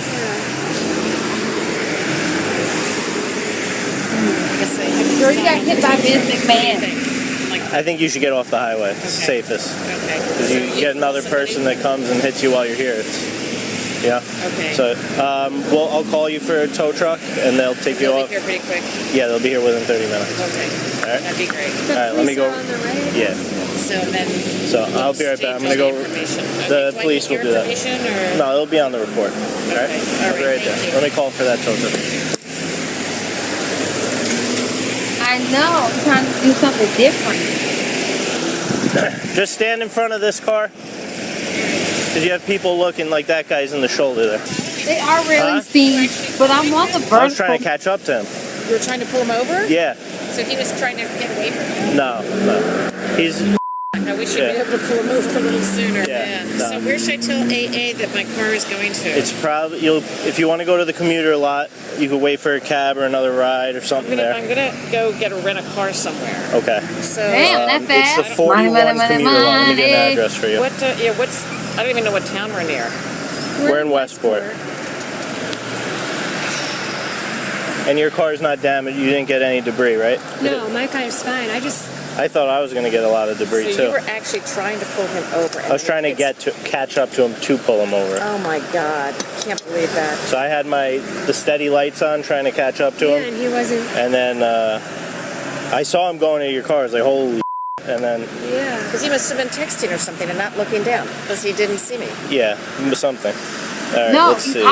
Speaker 10: I guess I have to
Speaker 1: Girl, you got
Speaker 10: decide
Speaker 1: hit by Vince McMahon.
Speaker 7: I think you should get off the highway. It's safest.
Speaker 10: Okay.
Speaker 7: Because you get another person that comes and hits you while you're here. Yeah.
Speaker 10: Okay.
Speaker 7: So, well, I'll call you for a tow truck, and they'll take you
Speaker 10: They'll
Speaker 7: off.
Speaker 10: be here pretty quick.
Speaker 7: Yeah, they'll be here within 30 minutes.
Speaker 10: Okay.
Speaker 7: All right.
Speaker 10: That'd be great.
Speaker 7: All right, let me go. Yeah.
Speaker 10: So then.
Speaker 7: So I'll be right back. I'm gonna go. The police will do that. No, it'll be on the report. All right. I'll be right there. Let me call for that tow truck.
Speaker 1: I know. I'm trying to do something different.
Speaker 7: Just stand in front of this car. Because you have people looking like that guy's in the shoulder there.
Speaker 1: They are really seen, but I'm on the vertical.
Speaker 7: I was trying to catch up to him.
Speaker 10: You were trying to pull him over?
Speaker 7: Yeah.
Speaker 10: So he was trying to get away from you?
Speaker 7: No. He's...
Speaker 10: No, we should be able to pull him over a little sooner.
Speaker 7: Yeah,
Speaker 10: then.
Speaker 7: no.
Speaker 10: So where should I tell AA that my car is going to?
Speaker 7: It's probably if you want to go to the commuter lot, you could wait for a cab or another ride or something there.
Speaker 10: I'm gonna go rent a car somewhere.
Speaker 7: Okay.
Speaker 10: So
Speaker 1: damn, that's fast.
Speaker 7: It's the 41 commuter lot. Let me get an address for you.
Speaker 10: What? I don't even know what town we're near.
Speaker 7: We're in Westport. And your car's not damaged. You didn't get any debris, right?
Speaker 9: No, my car's fine.
Speaker 7: I thought I was going to get a lot of debris
Speaker 10: so
Speaker 7: too.
Speaker 10: You were actually trying to pull him over.
Speaker 7: I was trying to catch up to him to pull him over.
Speaker 10: Oh my God! Can't believe that.
Speaker 7: So I had the steady lights on, trying to catch up to him.
Speaker 9: Yeah, and he wasn't.
Speaker 7: And then I saw him going to your car. I was like, holy. And then.
Speaker 10: Yeah, because he must have been texting or something and not looking down because he didn't see me.
Speaker 7: Yeah, something. All right,
Speaker 1: no,
Speaker 7: let's see.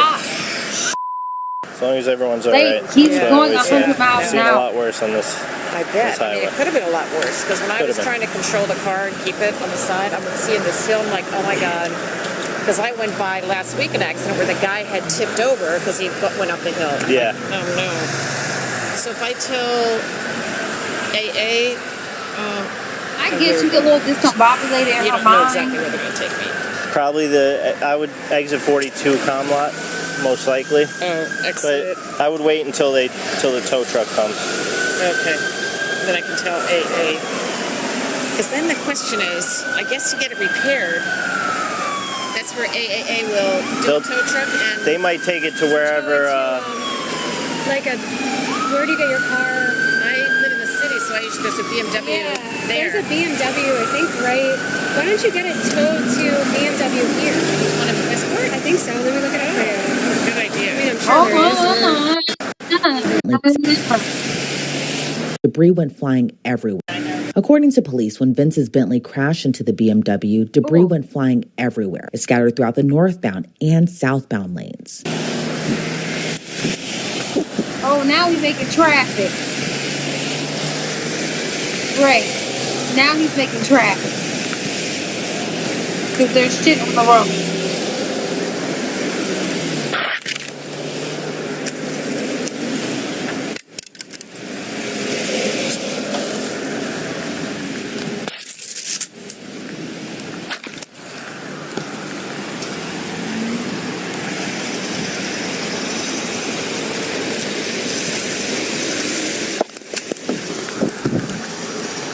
Speaker 7: As long as everyone's all right.
Speaker 1: He's going 100 miles
Speaker 7: an
Speaker 1: an
Speaker 7: hour. A
Speaker 1: hour.
Speaker 7: lot worse on this.
Speaker 10: I bet. I mean,
Speaker 7: highway.
Speaker 10: it could have been a lot worse because when I was trying to control the car and keep it on the side, I'm seeing this hill. I'm like, oh my God. Because I went by last week an accident where the guy had tipped over because he went up the hill.
Speaker 7: Yeah.
Speaker 10: Like, oh no. So if I tell AA,
Speaker 1: I guess you get a little discombobulated in
Speaker 10: you
Speaker 1: her
Speaker 10: don't know
Speaker 1: mind.
Speaker 10: exactly where they're going to take me.
Speaker 7: Probably I would exit 42 comm lot, most likely.
Speaker 10: Oh, exit.
Speaker 7: But I would wait until the tow truck comes.
Speaker 10: Okay. Then I can tell AA. Because then the question is, I guess to get it repaired, that's where AAA will do a tow truck and...
Speaker 7: They might take it to wherever...
Speaker 9: Where do you get your car?
Speaker 10: I live in the city, so there's a BMW there.
Speaker 9: There's a BMW, I think, right? Why don't you get it towed to BMW here?
Speaker 10: There's one in Westport?
Speaker 9: I think so. Let me look it up for you.
Speaker 10: Good idea.
Speaker 9: I mean, I'm sure there is.
Speaker 5: Debris went flying everywhere. According to police, when Vince's Bentley crashed into the BMW, debris went flying everywhere. It scattered throughout the northbound and southbound lanes.
Speaker 1: Oh, now he's making traffic. Great. Now he's making traffic. Because there's shit on the road.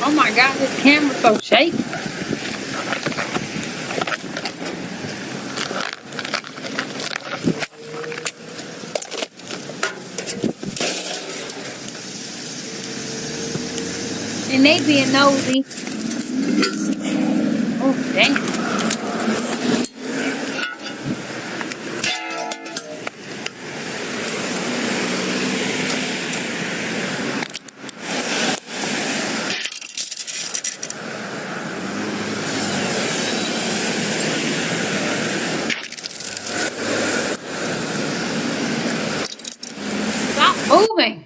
Speaker 1: Oh my God, this camera's so shaky. And they being nosy. Oh, dang. Moving.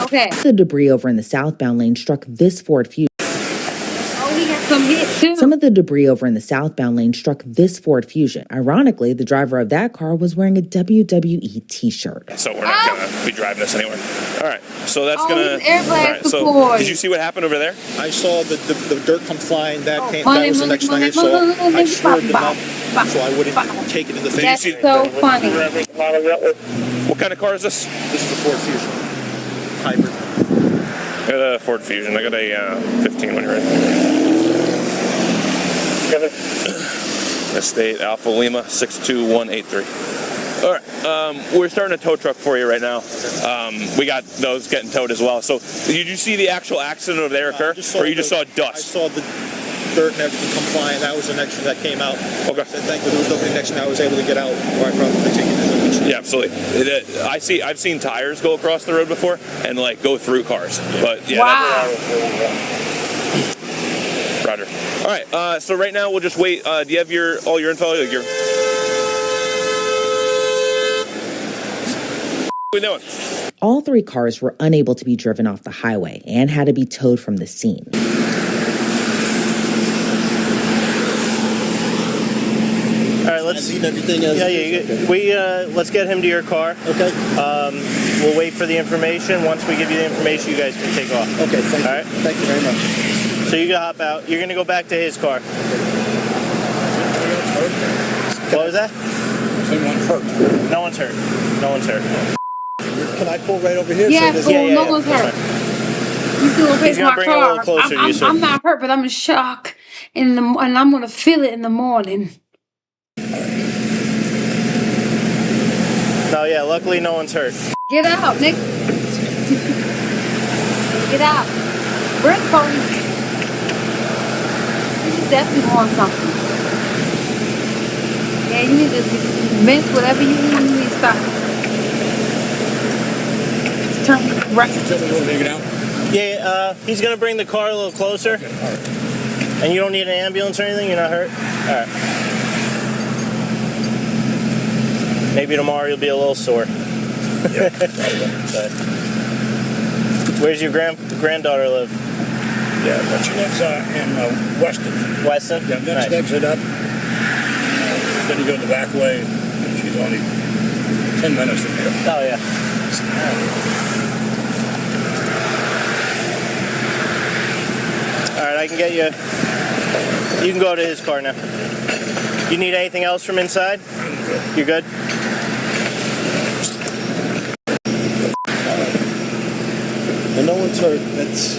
Speaker 1: Okay.
Speaker 5: The debris over in the southbound lane struck this Ford Fusion.
Speaker 1: Oh, he got some hits too.
Speaker 5: Some of the debris over in the southbound lane struck this Ford Fusion. Ironically, the driver of that car was wearing a WWE t-shirt.
Speaker 11: So we're not going to be driving this anywhere. All right, so that's
Speaker 1: Oh,
Speaker 11: going
Speaker 1: he's airblast
Speaker 11: to...
Speaker 1: deployed.
Speaker 11: Did you see what happened over there?
Speaker 3: I saw the dirt come flying. That
Speaker 1: Oh,
Speaker 3: came.
Speaker 1: money,
Speaker 3: That was the
Speaker 1: money,
Speaker 3: next
Speaker 1: money,
Speaker 3: thing I saw.
Speaker 1: money,
Speaker 3: I
Speaker 1: money,
Speaker 3: swerved
Speaker 1: bop,
Speaker 3: them up so I wouldn't take it in the face.
Speaker 1: That's so funny.
Speaker 11: What kind of car is this?
Speaker 3: This is a Ford Fusion hybrid.
Speaker 11: I got a Ford Fusion. I got a 15 when you're in. Estate Alpha Lima 62183. All right, we're starting a tow truck for you right now. We got those getting towed as well. So, did you see the actual accident over there occur, or you just saw dust?
Speaker 3: I saw the dirt and everything come flying. That was the next thing that came out. Okay. So thankfully, there was nobody next to me. I was able to get out, or I probably could take it.
Speaker 11: Yeah, absolutely. I've seen tires go across the road before and like go through cars. But yeah.
Speaker 1: Wow.
Speaker 11: Roger. All right. So right now we'll just wait. Do you have all your info? Like what are we doing?
Speaker 5: All 3 cars were unable to be driven off the highway and had to be towed from the scene.
Speaker 7: All right, let's leave everything as let's get him to your car. Okay. We'll wait for the information. Once we give you the information, you guys can take off. Okay. Thank you. All right. Thank you very much. So you can hop out. You're gonna go back to his car. What was that?
Speaker 20: Someone's hurt.
Speaker 7: No one's hurt. No one's hurt.
Speaker 3: Can I pull right over here?
Speaker 1: Yeah,
Speaker 3: so
Speaker 1: cool. No one's hurt. You still gonna
Speaker 7: He's
Speaker 1: fix
Speaker 7: gonna
Speaker 1: my
Speaker 7: bring it a
Speaker 1: car.
Speaker 7: little closer to you, sir.
Speaker 1: I'm not hurt, but I'm in shock, and I'm gonna feel it in the morning.
Speaker 7: No, yeah. Luckily, no one's hurt.
Speaker 1: Get out, Nick. Get out. Bring the police. You definitely want something. Yeah, you need to mince whatever you need. You need to stop. Turn right.
Speaker 20: Tell me you want to take it out?
Speaker 7: Yeah. He's gonna bring the car a little closer. Okay, all right. And you don't need an ambulance or anything. You're not hurt. All right. Maybe tomorrow you'll be a little sore.
Speaker 20: Yeah.
Speaker 7: Where's your granddaughter live?
Speaker 20: Yeah, but she lives in Weston.
Speaker 7: Weston?
Speaker 20: Yeah, next exit up. Then you go the back way, and she's only 10 minutes from here.
Speaker 7: Oh, yeah. All right, I can get you. You can go to his car now. You need anything else from inside? You're good?
Speaker 3: Well, no one's hurt. That's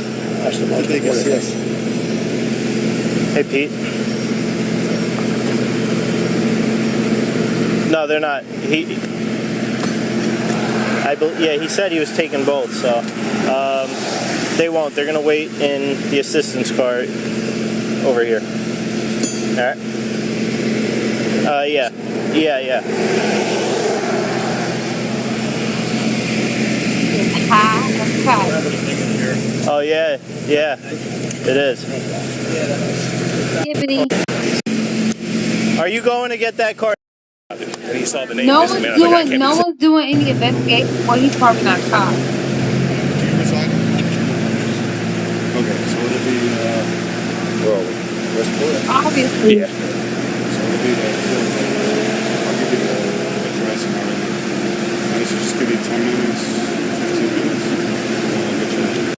Speaker 3: the biggest. Yes.
Speaker 7: Hey, Pete. No, they're not. He said he was taking both, so they won't. They're gonna wait in the assistance car over here. All right. Yeah. Oh yeah, it is. Are you going to get that car? When he saw the name,
Speaker 1: No one's doing any investigation. Well, he's probably not caught.
Speaker 15: Okay, so it'll be, where are we? Westport?
Speaker 1: Obviously.
Speaker 15: Yeah. So it'll be I'll give you the address and everything. This will just give you 10 minutes, 15 minutes.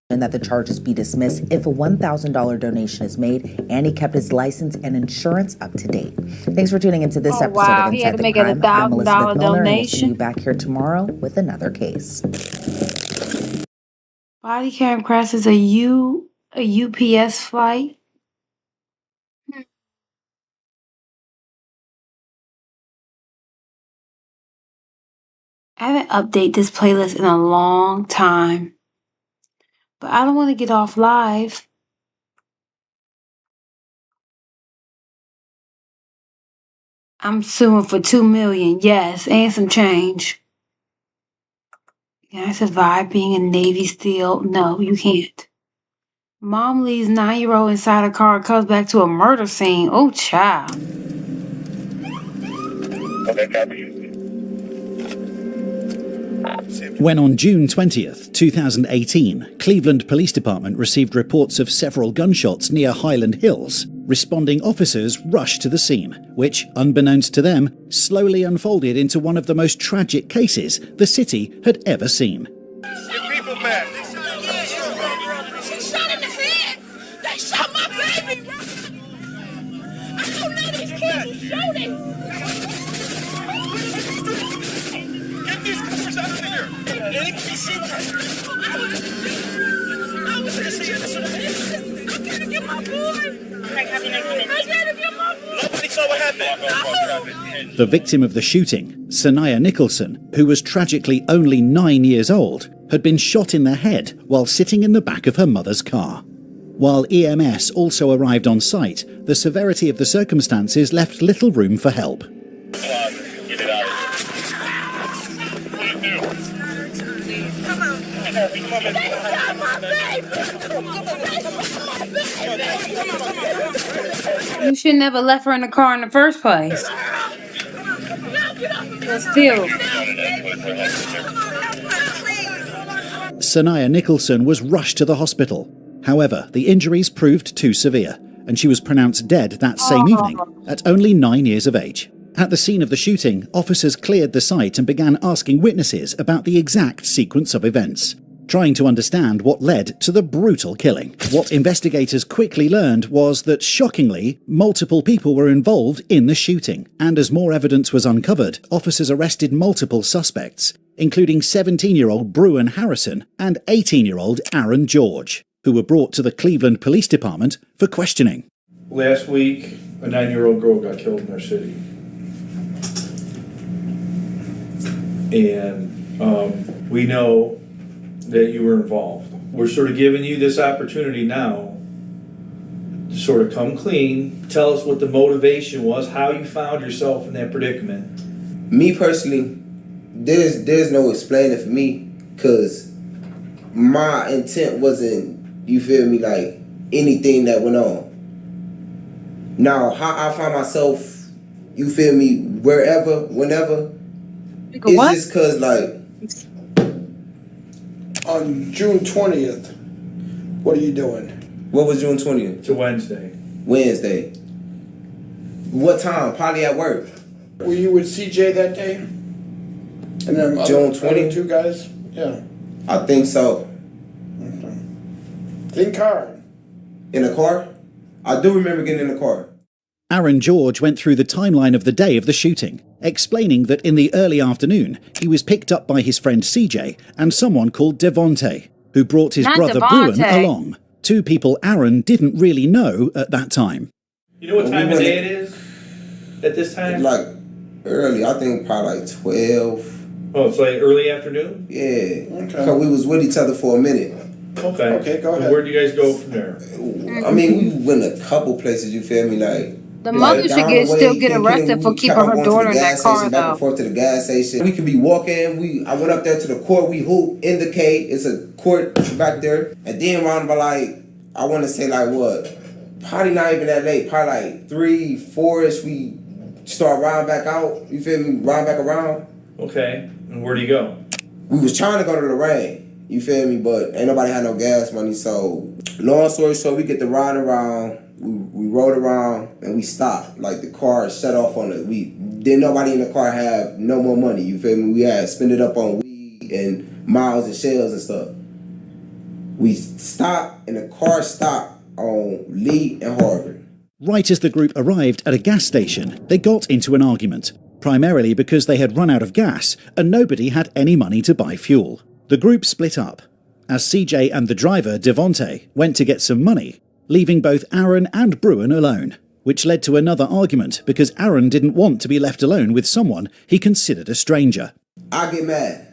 Speaker 5: And that the charges be dismissed if a $1,000 donation is made, and he kept his license and insurance up to date. Thanks for tuning into this episode of
Speaker 1: He had
Speaker 5: Inside
Speaker 1: to
Speaker 5: the
Speaker 1: make
Speaker 5: Crime. I'm
Speaker 1: $1,000
Speaker 5: Elizabeth Miller, and we'll see
Speaker 1: donation.
Speaker 5: you back here tomorrow with another case.
Speaker 1: Body cam crash is a UPS flight. I haven't updated this playlist in a long time, but I don't want to get off live. I'm suing for $2 million, yes, and some change. Can I survive being a Navy SEAL? No, you can't. Mom leaves 9-year-old inside a car and comes back to a murder scene. Oh, child.
Speaker 2: Okay, copy.
Speaker 12: When on June 20th, 2018, Cleveland Police Department received reports of several gunshots near Highland Hills, responding officers rushed to the scene, which, unbeknownst to them, slowly unfolded into one of the most tragic cases the city had ever seen.
Speaker 2: Your people back.
Speaker 23: She shot in the head. They shot my baby. I don't know these kids who shooting.
Speaker 2: Get these covers out of here. Let me see what
Speaker 23: I was in the I gotta get my boy. I gotta get my boy.
Speaker 2: Nobody saw what happened.
Speaker 12: The victim of the shooting, Sanaya Nicholson, who was tragically only 9 years old, had been shot in the head while sitting in the back of her mother's car. While EMS also arrived on site, the severity of the circumstances left little room for help.
Speaker 2: Get it out.
Speaker 1: You should never left her in the car in the first place. But still.
Speaker 12: Sanaya Nicholson was rushed to the hospital. However, the injuries proved too severe, and she was pronounced dead that same evening at only 9 years of age. At the scene of the shooting, officers cleared the site and began asking witnesses about the exact sequence of events, trying to understand what led to the brutal killing. What investigators quickly learned was that, shockingly, multiple people were involved in the shooting, and as more evidence was uncovered, officers arrested multiple suspects, including 17-year-old Bruin Harrison and 18-year-old Aaron George, who were brought to the Cleveland Police Department for questioning.
Speaker 3: Last week, a 9-year-old girl got killed in our city. And we know that you were involved. We're sort of giving you this opportunity now to sort of come clean, tell us what the motivation was, how you found yourself in that predicament.
Speaker 4: Me personally, there's no explaining for me, because my intent wasn't, you feel me, like anything that went on. Now, how I found myself, you feel me, wherever, whenever, it's just because, like,
Speaker 6: on June 20th, what are you doing?
Speaker 4: What was June 20th?
Speaker 3: It's a Wednesday.
Speaker 4: Wednesday. What time? Probably at work.
Speaker 6: Were you with CJ that day? And then
Speaker 4: June 20th?
Speaker 6: Two guys? Yeah.
Speaker 4: I think so.
Speaker 6: Okay. Think hard.
Speaker 4: In a car? I do remember getting in the car.
Speaker 12: Aaron George went through the timeline of the day of the shooting, explaining that in the early afternoon, he was picked up by his friend CJ and someone called Devontae, who brought his brother Bruin along. Two people Aaron didn't really know at that time.
Speaker 3: You know what time of day it is at this time?
Speaker 4: Like early, I think probably like 12.
Speaker 3: Oh, it's like early afternoon?
Speaker 4: Yeah. Because we was with each other for a minute.
Speaker 3: Okay.
Speaker 6: Okay, go ahead.
Speaker 3: Where'd you guys go from there?
Speaker 4: I mean, we went a couple places, you feel me? Like,
Speaker 1: the mother should still get arrested for keeping her daughter in that car,
Speaker 4: back and forth to the gas station. We could be walking. I went up there to the court. We hooped in the K. It's a court back there. And then around by like, I want to say like what? Probably not even that late. Probably like 3, 4-ish. We start riding back out. You feel me? Riding back around.
Speaker 3: Okay. And where do you go?
Speaker 4: We was trying to go to Lorraine. You feel me? But ain't nobody had no gas money. So long story short, we get to riding around. We rode around and we stopped. Like the car shut off on it. Didn't nobody in the car have no more money. You feel me? We had spent it up on weed and miles and shells and stuff. We stopped and the car stopped on Lee and Harvard.
Speaker 12: Right as the group arrived at a gas station, they got into an argument, primarily because they had run out of gas and nobody had any money to buy fuel. The group split up, as CJ and the driver, Devontae, went to get some money, leaving both Aaron and Bruin alone, which led to another argument because Aaron didn't want to be left alone with someone he considered a stranger.
Speaker 4: I get mad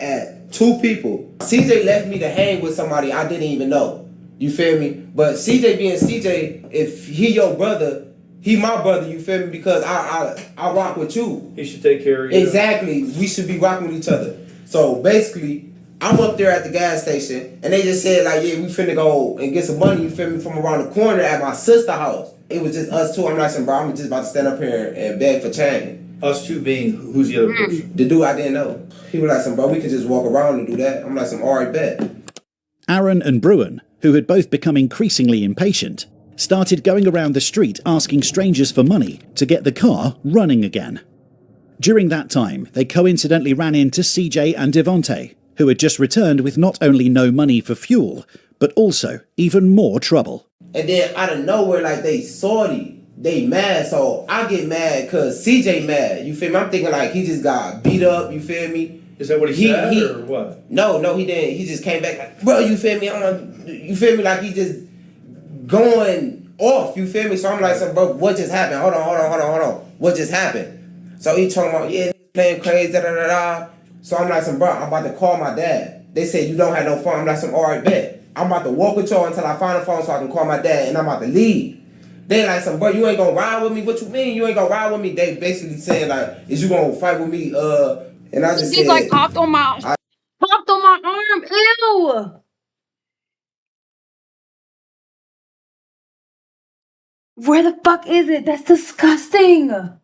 Speaker 4: at two people. CJ left me to hang with somebody I didn't even know. You feel me? But CJ being CJ, if he your brother, he my brother, you feel me? Because I rock with you.
Speaker 3: He should take care of you.
Speaker 4: Exactly. We should be rocking with each other. So basically, I'm up there at the gas station, and they just said, like, yeah, we finna go and get some money, you feel me, from around the corner at my sister's house. It was just us two. I'm like, bro, I'm just about to stand up here and beg for change.
Speaker 3: Us two being, who's the other person?
Speaker 4: The dude I didn't know. He was like, bro, we could just walk around and do that. I'm like, alright, bet.
Speaker 12: Aaron and Bruin, who had both become increasingly impatient, started going around the street asking strangers for money to get the car running again. During that time, they coincidentally ran into CJ and Devontae, who had just returned with not only no money for fuel, but also even more trouble.
Speaker 4: And then out of nowhere, like, they salty, they mad, so I get mad because CJ mad, you feel me? I'm thinking like he just got beat up, you feel me?
Speaker 3: Is that what he said or what?
Speaker 4: No, he didn't. He just came back like, bro, you feel me? You feel me? Like he just going off, you feel me? So I'm like, bro, what just happened? Hold on. What just happened? So he talking about, yeah, playing crazy, da-da-da-da. So I'm like, bro, I'm about to call my dad. They said, you don't have no phone. I'm like, alright, bet. I'm about to walk with y'all until I find a phone so I can call my dad, and I'm about to leave. They like, bro, you ain't gonna ride with me? What you mean you ain't gonna ride with me? They basically saying, like, is you gonna fight with me? And I just said,
Speaker 1: like popped on my arm. Ew. Where the fuck is it? That's disgusting. I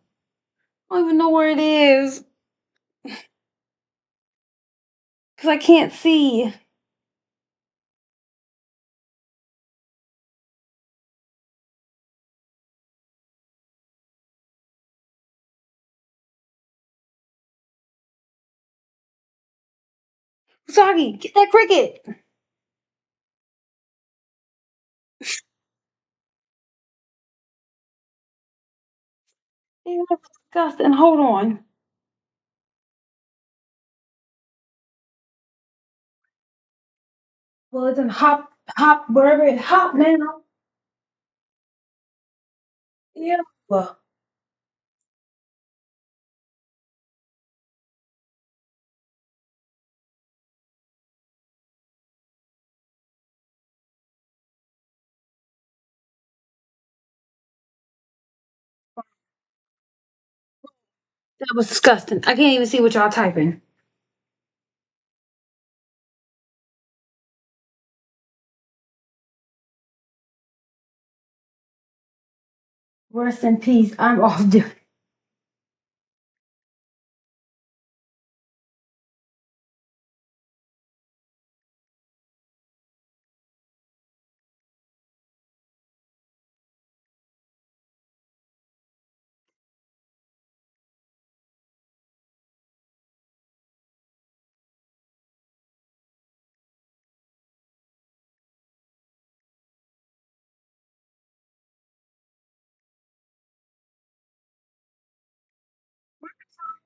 Speaker 1: don't even know where it is. Because I can't see. Usagi, get that cricket. Ew, that's disgusting. Hold on. Well, it's in hop, wherever it hop now. Yeah. Well, that was disgusting. I can't even see what y'all typing. Rest in peace. I'm off duty.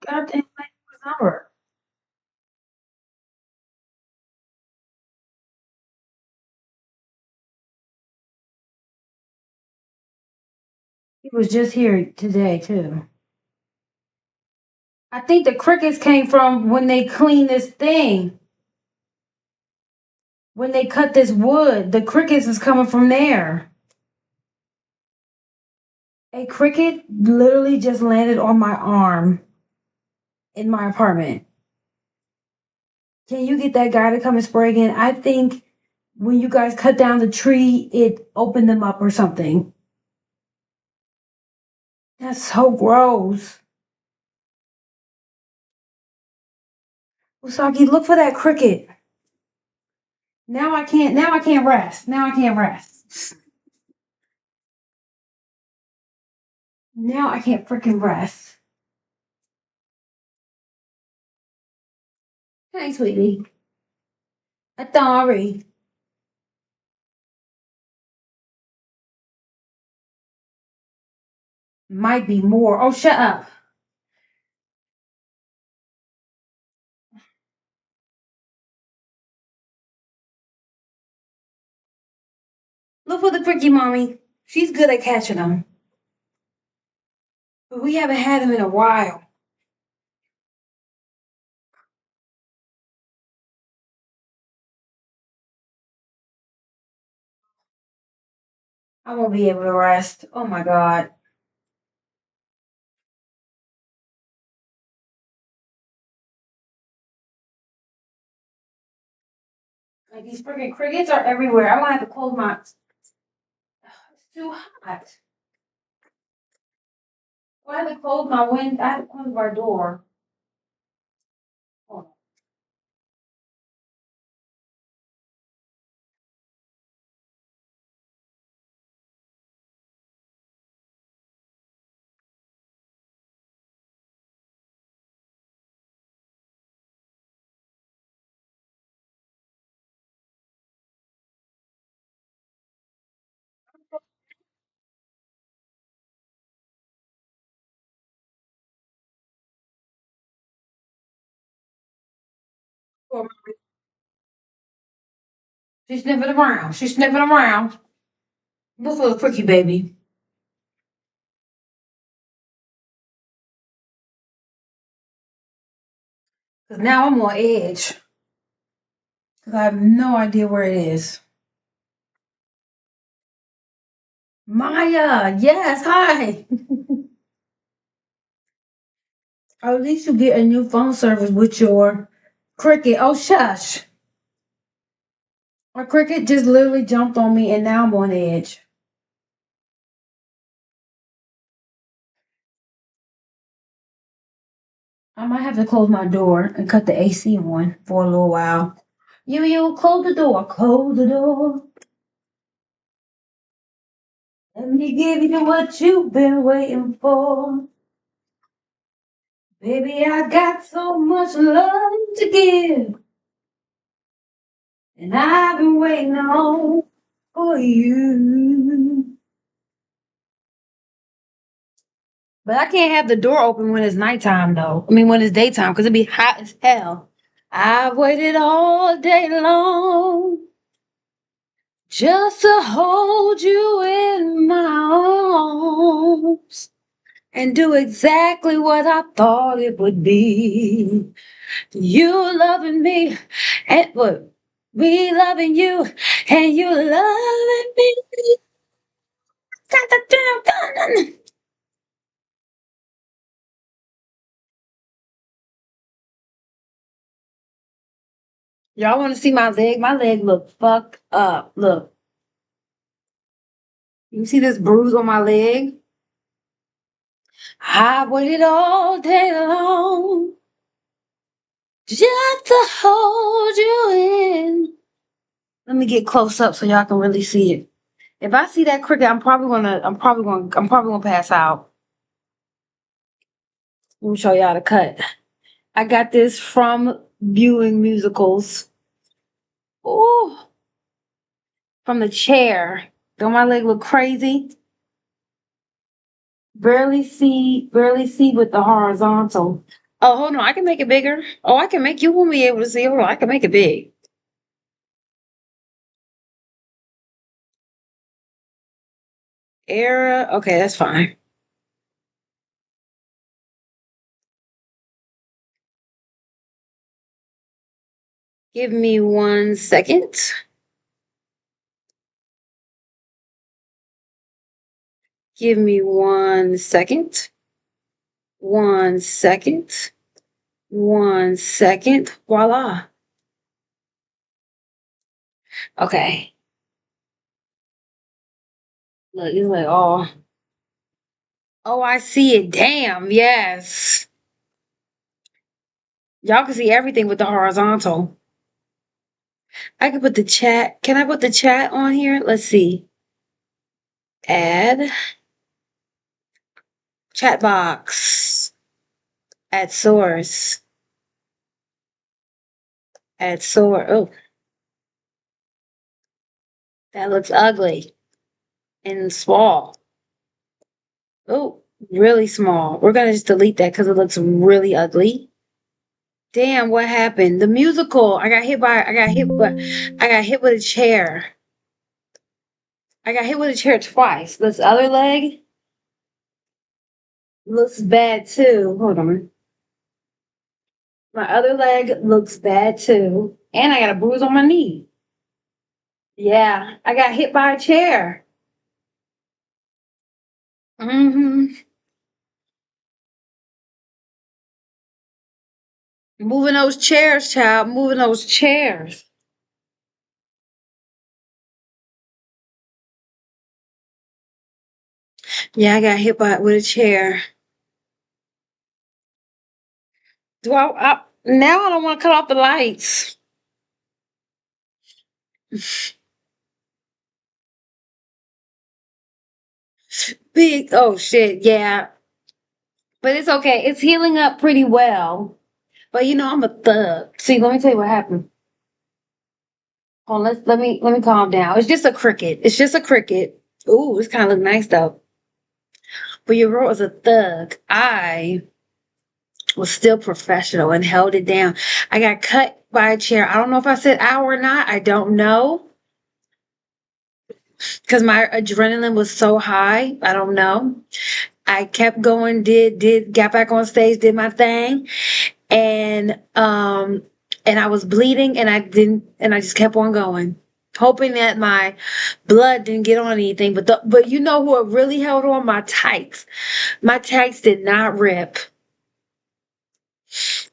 Speaker 1: Goddamn number. He was just here today too. I think the crickets came from when they cleaned this thing. When they cut this wood, the crickets is coming from there. A cricket literally just landed on my arm in my apartment. Can you get that guy to come and spray again? I think when you guys cut down the tree, it opened them up or something. That's so gross. Usagi, look for that cricket. Now I can't rest. Now I can't rest. Now I can't freaking rest. Hey, sweetie. Atari. Might be more. Oh, shut up. Look for the cricket, mommy. She's good at catching them. But we haven't had them in a while. I won't be able to rest. Oh my god. Like these freaking crickets are everywhere. I'm gonna have to close my. It's too hot. I have to close my window. I have to close my door. Oh. She's sniffing around. She's sniffing around. Look for the cricket, baby. Cause now I'm on edge. Cause I have no idea where it is. Maya, yes, hi. Or at least you get a new phone service with your cricket. Oh, shush. My cricket just literally jumped on me and now I'm on edge. I might have to close my door and cut the AC on for a little while. You close the door. Close the door. Let me give you what you've been waiting for. Baby, I got so much love to give. And I've been waiting on for you. But I can't have the door open when it's nighttime, though. I mean, when it's daytime, because it'd be hot as hell. I've waited all day long just to hold you in my arms and do exactly what I thought it would be. You loving me and what? Me loving you and you loving me. Y'all want to see my leg? My leg look fucked up. Look. You see this bruise on my leg? I waited all day long just to hold you in. Let me get close up so y'all can really see it. If I see that cricket, I'm probably gonna pass out. Let me show y'all the cut. I got this from Viewing Musicals. Ooh. From the chair. Don't my leg look crazy? Barely see with the horizontal. Oh, hold on. I can make it bigger. Oh, I can make you won't be able to see. Hold on. I can make it big. Era. Okay, that's fine. Give me 1 second. Give me 1 second. 1 second. 1 second. Voila. Okay. Look, it's like, oh. Oh, I see it. Damn, yes. Y'all can see everything with the horizontal. I can put the chat. Can I put the chat on here? Let's see. Add. Chat box. Add source. Add source. Oh. That looks ugly. And small. Oh, really small. We're gonna just delete that because it looks really ugly. Damn, what happened? The musical. I got hit with a chair. I got hit with a chair twice. This other leg looks bad too. Hold on. My other leg looks bad too. And I got a bruise on my knee. Yeah, I got hit by a chair. Mm-hmm. Moving those chairs, child. Moving those chairs. Yeah, I got hit with a chair. Now I don't want to cut off the lights. Big, oh shit, yeah. But it's okay. It's healing up pretty well. But you know, I'm a thug. See, let me tell you what happened. Oh, let me calm down. It's just a cricket. It's just a cricket. Ooh, this kind of look nice though. But your girl was a thug. I was still professional and held it down. I got cut by a chair. I don't know if I said ow or not. I don't know. Because my adrenaline was so high. I don't know. I kept going, got back on stage, did my thing. And I was bleeding and I just kept on going. Hoping that my blood didn't get on anything. But you know who really held on? My tights. My tights did not rip.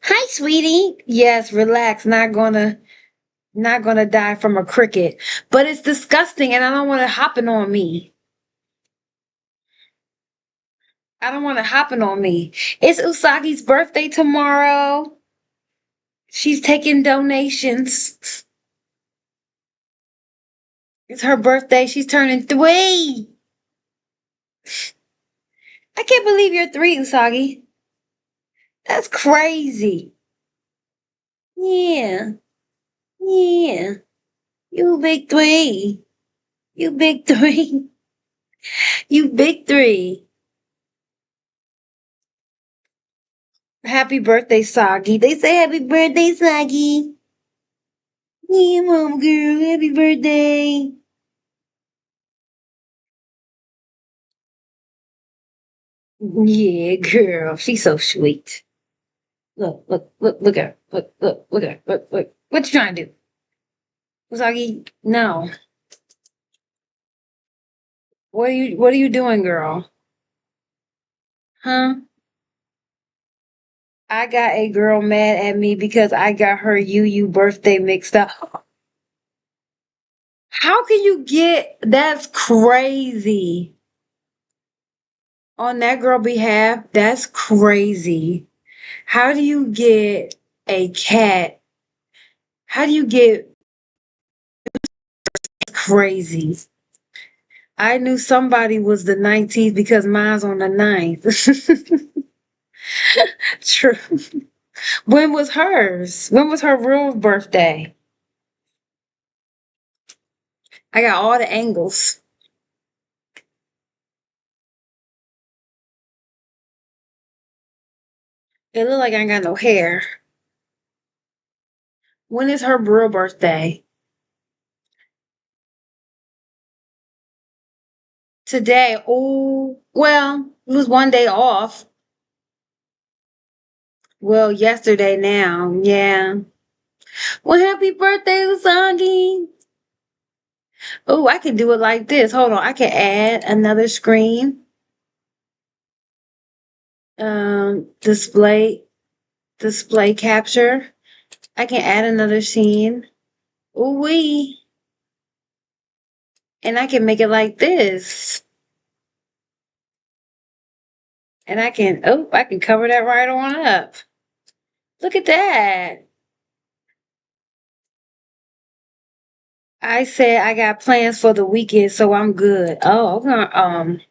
Speaker 1: Hi, sweetie. Yes, relax. Not gonna die from a cricket. But it's disgusting and I don't want it hopping on me. I don't want it hopping on me. It's Usagi's birthday tomorrow. She's taking donations. It's her birthday. She's turning 3. I can't believe you're 3, Usagi. That's crazy. Yeah. Yeah. You big 3. You big 3. You big 3. Happy birthday, Soggy. They say happy birthday, Soggy. Yeah, mom girl, happy birthday. Yeah, girl, she's so sweet. Look at her. Look at her. Look. What you trying to do? Usagi, no. What are you doing, girl? Huh? I got a girl mad at me because I got her Yu birthday mixed up. How can you get that's crazy? On that girl behalf, that's crazy. How do you get a cat? How do you get crazy? I knew somebody was the 19th because mine's on the 9th. True. When was hers? When was her real birthday? I got all the angles. It look like I ain't got no hair. When is her real birthday? Today. Oh, well, it was one day off. Well, yesterday now. Yeah. Well, happy birthday, Usagi. Oh, I can do it like this. Hold on. I can add another screen. Display capture. I can add another scene. Ooh wee. And I can make it like this. And I can cover that right on up. Look at that. I said I got plans for the weekend, so I'm good. Oh, okay.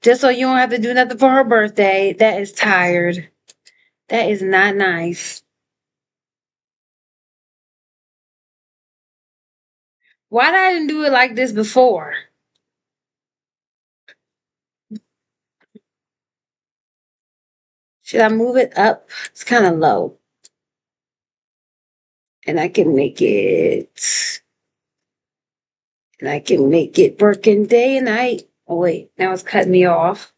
Speaker 1: Just so you don't have to do nothing for her birthday. That is tired. That is not nice. Why did I didn't do it like this before? Should I move it up? It's kind of low. And I can make it working day and night. Oh wait, now it's cutting me off.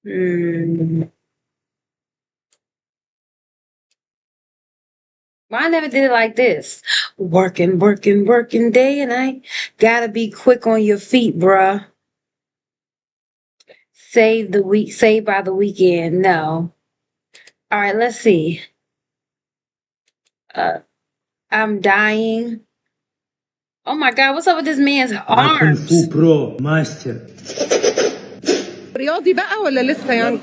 Speaker 1: Why I never did it like this? Working day and night. Gotta be quick on your feet, bruh. Save by the weekend. No. All right, let's see. I'm dying. Oh my God, what's up with this man's arms?
Speaker 8: برو ماستر
Speaker 10: رياضي بقى ولا لسه يعني؟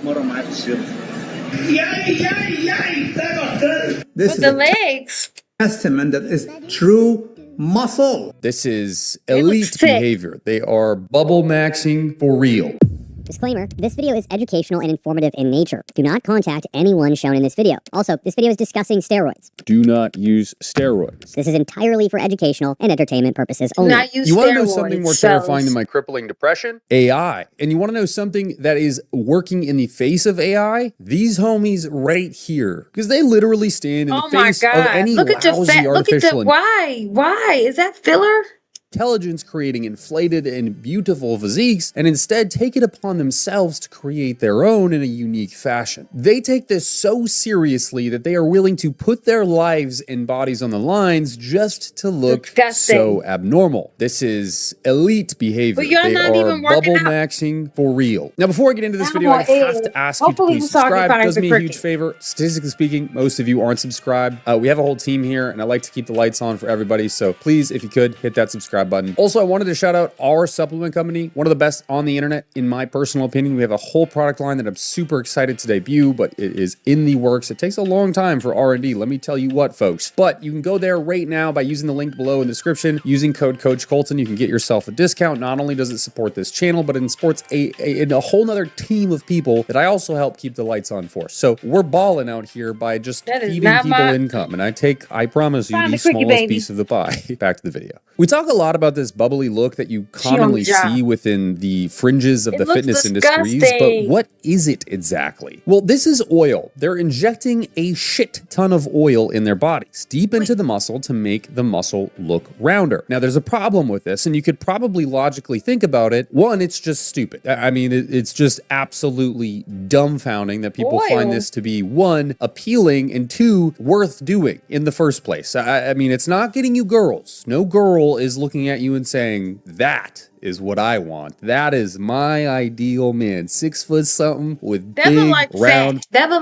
Speaker 8: This
Speaker 1: With
Speaker 8: is
Speaker 1: the
Speaker 8: a
Speaker 1: legs.
Speaker 8: testament that is true muscle.
Speaker 13: This is elite behavior. They are bubble maxing for real.
Speaker 14: Disclaimer, this video is educational and informative in nature. Do not contact anyone shown in this video. Also, this video is discussing steroids.
Speaker 17: Do not use steroids.
Speaker 14: This is entirely for educational and entertainment purposes only.
Speaker 13: You want to know something more terrifying than my crippling depression? AI. And you want to know something that is working in the face of AI? These homies right here. Because they literally stand in the face of any
Speaker 1: Look at
Speaker 13: lousy artificial
Speaker 1: why? Is that filler?
Speaker 13: intelligence creating inflated and beautiful physiques and instead take it upon themselves to create their own in a unique fashion. They take this so seriously that they are willing to put their lives and bodies on the lines just to look so abnormal. This is elite behavior. They are bubble maxing for real. Now, before I get into this video, I have to ask you to please subscribe. It does me a huge favor. Statistically speaking, most of you aren't subscribed. We have a whole team here and I like to keep the lights on for everybody. So please, if you could, hit that subscribe subscribe button. Also, I wanted to shout out our supplement company, one of the best on the internet, in my personal opinion. We have a whole product line that I'm super excited to debut, but it is in the works. It takes a long time for R&D, let me tell you what, folks. But you can go there right now by using the link below in the description. Using code Coach Colton, you can get yourself a discount. Not only does it support this channel, but it supports a whole nother team of people that I also help keep the lights on for. So we're balling out here by just feeding people income. And I promise you, the smallest piece of the pie. Back to the video. We talk a lot about this bubbly look that you commonly see within the fringes of the fitness industries, but what is it exactly? Well, this is oil. They're injecting a shit ton of oil in their bodies, deep into the muscle to make the muscle look rounder. Now, there's a problem with this, and you could probably logically think about it. One, it's just stupid. I mean, it's just absolutely dumbfounding that people find this to be, one, appealing, and two, worth doing in the first place. I mean, it's not getting you girls. No girl is looking at you and saying, that is what I want. That is my ideal man. 6 foot something with big, round.
Speaker 1: That look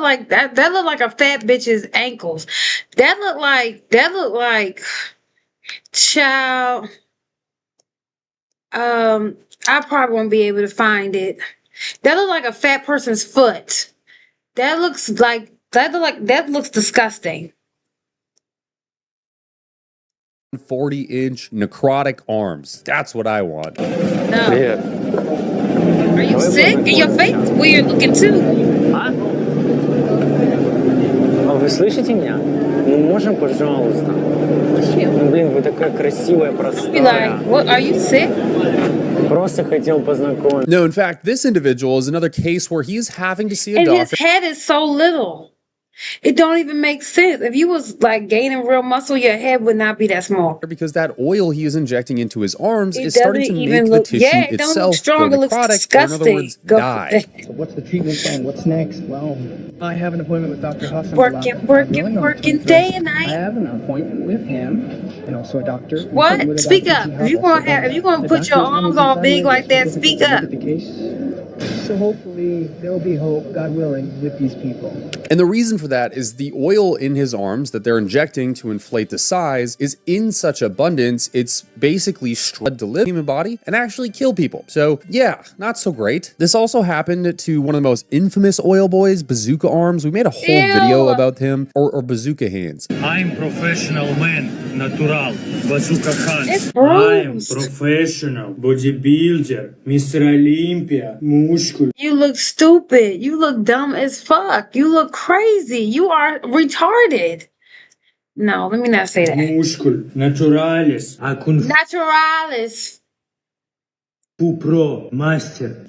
Speaker 1: like a fat bitch's ankles. That look like child. I probably won't be able to find it. That look like a fat person's foot. That looks disgusting.
Speaker 13: 40-inch necrotic arms. That's what I want.
Speaker 1: No. Are you sick? And your face is weird looking too.
Speaker 18: Вы слышите меня? Ну, можем, пожалуйста? Блин, вы такая красивая, простая.
Speaker 1: Like, what? Are you sick?
Speaker 18: Просто хотел познакомиться.
Speaker 13: No, in fact, this individual is another case where he is having to see a
Speaker 1: and
Speaker 13: doctor.
Speaker 1: His head is so little. It don't even make sense. If you was like gaining real muscle, your head would not be that small.
Speaker 13: Because that oil he is injecting into his arms is starting to make the tissue itself go necrotic, or in other words, die.
Speaker 19: So what's the treatment plan? What's next? Well, I have an appointment with Dr. Hassan.
Speaker 1: Working day and night.
Speaker 19: I have an appointment with him and also a doctor.
Speaker 1: What? Speak up. If you gonna put your arms all big like that, speak up.
Speaker 19: So hopefully there will be hope, God willing, with these people.
Speaker 13: And the reason for that is the oil in his arms that they're injecting to inflate the size is in such abundance, it's basically strung to live in the human body and actually kill people. So yeah, not so great. This also happened to one of the most infamous oil boys, Bazooka Arms. We made a whole video about him, or Bazooka Hands.
Speaker 22: I'm professional man, natural, Bazooka Hands. I'm professional bodybuilder, Mr. Olympia, muscle.
Speaker 1: You look stupid. You look dumb as fuck. You look crazy. You are retarded. No, let me not say that.
Speaker 22: Muscle, naturalis.
Speaker 1: Naturalis.
Speaker 22: Pro, master.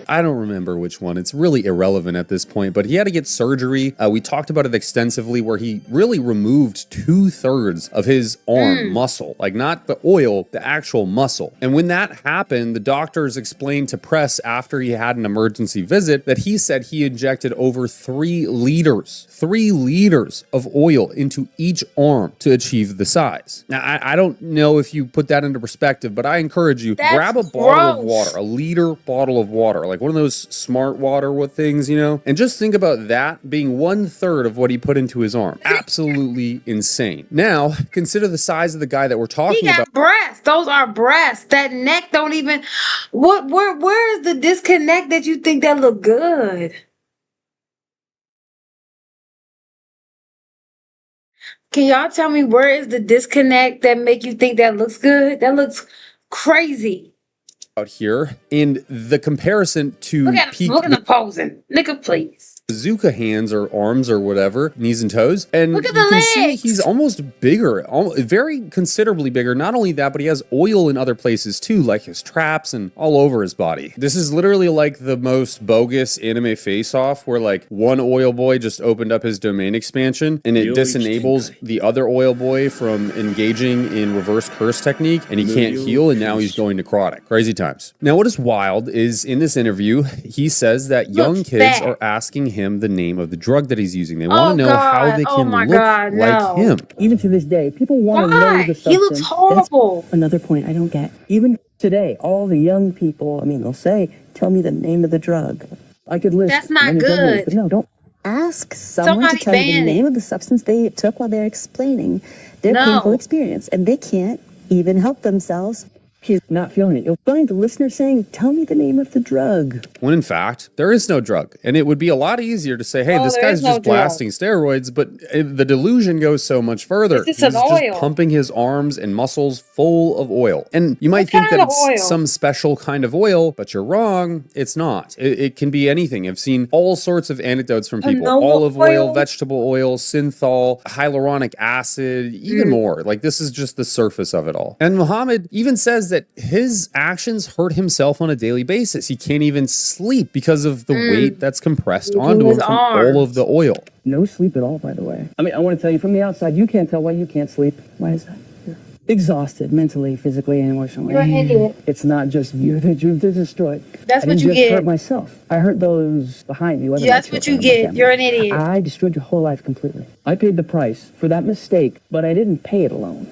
Speaker 13: I don't remember which one. It's really irrelevant at this point, but he had to get surgery. We talked about it extensively where he really removed 2/3 of his arm muscle, like not the oil, the actual muscle. And when that happened, the doctors explained to press after he had an emergency visit that he said he injected over 3 liters of oil into each arm to achieve the size. Now, I don't know if you put that into perspective, but I encourage you, grab a bottle of water, a liter bottle of water, like one of those smart water things, you know, and just think about that being 1/3 of what he put into his arm. Absolutely insane. Now, consider the size of the guy that we're talking about.
Speaker 1: He got breasts. Those are breasts. That neck don't even. Where is the disconnect that you think that look good? Can y'all tell me where is the disconnect that make you think that looks good? That looks crazy.
Speaker 13: Out here, and the comparison to
Speaker 1: look at him posing. Nigga, please.
Speaker 13: Bazooka hands or arms or whatever, knees and toes, and
Speaker 1: look at
Speaker 13: you
Speaker 1: the
Speaker 13: can
Speaker 1: legs.
Speaker 13: see he's almost bigger, very considerably bigger. Not only that, but he has oil in other places too, like his traps and all over his body. This is literally like the most bogus anime face-off where like one oil boy just opened up his domain expansion and it disenables the other oil boy from engaging in reverse curse technique, and he can't heal, and now he's going necrotic. Crazy times. Now what is wild is in this interview, he says that young kids are asking him the name of the drug that he's using. They want to know how they can look like him.
Speaker 19: Even to this day, people want to know the substance.
Speaker 1: He looks horrible.
Speaker 19: That's another point I don't get. Even today, all the young people, I mean, they'll say, tell me the name of the drug. I could list.
Speaker 1: That's not
Speaker 19: many drug names,
Speaker 1: good.
Speaker 19: but no,
Speaker 9: Ask someone
Speaker 1: Somebody
Speaker 9: to tell you the
Speaker 1: ban
Speaker 9: name
Speaker 1: it.
Speaker 9: of the substance they took while they're explaining their
Speaker 1: No.
Speaker 9: painful experience, and they can't even help themselves. He's not feeling it. You'll find the listener saying, "Tell me the name of the drug."
Speaker 13: When in fact, there is no drug. And it would be a lot easier to say, hey,
Speaker 1: Oh,
Speaker 13: this
Speaker 1: there
Speaker 13: guy's
Speaker 1: is no
Speaker 13: just
Speaker 1: drug.
Speaker 13: blasting steroids, but the delusion goes so much further.
Speaker 1: It's
Speaker 13: He's
Speaker 1: just an
Speaker 13: just
Speaker 1: oil.
Speaker 13: pumping his arms and muscles full of oil. And you might think
Speaker 1: kind
Speaker 13: that
Speaker 1: of
Speaker 13: it's
Speaker 1: oil?
Speaker 13: some special kind of oil, but you're wrong. It's not. It can be anything. I've seen all sorts of anecdotes from people.
Speaker 1: Canola
Speaker 13: Olive oil,
Speaker 1: oil?
Speaker 13: vegetable oil, synthol, hyaluronic acid, even more. Like this is just the surface of it all. And Muhammad even says that his actions hurt himself on a daily basis. He can't even sleep because of the weight that's compressed onto him
Speaker 1: his
Speaker 13: from
Speaker 1: arms.
Speaker 13: all of the oil.
Speaker 19: No sleep at all, by the way. I mean, I want to tell you from the outside, you can't tell why you can't sleep. Why is that? You're exhausted mentally, physically, and emotionally.
Speaker 1: You're an idiot.
Speaker 19: It's not just you that you're destroyed.
Speaker 1: That's
Speaker 19: I
Speaker 1: what
Speaker 19: didn't
Speaker 1: you
Speaker 19: just
Speaker 1: get.
Speaker 19: hurt myself. I hurt those behind me. Whether
Speaker 1: Yeah, that's
Speaker 19: my
Speaker 1: what you
Speaker 19: children or my
Speaker 1: get.
Speaker 19: family.
Speaker 1: You're an idiot.
Speaker 19: I destroyed your whole life completely. I paid the price for that mistake, but I didn't pay it alone.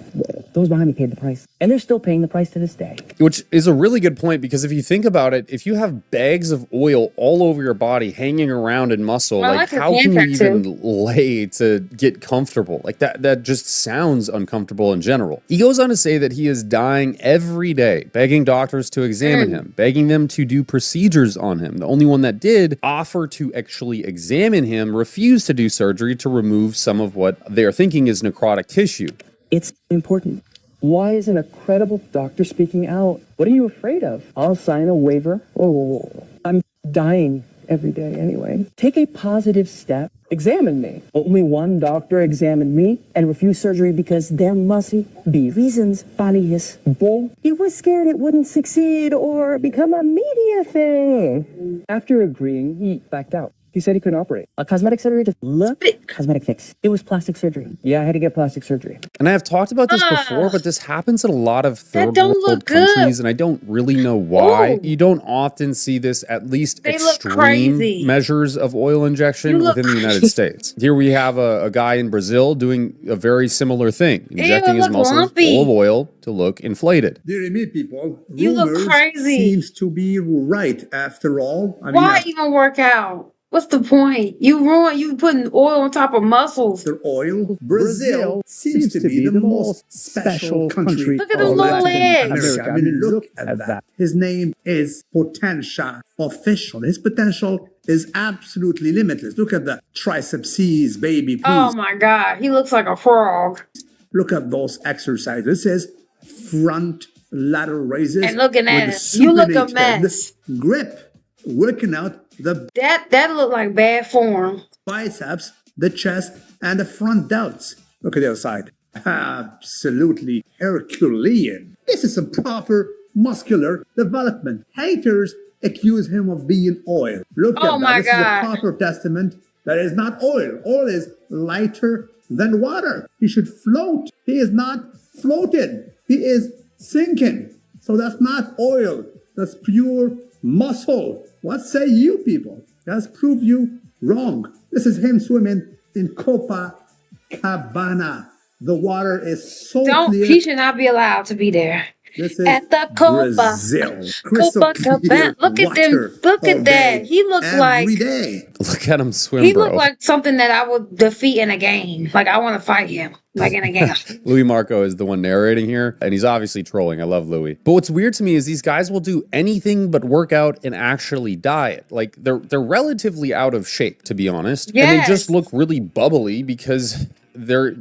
Speaker 19: Those behind me paid the price, and they're still paying the price to this day.
Speaker 13: Which is a really good point because if you think about it, if you have bags of oil all over your body hanging around in muscle,
Speaker 1: Well,
Speaker 13: like
Speaker 1: that's a
Speaker 13: how can you
Speaker 1: hand
Speaker 13: even lay to get comfortable? Like that just sounds uncomfortable in general. He goes on to say that he is dying every day, begging doctors to examine him, begging them to do procedures on him. The only one that did offer to actually examine him refused to do surgery to remove some of what they're thinking is necrotic tissue.
Speaker 19: It's important. Why isn't a credible doctor speaking out? What are you afraid of? I'll sign a waiver. Oh, I'm dying every day anyway. Take a positive step. Examine me. Only one doctor examined me and refused surgery because there must be reasons. Balias. Bull. He was scared it wouldn't succeed or become a media thing. After agreeing, he backed out. He said he couldn't operate. A cosmetic surgery to look cosmetic fix. It was plastic surgery. Yeah, I had to get plastic surgery.
Speaker 13: And I have talked about this before, but this happens in a lot of third
Speaker 1: don't
Speaker 13: world
Speaker 1: look good.
Speaker 13: countries, and I don't really know why.
Speaker 1: Ooh.
Speaker 13: You don't often see this, at least
Speaker 1: They look
Speaker 13: extreme
Speaker 1: crazy.
Speaker 13: measures of oil injection
Speaker 1: You look
Speaker 13: within the United States. Here we have a guy in Brazil doing a very similar thing, injecting his
Speaker 1: look
Speaker 13: muscles
Speaker 1: lumpy.
Speaker 13: full of oil to look inflated.
Speaker 8: Dear me, people,
Speaker 1: You look
Speaker 8: rumors
Speaker 1: crazy.
Speaker 8: seems to be right after all. I mean,
Speaker 1: Why even work out? What's the point? You putting oil on top of muscles.
Speaker 8: after oil, Brazil seems to be the most special country.
Speaker 1: Look at those
Speaker 8: of
Speaker 1: little
Speaker 8: Latin
Speaker 1: legs.
Speaker 8: America. I mean, look at that. His name is Potentia Official. His potential is absolutely limitless. Look at the triceps, baby, please.
Speaker 1: Oh my God, he looks like a frog.
Speaker 8: Look at those exercises. This is front lateral raises.
Speaker 1: And looking
Speaker 8: with
Speaker 1: at
Speaker 8: the
Speaker 1: him, you look a
Speaker 8: supinated
Speaker 1: mess.
Speaker 8: grip, working out the
Speaker 1: That looked like bad form.
Speaker 8: biceps, the chest, and the front delts. Look at the other side. Absolutely Herculean. This is a proper muscular development. Haters accuse him of being oil. Look
Speaker 1: Oh
Speaker 8: at that.
Speaker 1: my
Speaker 8: This is
Speaker 1: God.
Speaker 8: a proper testament that is not oil. Oil is lighter than water. He should float. He is not floated. He is sinking. So that's not oil. That's pure muscle. What say you people? That's prove you wrong. This is him swimming in Copacabana. The water is so clear.
Speaker 1: He should not be allowed to be there.
Speaker 8: This is
Speaker 1: At the Copa.
Speaker 8: Brazil. Crystal
Speaker 1: Copacabana.
Speaker 8: clear
Speaker 1: Look at them.
Speaker 8: water
Speaker 1: Look at
Speaker 8: all
Speaker 1: that.
Speaker 8: day,
Speaker 1: He looks like
Speaker 8: every day.
Speaker 13: Look at him swim,
Speaker 1: he
Speaker 13: bro.
Speaker 1: looked like something that I would defeat in a game. Like I want to fight him, like in a game.
Speaker 13: Louis Marco is the one narrating here, and he's obviously trolling. I love Louis. But what's weird to me is these guys will do anything but work out and actually diet. Like they're relatively out of shape, to be honest. And they
Speaker 1: Yes.
Speaker 13: just look really bubbly because they're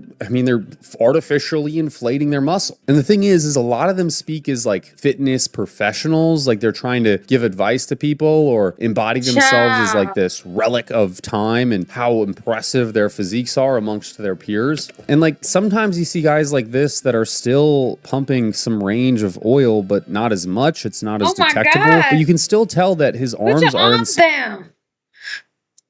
Speaker 13: artificially inflating their muscle. And the thing is a lot of them speak as like fitness professionals, like they're trying to give advice to people or embody themselves as like this relic of time and how impressive their physiques are amongst their peers. And like sometimes you see guys like this that are still pumping some range of oil, but not as much. It's not as
Speaker 1: Oh my
Speaker 13: detectable.
Speaker 1: God.
Speaker 13: But you can still tell that his
Speaker 1: Put
Speaker 13: arms
Speaker 1: your
Speaker 13: are
Speaker 1: arms down.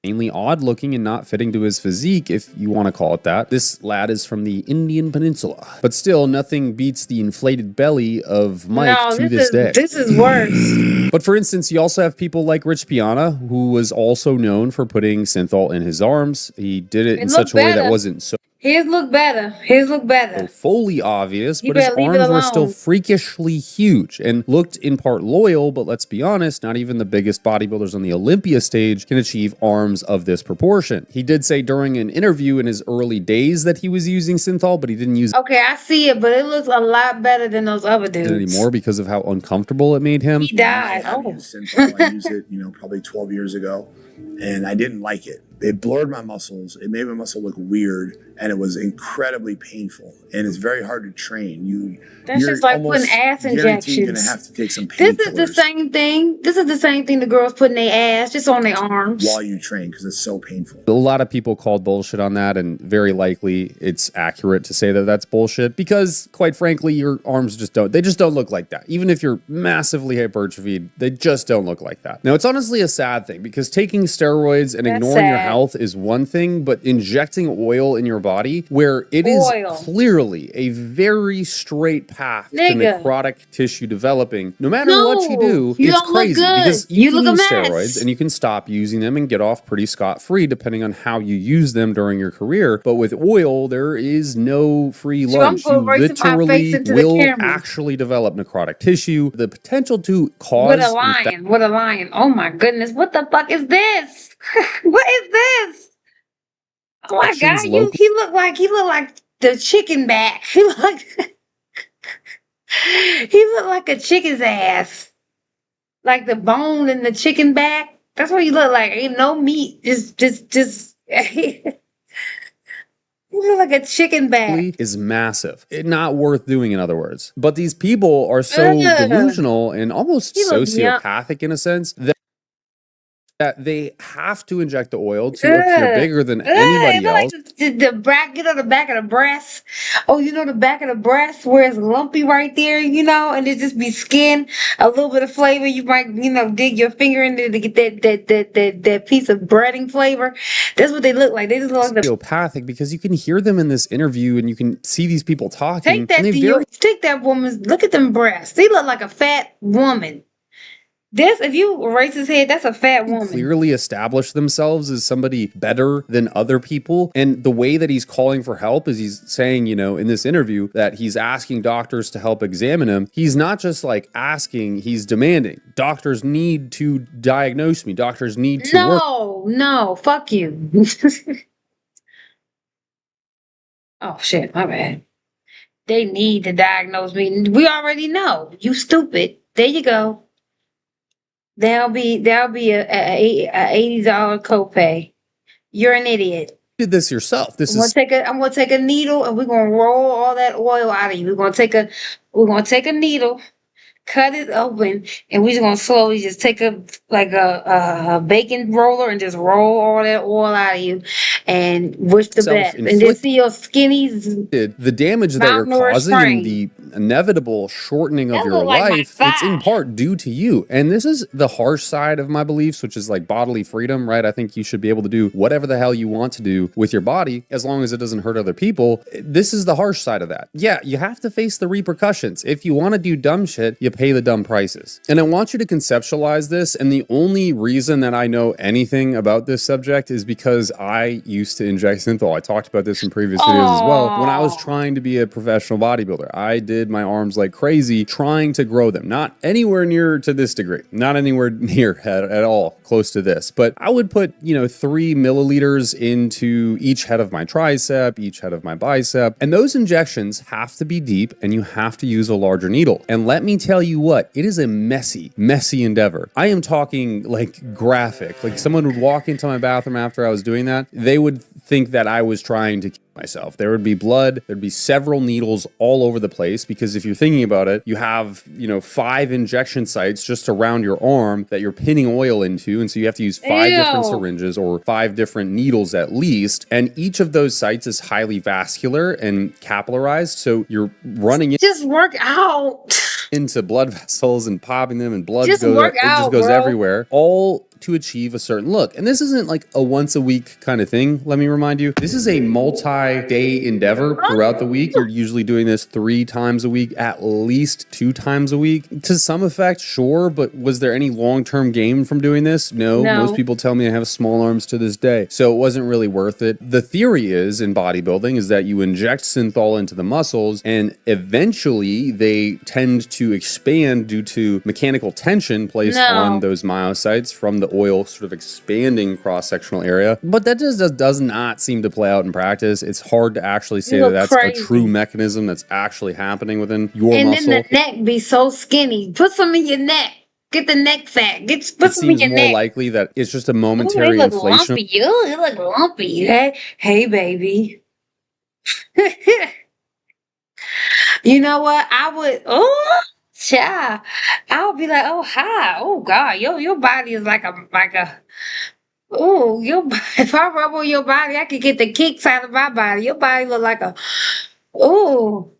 Speaker 13: mainly odd looking and not fitting to his physique, if you want to call it that. This lad is from the Indian Peninsula. But still, nothing beats the inflated belly of Mike
Speaker 1: No,
Speaker 13: to this day.
Speaker 1: this is worse.
Speaker 13: But for instance, you also have people like Rich Piana, who was also known for putting synthol in his arms. He did it in
Speaker 1: It
Speaker 13: such
Speaker 1: looked
Speaker 13: a way that
Speaker 1: better.
Speaker 13: wasn't so
Speaker 1: His look better. His look better.
Speaker 13: fully obvious,
Speaker 1: You
Speaker 13: but his
Speaker 1: better leave it
Speaker 13: arms were still
Speaker 1: alone.
Speaker 13: freakishly huge and looked in part loyal, but let's be honest, not even the biggest bodybuilders on the Olympia stage can achieve arms of this proportion. He did say during an interview in his early days that he was using synthol, but he didn't use
Speaker 1: Okay, I see it, but it looks a lot better than those other
Speaker 13: it
Speaker 1: dudes.
Speaker 13: anymore because of how uncomfortable it made him.
Speaker 1: He died.
Speaker 6: I used synthol. I used it, probably 12 years ago, and I didn't like it. It blurred my muscles. It made my muscle look weird, and it was incredibly painful. And it's very hard to train.
Speaker 1: That's
Speaker 6: You're
Speaker 1: just like
Speaker 6: almost
Speaker 1: putting ass
Speaker 6: guaranteed You're
Speaker 1: injections.
Speaker 6: gonna have to take some
Speaker 1: This
Speaker 6: painkillers
Speaker 1: is the same thing. This is the same thing the girls put in their ass, just on their arms.
Speaker 6: while you train because it's so painful.
Speaker 13: A lot of people called bullshit on that, and very likely it's accurate to say that that's bullshit because, quite frankly, your arms just don't look like that. Even if you're massively hypertrophied, they just don't look like that. Now, it's honestly a sad thing because taking steroids and
Speaker 1: That's
Speaker 13: ignoring your
Speaker 1: sad.
Speaker 13: health is one thing, but injecting oil in your body where it is
Speaker 1: Oil.
Speaker 13: clearly a very straight path to
Speaker 1: Nigga.
Speaker 13: necrotic tissue developing, no matter what you
Speaker 1: No,
Speaker 13: do,
Speaker 1: you
Speaker 13: it's
Speaker 1: don't look
Speaker 13: crazy
Speaker 1: good.
Speaker 13: because
Speaker 1: You
Speaker 13: you can
Speaker 1: look a
Speaker 13: use
Speaker 1: mess.
Speaker 13: steroids and you can stop using them and get off pretty scot-free depending on how you use them during your career. But with oil, there is no free
Speaker 1: So I'm
Speaker 13: lunch.
Speaker 1: gonna
Speaker 13: You
Speaker 1: raise my
Speaker 13: literally
Speaker 1: face into the
Speaker 13: will
Speaker 1: camera.
Speaker 13: actually develop necrotic tissue. The potential to cause
Speaker 1: With a lion. With a lion. Oh my goodness. What the fuck is this? What is this? Oh my god,
Speaker 13: Infections local-
Speaker 1: he looked like the chicken back. He looked like a chicken's ass. Like the bone in the chicken back. That's what he looked like. Ain't no meat. Just he looked like a chicken back.
Speaker 13: is massive. Not worth doing, in other words. But these people are so
Speaker 1: Ugh.
Speaker 13: delusional and almost
Speaker 1: He looks
Speaker 13: sociopathic in a sense that they have to inject the oil to appear bigger than anybody else.
Speaker 1: The back, the back of the breast. Oh, the back of the breast where it's lumpy right there, and it just be skin, a little bit of flavor. You might, dig your finger in there to get that piece of breading flavor. That's what they look like. They just look like the
Speaker 13: Sociopathic because you can hear them in this interview and you can see these people talking.
Speaker 1: take that
Speaker 13: and they
Speaker 1: take that woman's look at them breasts. They look like a fat woman. If you erase his head, that's a fat woman.
Speaker 13: clearly establish themselves as somebody better than other people. And the way that he's calling for help is he's saying, in this interview that he's asking doctors to help examine him. He's not just like asking, he's demanding. Doctors need to diagnose me. Doctors need to work.
Speaker 1: No, fuck you. Oh shit, my bad. They need to diagnose me. We already know. You stupid. There you go. There'll be a $80 copay. You're an idiot.
Speaker 13: You did this yourself. This
Speaker 1: I'm
Speaker 13: is
Speaker 1: gonna take a needle and we're gonna roll all that oil out of you. We're gonna take a needle, cut it open, and we're just gonna slowly just take a bacon roller and just roll all that oil out of you and wish the best. And then see your skinnies.
Speaker 13: the damage that you're
Speaker 1: Malnourished
Speaker 13: causing and
Speaker 1: brain.
Speaker 13: the inevitable shortening of
Speaker 1: That
Speaker 13: your
Speaker 1: look like my
Speaker 13: life, it's in part due to you. And this is the harsh side of my beliefs, which is like bodily freedom, right? I think you should be able to do whatever the hell you want to do with your body as long as it doesn't hurt other people. This is the harsh side of that. Yeah, you have to face the repercussions. If you want to do dumb shit, you pay the dumb prices. And I want you to conceptualize this. And the only reason that I know anything about this subject is because I used to inject synthol. I talked about this in previous videos as well. When I was trying to be a professional bodybuilder, I did my arms like crazy trying to grow them. Not anywhere near to this degree. Not anywhere near at all close to this. But I would put, 3 milliliters into each head of my tricep, each head of my bicep. And those injections have to be deep and you have to use a larger needle. And let me tell you what, it is a messy endeavor. I am talking like graphic. Like someone would walk into my bathroom after I was doing that, they would think that I was trying to kill myself. There would be blood, there'd be several needles all over the place because if you're thinking about it, you have, 5 injection sites just around your arm that you're pinning oil into, and so you have to use 5 different syringes or 5 different needles at least, and each of those sites is highly vascular and capillarized, so you're running
Speaker 1: Just work out.
Speaker 13: into blood vessels and popping them and blood
Speaker 1: Just
Speaker 13: goes
Speaker 1: work
Speaker 13: it
Speaker 1: out,
Speaker 13: just goes
Speaker 1: bro.
Speaker 13: everywhere, all to achieve a certain look. And this isn't like a once a week kind of thing, let me remind you. This is a multi-day endeavor throughout the week. You're usually doing this 3 times a week, at least 2 times a week. To some effect, sure, but was there any long-term gain from doing this? No. Most people tell me I have small arms to this day, so it wasn't really worth it. The theory is, in bodybuilding, is that you inject synthol into the muscles, and eventually they tend to expand due to mechanical tension placed on those myocytes from the oil sort of expanding cross-sectional area. But that just does not seem to play out in practice. It's hard to actually say that that's a true mechanism that's actually happening within your muscle.
Speaker 1: And then the neck be so skinny. Put some in your neck. Get the neck fat. Put some in your neck. It seems
Speaker 13: more likely that it's just a momentary inflation.
Speaker 1: Lumpy. You look lumpy. Hey, baby. You know what? I would. Child. I would be like, oh hi, oh God, your body is like a. Oh, if I rub on your body, I could get the kicks out of my body. Your body look like a. Oh.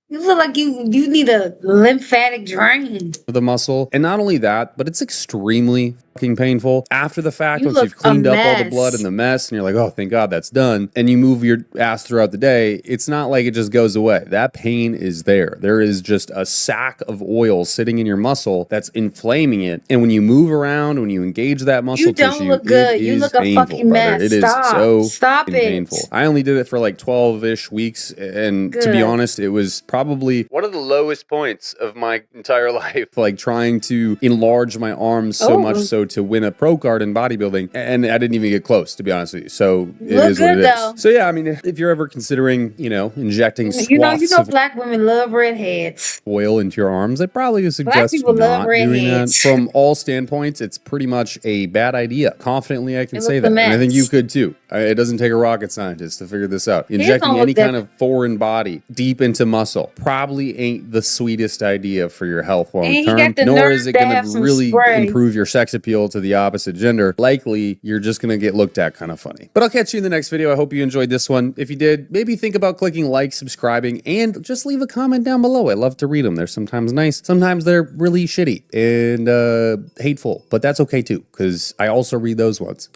Speaker 1: You look like you need a lymphatic drain.
Speaker 13: The muscle. And not only that, but it's extremely fucking painful after the fact. Once you've
Speaker 1: a
Speaker 13: cleaned up all the
Speaker 1: mess.
Speaker 13: blood and the mess and you're like, oh, thank God that's done. And you move your ass throughout the day. It's not like it just goes away. That pain is there. There is just a sack of oil sitting in your muscle that's inflaming it. And when you move around, when you engage that muscle
Speaker 1: You don't
Speaker 13: tissue,
Speaker 1: look good.
Speaker 13: it
Speaker 1: You
Speaker 13: is
Speaker 1: look a
Speaker 13: painful,
Speaker 1: fucking
Speaker 13: brother.
Speaker 1: mess.
Speaker 13: It is
Speaker 1: Stop.
Speaker 13: so
Speaker 1: Stop
Speaker 13: fucking
Speaker 1: it.
Speaker 13: painful. I only did it for like 12-ish weeks. And to be
Speaker 1: Good.
Speaker 13: honest, it was probably one of the lowest points of my entire life, like trying to enlarge my arms so much so to win a pro card in bodybuilding, and I didn't even get close, to be honest with you. So it is what it is. So yeah, I mean, if you're ever considering, injecting swaths of
Speaker 1: black women love redheads.
Speaker 13: oil into your arms, I probably would suggest
Speaker 1: people love
Speaker 13: not doing that.
Speaker 1: redheads.
Speaker 13: From all standpoints, it's pretty much a bad idea. Confidently, I can say
Speaker 1: looks
Speaker 13: that,
Speaker 1: a
Speaker 13: and I think
Speaker 1: mess.
Speaker 13: you could too. It doesn't take a rocket scientist to figure this out. Injecting
Speaker 1: don't
Speaker 13: any
Speaker 1: look that-
Speaker 13: kind of foreign body deep into muscle probably ain't the sweetest idea for your health long
Speaker 1: And he
Speaker 13: term,
Speaker 1: got the
Speaker 13: nor
Speaker 1: nerve
Speaker 13: is it
Speaker 1: to
Speaker 13: going
Speaker 1: have
Speaker 13: to
Speaker 1: some
Speaker 13: really
Speaker 1: spray.
Speaker 13: improve your sex appeal to the opposite gender. Likely, you're just going to get looked at kind of funny. But I'll catch you in the next video. I hope you enjoyed this one. If you did, maybe think about clicking like, subscribing, and just leave a comment down below. I love to read them. They're sometimes nice, sometimes they're really shitty and hateful, but that's okay too, because I also read those ones.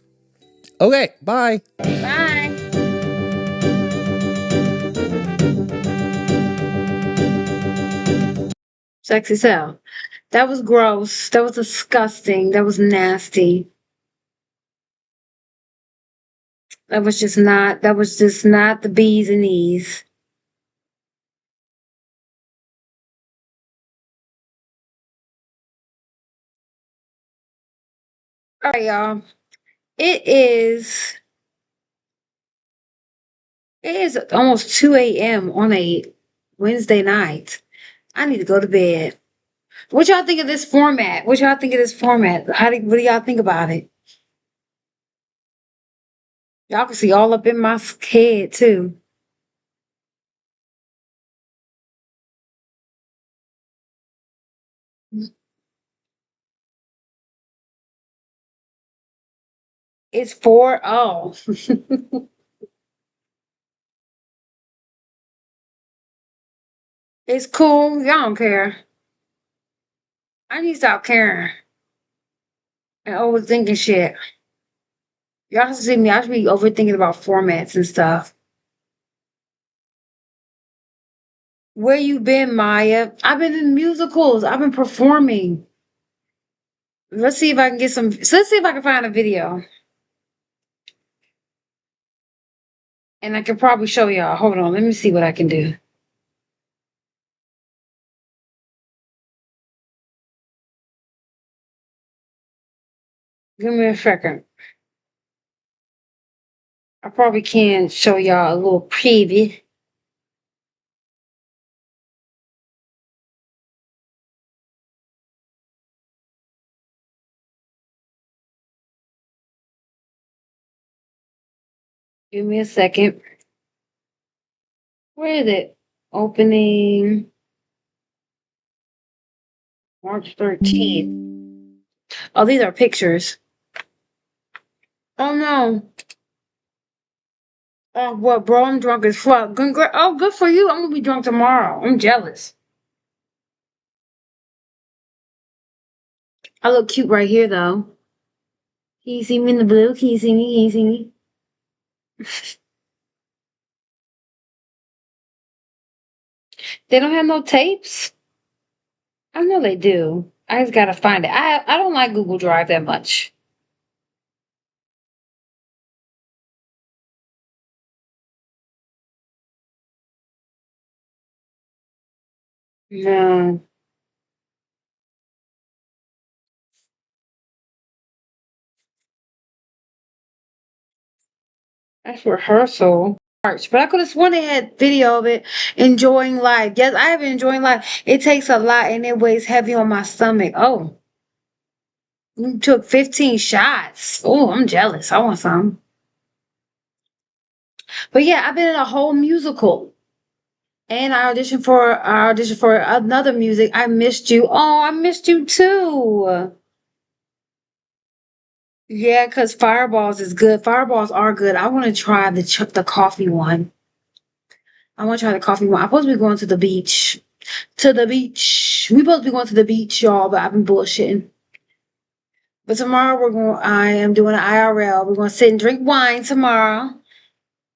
Speaker 13: Okay, bye.
Speaker 1: Bye. Sexy cell. That was gross. That was disgusting. That was nasty. That was just not the bees and knees. All right, y'all. It is almost 2 a.m. on a Wednesday night. I need to go to bed. What y'all think of this format? What do y'all think what do y'all think about it? Y'all can see all up in my head too. It's 4:00. It's cool. Y'all don't care. I need to stop caring and overthinking shit. Y'all should see me. I should be overthinking about formats and stuff. Where you been, Maya? I've been in musicals. I've been performing. Let's see if I can get some. So let's see if I can find a video. And I can probably show y'all. Hold on. Let me see what I can do. Give me a second. I probably can show y'all a little preview. Give me a second. Where is it? Opening March 13th. Oh, these are pictures. Oh no. Oh, what, bro? I'm drunk as fuck. Good for you. I'm gonna be drunk tomorrow. I'm jealous. I look cute right here, though. Can you see me in the blue? Can you see me? Can you see me? They don't have no tapes? I know they do. I just gotta find it. I don't like Google Drive that much. No. That's rehearsal. March, but I could have sworn they had video of it. Enjoying life. Yes, I have been enjoying life. It takes a lot and it weighs heavy on my stomach. Oh, you took 15 shots. Oh, I'm jealous. I want some. But yeah, I've been in a whole musical. And I auditioned for another music. I missed you. Oh, I missed you too. Yeah, because fireballs is good. Fireballs are good. I want to try the coffee one. I want to try the coffee one. I'm supposed to be going to the beach. To the beach. We supposed to be going to the beach, y'all, but I've been bullshitting. But tomorrow I am doing an IRL. We're going to sit and drink wine tomorrow.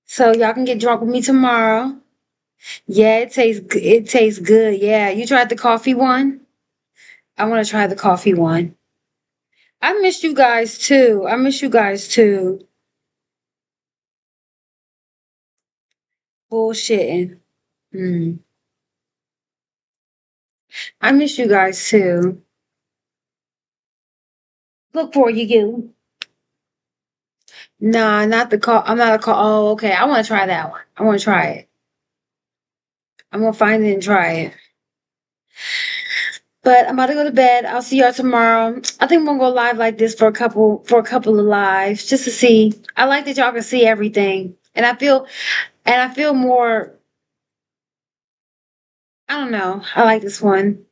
Speaker 1: So y'all can get drunk with me tomorrow. Yeah, it tastes good. Yeah, you tried the coffee one? I want to try the coffee one. I miss you guys too. I miss you guys too. Bullshitting. I miss you guys too. Look for you. Nah, not the call. I'm not a call. Oh, okay. I want to try that one. I want to try it. I'm gonna find it and try it. But I'm about to go to bed. I'll see y'all tomorrow. I think I'm gonna go live like this for a couple of lives just to see. I like that y'all can see everything, and I feel more. I don't know. I like this one.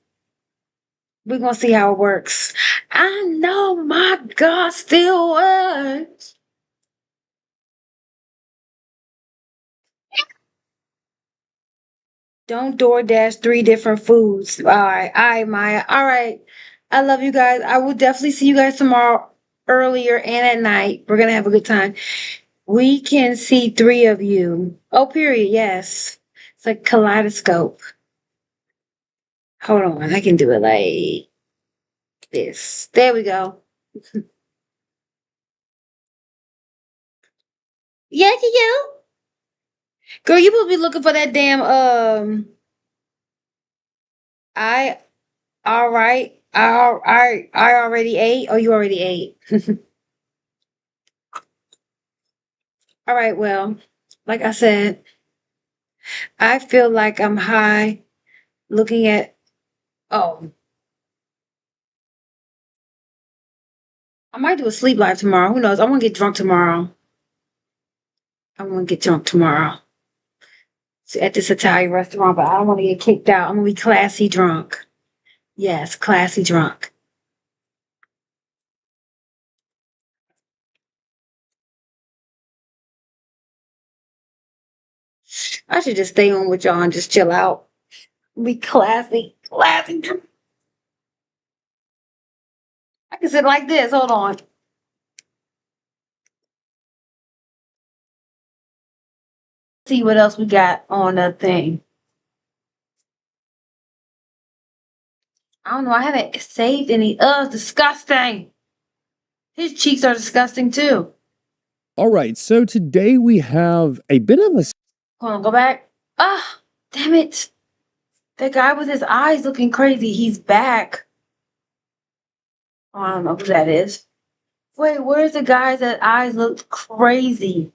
Speaker 1: We're gonna see how it works. I know my God still works. Don't DoorDash 3 different foods. All right, Maya. All right. I love you guys. I will definitely see you guys tomorrow earlier and at night. We're gonna have a good time. We can see 3 of you. Oh, period. Yes. It's like kaleidoscope. Hold on. I can do it like this. There we go. Yeah, you. Girl, you supposed to be looking for that damn I all right. I already ate. Oh, you already ate. All right, well, like I said, I feel like I'm high looking at oh. I might do a sleep live tomorrow. Who knows? I want to get drunk tomorrow. At this Italian restaurant, but I don't want to get kicked out. I'm gonna be classy drunk. Yes, classy drunk. I should just stay on with y'all and just chill out. Be classy drunk. I can sit like this. Hold on. See what else we got on the thing. I don't know. I haven't saved any. Ugh, disgusting. His cheeks are disgusting too.
Speaker 13: All right, so today we have a bit of a
Speaker 1: Hold on, go back. Ah, damn it. That guy with his eyes looking crazy. He's back. Oh, I don't know who that is. Wait, where's the guy that eyes look crazy?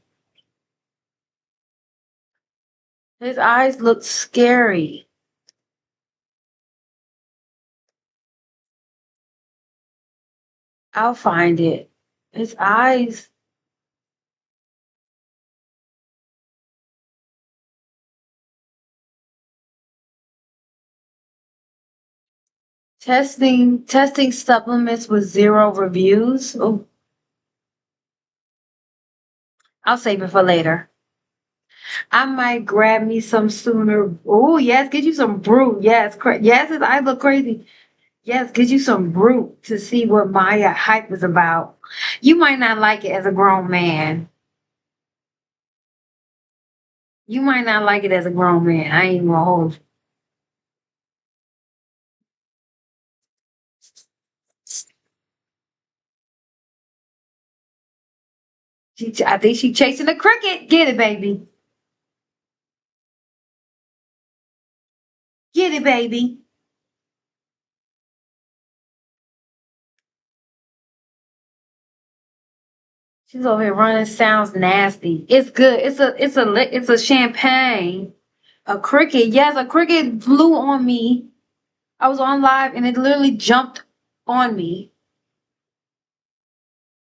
Speaker 1: His eyes look scary. I'll find it. His eyes. Testing supplements with 0 reviews. Oh, I'll save it for later. I might grab me some sooner. Oh, yes, get you some brew. Yes, yes, his eyes look crazy. Yes, get you some brute to see what Maya hype is about. You might not like it as a grown man. You might not like it as a grown man. I ain't gonna hold you. I think she chasing a cricket. Get it, baby. Get it, baby. She's over here running. Sounds nasty. It's good. It's a champagne. A cricket. Yes, a cricket flew on me. I was on live and it literally jumped on me.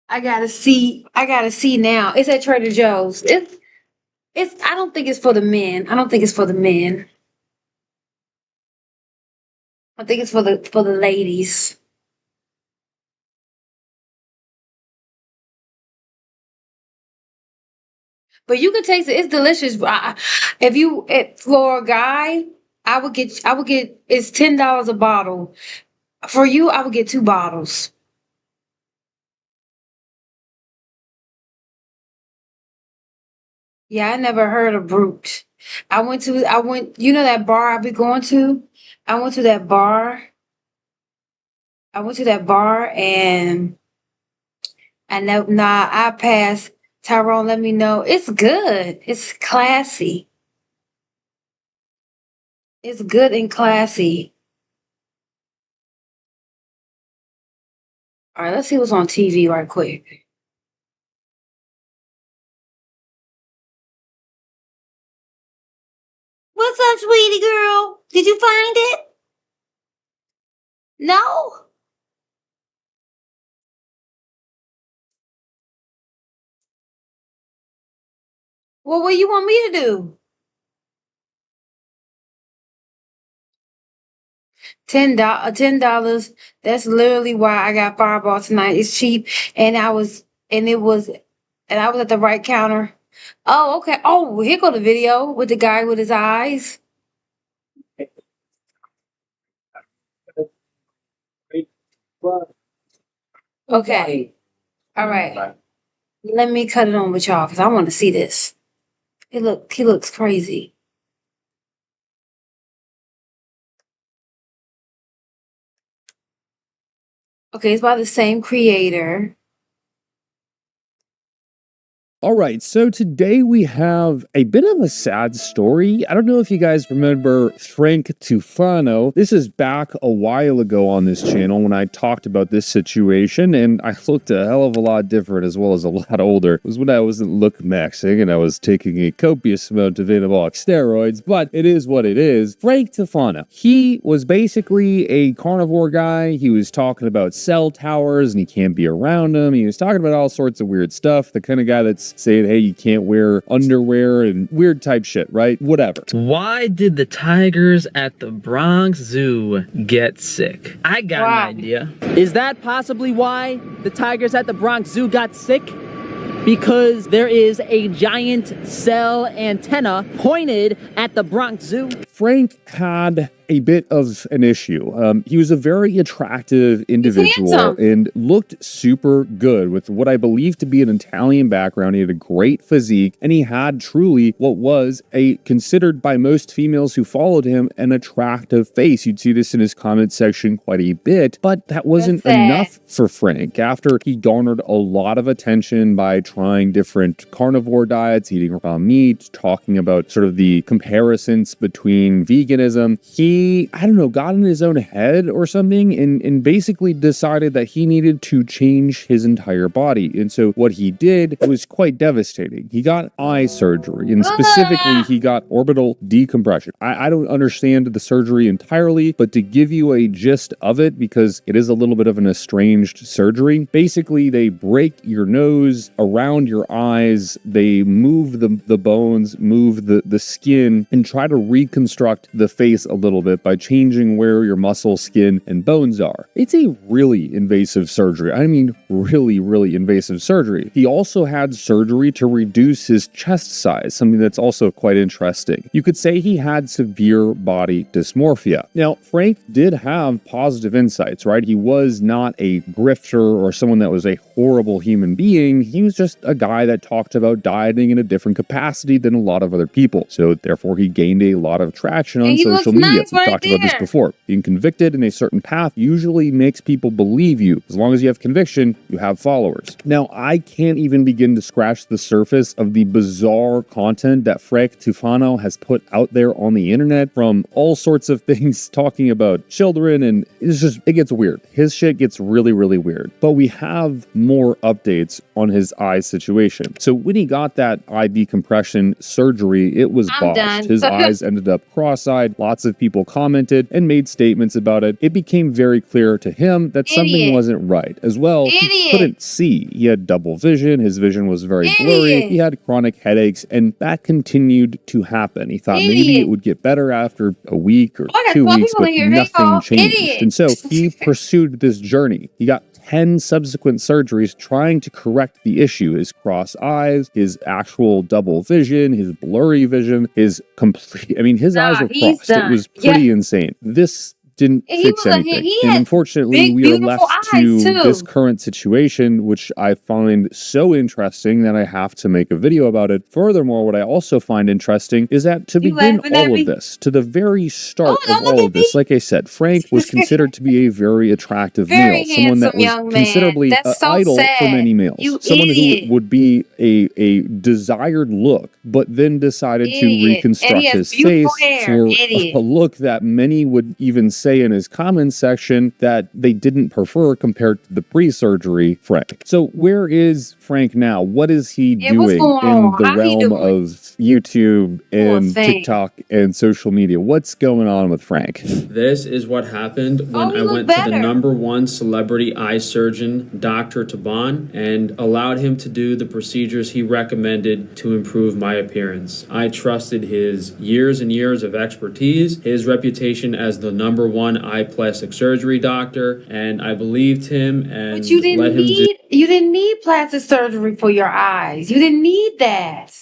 Speaker 1: I gotta see now. It's at Trader Joe's. It's I don't think it's for the men. I don't think it's for the men. I think it's for the ladies. But you can taste it. It's delicious. If for a guy, I would get it's $10 a bottle. For you, I would get 2 bottles. Yeah, I never heard of Brute. You know that bar I be going to? I went to that bar. I went to that bar and I passed. Tyrone let me know. It's good. It's classy. It's good and classy. All right, let's see what's on TV right quick. What's up, sweetie girl? Did you find it? No? Well, what do you want me to do? $10. That's literally why I got Fireball tonight. It's cheap, and I was at the right counter. Oh, okay. Oh, here go the video with the guy with his eyes. Okay. All right. Let me cut it on with y'all because I want to see this. He looks crazy. Okay, it's by the same creator.
Speaker 13: All right, so today we have a bit of a sad story. I don't know if you guys remember Frank Tufano. This is back a while ago on this channel when I talked about this situation, and I looked a hell of a lot different as well as a lot older. It was when I wasn't look maxing and I was taking a copious amount of anabolic steroids, but it is what it is. Frank Tufano. He was basically a carnivore guy. He was talking about cell towers and he can't be around them. He was talking about all sorts of weird stuff. The kind of guy that's saying, hey, you can't wear underwear and weird type shit, right? Whatever.
Speaker 11: Why did the tigers at the Bronx Zoo get sick? I got an idea.
Speaker 18: Is that possibly why the tigers at the Bronx Zoo got sick? Because there is a giant cell antenna pointed at the Bronx Zoo.
Speaker 13: Frank had a bit of an issue. He was a very attractive individual and looked super good with what I believe to be an Italian background. He had a great physique and he had truly what was considered by most females who followed him an attractive face. You'd see this in his comment section quite a bit, but that wasn't enough for Frank. After he garnered a lot of attention by trying different carnivore diets, eating raw meat, talking about sort of the comparisons between veganism, he, I don't know, got in his own head or something and basically decided that he needed to change his entire body. And so what he did was quite devastating. He got eye surgery, and specifically he got orbital decompression. I don't understand the surgery entirely, but to give you a gist of it, because it is a little bit of an estranged surgery, basically they break your nose around your eyes, they move the bones, move the skin, and try to reconstruct the face a little bit. bit by changing where your muscle, skin, and bones are. It's a really invasive surgery. I mean, really, really invasive surgery. He also had surgery to reduce his chest size, something that's also quite interesting. You could say he had severe body dysmorphia. Now, Frank did have positive insights, right? He was not a grifter or someone that was a horrible human being. He was just a guy that talked about dieting in a different capacity than a lot of other people. So therefore, he gained a lot of traction on social media. We've talked about this before. Being convicted in a certain path usually makes people believe you. As long as you have conviction, you have followers. Now, I can't even begin to scratch the surface of the bizarre content that Frank Tufano has put out there on the internet, from all sorts of things talking about children, and it gets weird. His shit gets really, really weird. But we have more updates on his eye situation. So when he got that eye decompression surgery, it was botched. His eyes ended up cross-eyed. Lots of people commented and made statements about it. It became very clear to him that something wasn't right. As well, he couldn't see. He had double vision. His vision was very blurry. He had chronic headaches, and that continued to happen. He thought maybe it would get better after a week or 2 weeks, but nothing changed. And so he pursued this journey. He got 10 subsequent surgeries trying to correct the issue: his cross eyes, his actual double vision, his blurry vision, his his eyes were crossed. It was pretty insane. This didn't fix anything. And unfortunately, we are left to this current situation, which I find so interesting that I have to make a video about it. Furthermore, what I also find interesting is that to begin all of this, to the very start of all of this, like I said, Frank was considered to be a very attractive male, someone that was considerably an idol for many males, someone who would be a desired look, but then decided to reconstruct his face for a look that many would even say in his comments section that they didn't prefer compared to the pre-surgery Frank. So where is Frank now? What is he doing in the realm of YouTube and TikTok and social media? What's going on with Frank?
Speaker 11: This is what happened when I went to the #1 celebrity eye surgeon, Dr. Taban, and allowed him to do the procedures he recommended to improve my appearance. I trusted his years and years of expertise, his reputation as the #1 eye plastic surgery doctor, and I believed him and
Speaker 1: But you
Speaker 11: let him do.
Speaker 1: you didn't need plastic surgery for your eyes. You didn't need that.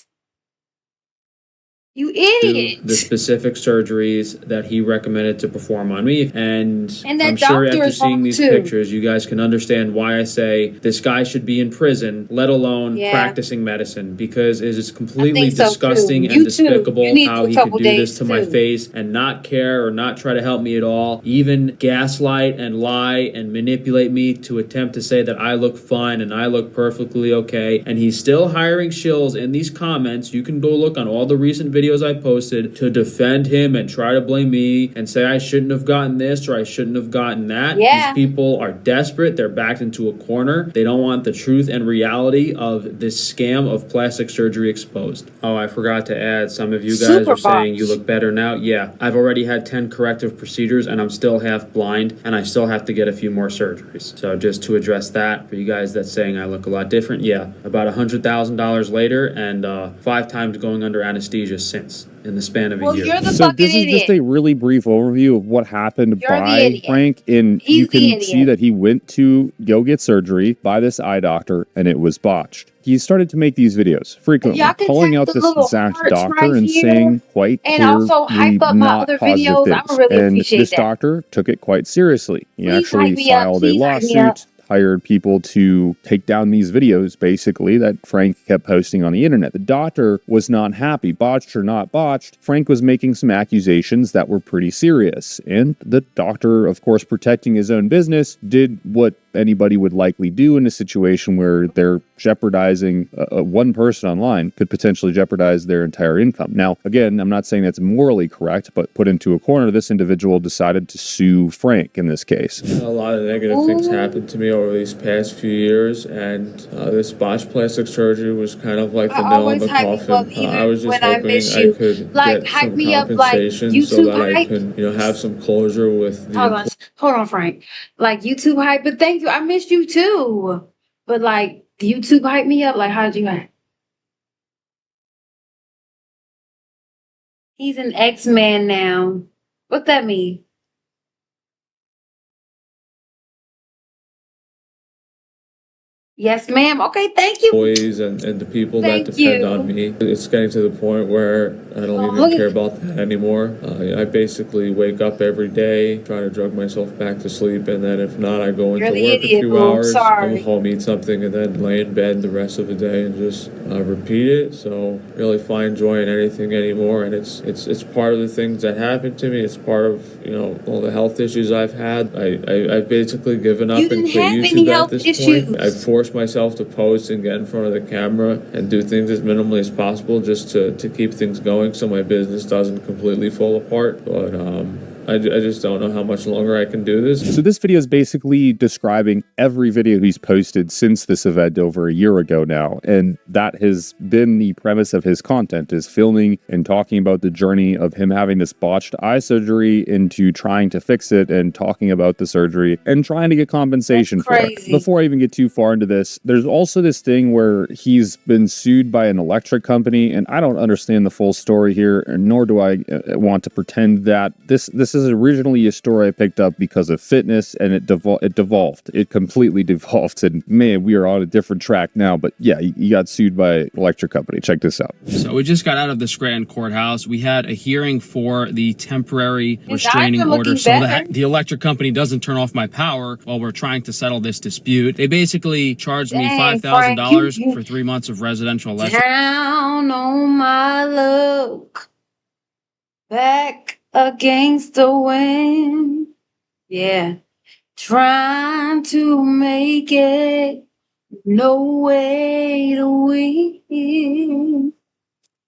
Speaker 1: You idiot.
Speaker 11: The specific surgeries that he recommended to perform on me. And
Speaker 1: that
Speaker 11: I'm sure
Speaker 1: doctor
Speaker 11: after
Speaker 1: is
Speaker 11: seeing
Speaker 1: wrong
Speaker 11: these
Speaker 1: too.
Speaker 11: pictures, you guys can understand why I say this guy should be in prison, let alone practicing medicine, because it is completely
Speaker 1: so, too.
Speaker 11: disgusting
Speaker 1: You
Speaker 11: and
Speaker 1: too.
Speaker 11: despicable
Speaker 1: You need
Speaker 11: how
Speaker 1: a
Speaker 11: he could
Speaker 1: couple
Speaker 11: do this
Speaker 1: days
Speaker 11: to my
Speaker 1: too.
Speaker 11: face and not care or not try to help me at all, even gaslight and lie and manipulate me to attempt to say that I look fine and I look perfectly okay. And he's still hiring shills in these comments. You can go look on all the recent videos I posted to defend him and try to blame me and say I shouldn't have gotten this or I shouldn't have gotten that.
Speaker 1: Yeah.
Speaker 11: These people are desperate. They're backed into a corner. They don't want the truth and reality of this scam of plastic surgery exposed. Oh, I forgot to add, some of you guys are saying you look better now. Yeah, I've already had 10 corrective procedures and I'm still half blind and I still have to get a few more surgeries. So just to address that, for you guys that's saying I look a lot different, yeah, about $100,000 later and 5 times going under anesthesia since, in the span of a year.
Speaker 13: So this is just a really brief overview of what happened by Frank, and you can see that he went to go get surgery by this eye doctor and it was botched. He started to make these videos frequently, calling out this exact doctor and saying quite clearly not positive things. And this doctor took it quite seriously. He actually filed a lawsuit, hired people to take down these videos, basically, that Frank kept posting on the internet. The doctor was not happy. Botched or not botched, Frank was making some accusations that were pretty serious. And the doctor, of course, protecting his own business, did what anybody would likely do in a situation where they're jeopardizing one person online, could potentially jeopardize their entire income. Now, again, I'm not saying that's morally correct, but put into a corner, this individual decided to sue Frank in this case.
Speaker 11: A lot of negative things happened to me over these past few years, and this botched plastic surgery was kind of like the nail in the coffin. I was just hoping I could get some compensation so that I could, have some closure with the
Speaker 1: Hold on, Frank. Like YouTube hype, but thank you. I missed you too. But like YouTube hype me up. Like, how did you act? He's an X-Man now. What that mean? Yes, ma'am. Okay, thank you.
Speaker 11: employees and the people that
Speaker 1: Thank
Speaker 11: depend
Speaker 1: you.
Speaker 11: on me. It's getting to the point where I don't
Speaker 1: Oh,
Speaker 11: even
Speaker 1: look
Speaker 11: care
Speaker 1: at
Speaker 11: about that anymore. I basically wake up every day, try to drug myself back to sleep, and then if not, I go
Speaker 1: You're
Speaker 11: into
Speaker 1: the
Speaker 11: work a
Speaker 1: idiot,
Speaker 11: few
Speaker 1: boo.
Speaker 11: hours, come
Speaker 1: Sorry.
Speaker 11: home, eat something, and then lay in bed the rest of the day and just repeat it. So really find joy in anything anymore, and it's part of the things that happen to me. It's part of all the health issues I've had. I've basically given up
Speaker 1: You
Speaker 11: and
Speaker 1: didn't
Speaker 11: quit
Speaker 1: have any
Speaker 11: YouTube at
Speaker 1: health
Speaker 11: this
Speaker 1: issues.
Speaker 11: point. I've forced myself to post and get in front of the camera and do things as minimally as possible just to keep things going so my business doesn't completely fall apart. But I just don't know how much longer I can do this.
Speaker 13: So this video is basically describing every video he's posted since this event over a year ago now, and that has been the premise of his content, is filming and talking about the journey of him having this botched eye surgery into trying to fix it and talking about the surgery and trying to get compensation for it.
Speaker 1: crazy.
Speaker 13: Before I even get too far into this, there's also this thing where he's been sued by an electric company, and I don't understand the full story here, nor do I want to pretend that this is originally a story I picked up because of fitness, and it devolved. It completely devolved, and man, we are on a different track now. But yeah, he got sued by an electric company. Check this out.
Speaker 11: So we just got out of the Scranton courthouse. We had a hearing for the temporary restraining
Speaker 1: eyes are
Speaker 11: order
Speaker 1: looking
Speaker 11: so that
Speaker 1: better.
Speaker 11: the electric company doesn't turn off my power while we're trying to settle this dispute. They basically charged me
Speaker 1: Dang,
Speaker 11: $5,000
Speaker 1: Frank,
Speaker 11: for 3 months of residential electric.
Speaker 1: Down on my luck, back against the wind. Yeah, trying to make it, no way to win.